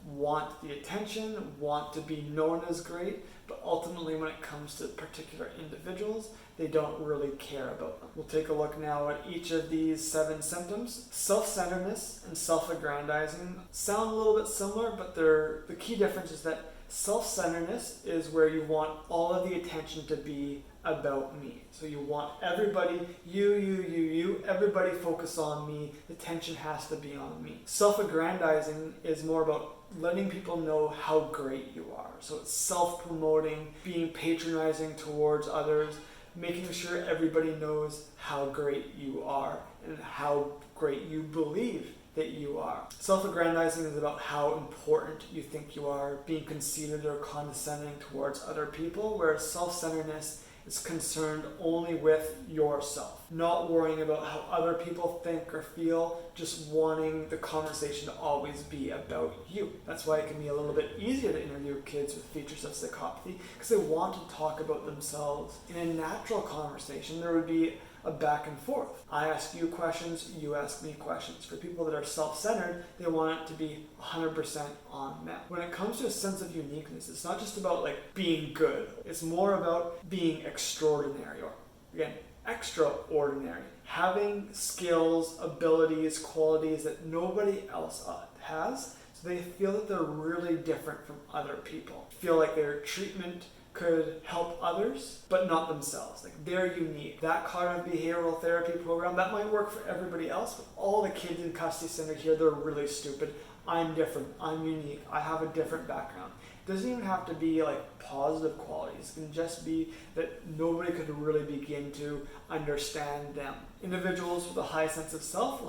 want the attention, want to be known as great, but ultimately when it comes to particular individuals, they don't really care about them. We'll take a look now at each of these 7 symptoms. Self-centeredness and self-aggrandizing sound a little bit similar, but the key difference is that self-centeredness is where you want all of the attention to be about me. So you want everybody, you, everybody focus on me. The attention has to be on me. Self-aggrandizing is more about letting people know how great you are. So it's self-promoting, being patronizing towards others, making sure everybody knows how great you are and how great you believe that you are. Self-aggrandizing is about how important you think you are, being conceited or condescending towards other people, whereas self-centeredness is concerned only with yourself, not worrying about how other people think or feel, just wanting the conversation to always be about you. That's why it can be a little bit easier to interview kids with features of psychopathy, because they want to talk about themselves. In a natural conversation, there would be a back and forth. I ask you questions, you ask me questions. For people that are self-centered, they want it to be 100% on them. When it comes to a sense of uniqueness, it's not just about like being good. It's more about being extraordinary, or again, extraordinary. Having skills, abilities, qualities that nobody else has, so they feel that they're really different from other people. Feel like their treatment could help others, but not themselves. Like, they're unique. That cognitive behavioral therapy program, that might work for everybody else, but all the kids in Custody Center here, they're really stupid. I'm different. I'm unique. I have a different background. It doesn't even have to be like positive qualities. It can just be that nobody could really begin to understand them. Individuals with a high sense of self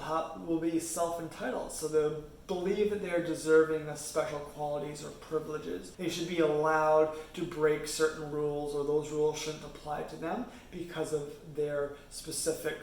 will be self-entitled, so they'll believe that they are deserving of special qualities or privileges. They should be allowed to break certain rules, or those rules shouldn't apply to them because of their specific,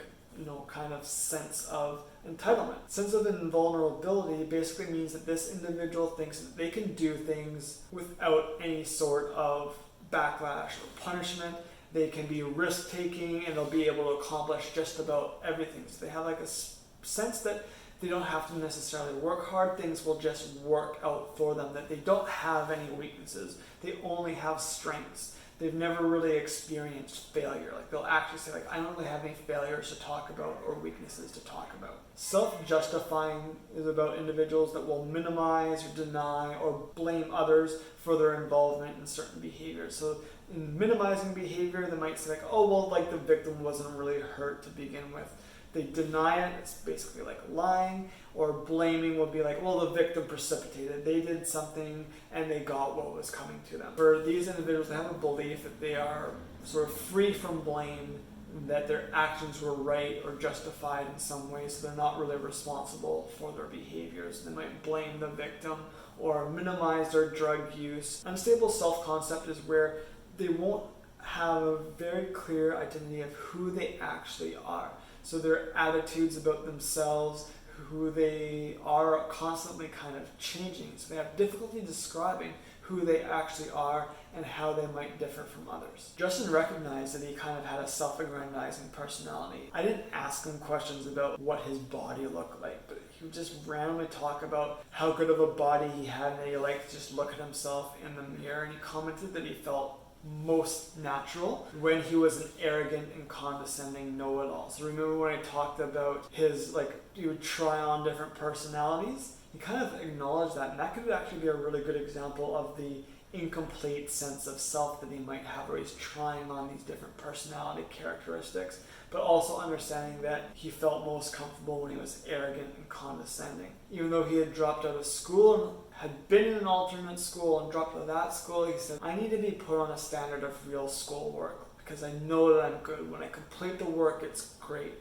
kind of sense of entitlement. Sense of invulnerability basically means that this individual thinks that they can do things without any sort of backlash or punishment. They can be risk-taking and they'll be able to accomplish just about everything. So they have like a sense that they don't have to necessarily work hard. Things will just work out for them, that they don't have any weaknesses. They only have strengths. They've never really experienced failure. Like, they'll actually say, like, I don't really have any failures to talk about or weaknesses to talk about. Self-justifying is about individuals that will minimize or deny or blame others for their involvement in certain behaviors. So in minimizing behavior, they might say, like, oh, well, like, the victim wasn't really hurt to begin with. They deny it, it's basically like lying. Or blaming would be like, well, the victim precipitated. They did something and they got what was coming to them. For these individuals, they have a belief that they are sort of free from blame, that their actions were right or justified in some way, so they're not really responsible for their behaviors. They might blame the victim or minimize their drug use. Unstable self-concept is where they won't have a very clear identity of who they actually are. So their attitudes about themselves, who they are, constantly kind of changing. So they have difficulty describing who they actually are and how they might differ from others. Justin recognized that he kind of had a self-aggrandizing personality. I didn't ask him questions about what his body looked like, but he would just randomly talk about how good of a body he had, and that he liked to just look at himself in the mirror, and he commented that he felt most natural when he was an arrogant and condescending know-it-all. So remember when I talked about his, like, he would try on different personalities? He kind of acknowledged that, and that could actually be a really good example of the incomplete sense of self that he might have, where he's trying on these different personality characteristics, but also understanding that he felt most comfortable when he was arrogant and condescending. Even though he had dropped out of school and had been in an alternate school and dropped out of that school, he said, I need to be put on a standard of real schoolwork because I know that I'm good. When I complete the work, it's great.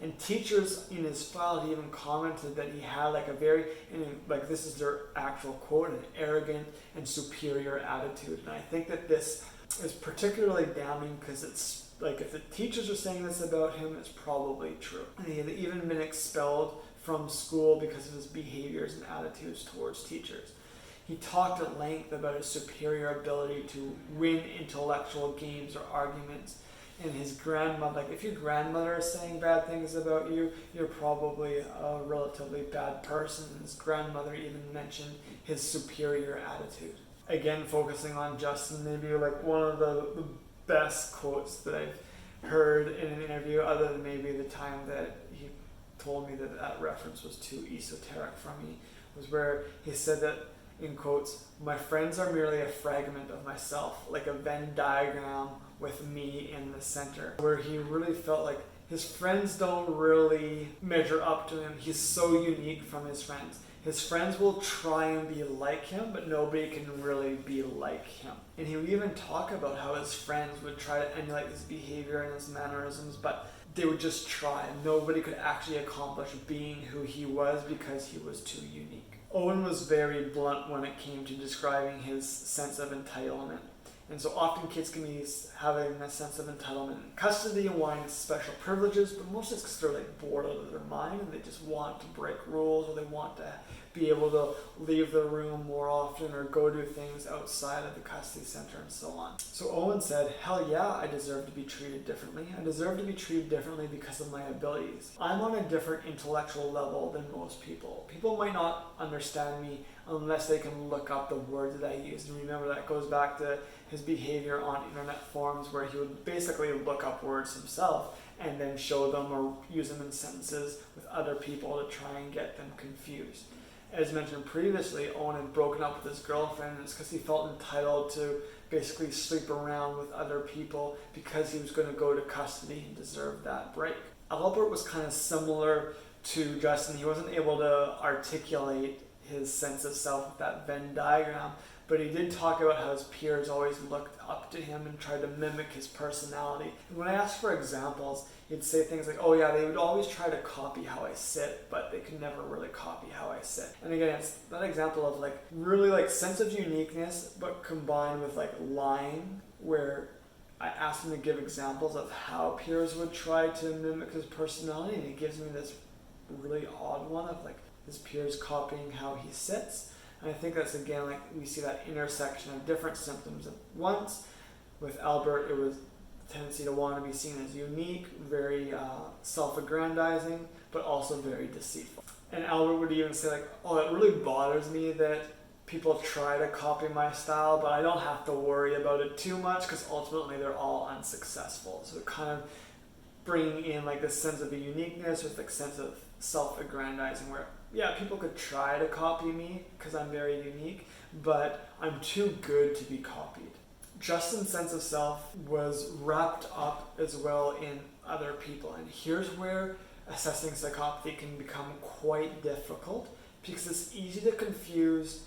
And teachers in his file, he even commented that he had like a very, like this is their actual quote, an arrogant and superior attitude. And I think that this is particularly damning because it's like, if the teachers are saying this about him, it's probably true. And he had even been expelled from school because of his behaviors and attitudes towards teachers. He talked at length about his superior ability to win intellectual games or arguments. And his grandmother, like, if your grandmother is saying bad things about you, you're probably a relatively bad person. And his grandmother even mentioned his superior attitude. Again, focusing on Justin, maybe like one of the best quotes that I've heard in an interview, other than maybe the time that he told me that that reference was too esoteric for me, was where he said that, in quotes, my friends are merely a fragment of myself, like a Venn diagram with me in the center, where he really felt like his friends don't really measure up to him. He's so unique from his friends. His friends will try and be like him, but nobody can really be like him. And he would even talk about how his friends would try to emulate his behavior and his mannerisms, but they would just try. Nobody could actually accomplish being who he was because he was too unique. Owen was very blunt when it came to describing his sense of entitlement. And so often kids can be having a sense of entitlement in custody and wanting special privileges, but mostly it's because they're like bored out of their mind and they just want to break rules, or they want to be able to leave the room more often or go do things outside of the custody center and so on. So Owen said, hell yeah, I deserve to be treated differently. I deserve to be treated differently because of my abilities. I'm on a different intellectual level than most people. People might not understand me unless they can look up the words that I use. And remember, that goes back to his behavior on internet forums where he would basically look up words himself and then show them or use them in sentences with other people to try and get them confused. As mentioned previously, Owen had broken up with his girlfriend, and it's because he felt entitled to basically sleep around with other people because he was going to go to custody and deserve that break. Albert was kind of similar to Justin. He wasn't able to articulate his sense of self with that Venn diagram, but he did talk about how his peers always looked up to him and tried to mimic his personality. And when I asked for examples, he'd say things like, oh yeah, they would always try to copy how I sit, but they could never really copy how I sit. And again, it's that example of like really like sense of uniqueness, but combined with like lying, where I asked him to give examples of how peers would try to mimic his personality, and he gives me this really odd one of like his peers copying how he sits. And I think that's, again, like we see that intersection of different symptoms at once. With Albert, it was a tendency to want to be seen as unique, very self-aggrandizing, but also very deceitful. And Albert would even say like, oh, it really bothers me that people try to copy my style, but I don't have to worry about it too much because ultimately they're all unsuccessful. So kind of bringing in like this sense of a uniqueness with like sense of self-aggrandizing where, yeah, people could try to copy me because I'm very unique, but I'm too good to be copied. Justin's sense of self was wrapped up as well in other people, and here's where assessing psychopathy can become quite difficult because it's easy to confuse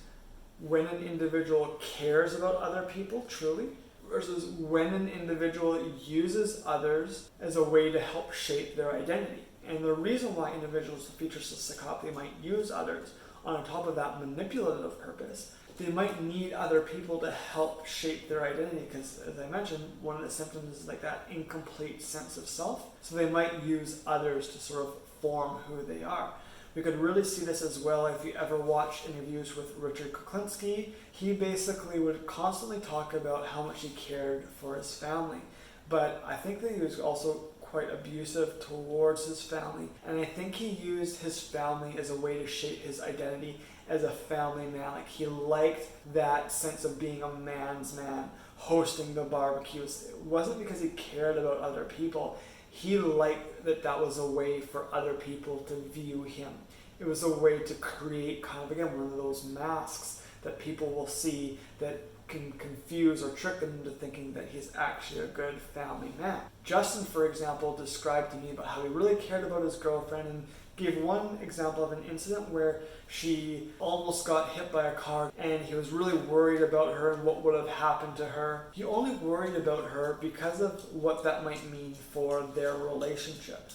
when an individual cares about other people truly versus when an individual uses others as a way to help shape their identity. And the reason why individuals with features of psychopathy might use others on top of that manipulative purpose, they might need other people to help shape their identity because, as I mentioned, one of the symptoms is like that incomplete sense of self. So they might use others to sort of form who they are. We could really see this as well if you ever watched interviews with Richard Kuklinski. He basically would constantly talk about how much he cared for his family. But I think that he was also quite abusive towards his family, and I think he used his family as a way to shape his identity as a family man. Like he liked that sense of being a man's man, hosting the barbecues. It wasn't because he cared about other people. He liked that that was a way for other people to view him. It was a way to create kind of, again, one of those masks that people will see that can confuse or trick them into thinking that he's actually a good family man. Justin, for example, described to me about how he really cared about his girlfriend and gave one example of an incident where she almost got hit by a car and he was really worried about her and what would have happened to her. He only worried about her because of what that might mean for their relationship.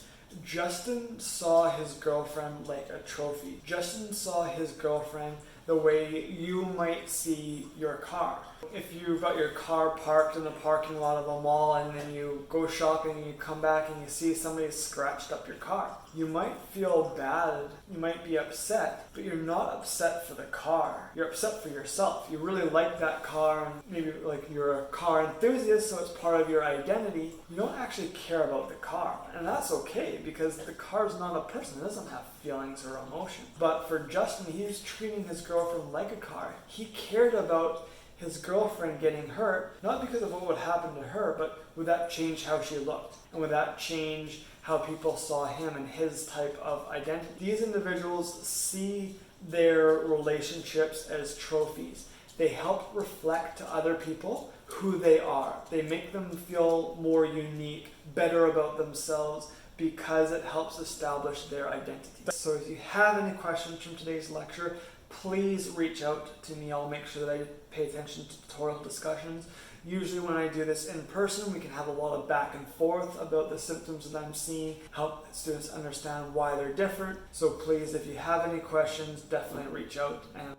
Justin saw his girlfriend like a trophy. Justin saw his girlfriend the way you might see your car. If you've got your car parked in the parking lot of a mall and then you go shopping and you come back and you see somebody scratched up your car, you might feel bad, you might be upset, but you're not upset for the car. You're upset for yourself. You really like that car and maybe like you're a car enthusiast, so it's part of your identity. You don't actually care about the car, and that's okay because the car's not a person. It doesn't have feelings or emotion. But for Justin, he was treating his girlfriend like a car. He cared about his girlfriend getting hurt, not because of what would happen to her, but would that change how she looked? And would that change how people saw him and his type of identity? These individuals see their relationships as trophies. They help reflect to other people who they are. They make them feel more unique, better about themselves, because it helps establish their identity. So if you have any questions from today's lecture, please reach out to me. I'll make sure that I pay attention to tutorial discussions. Usually when I do this in person, we can have a lot of back and forth about the symptoms that I'm seeing, help students understand why they're different. So please, if you have any questions, definitely reach out and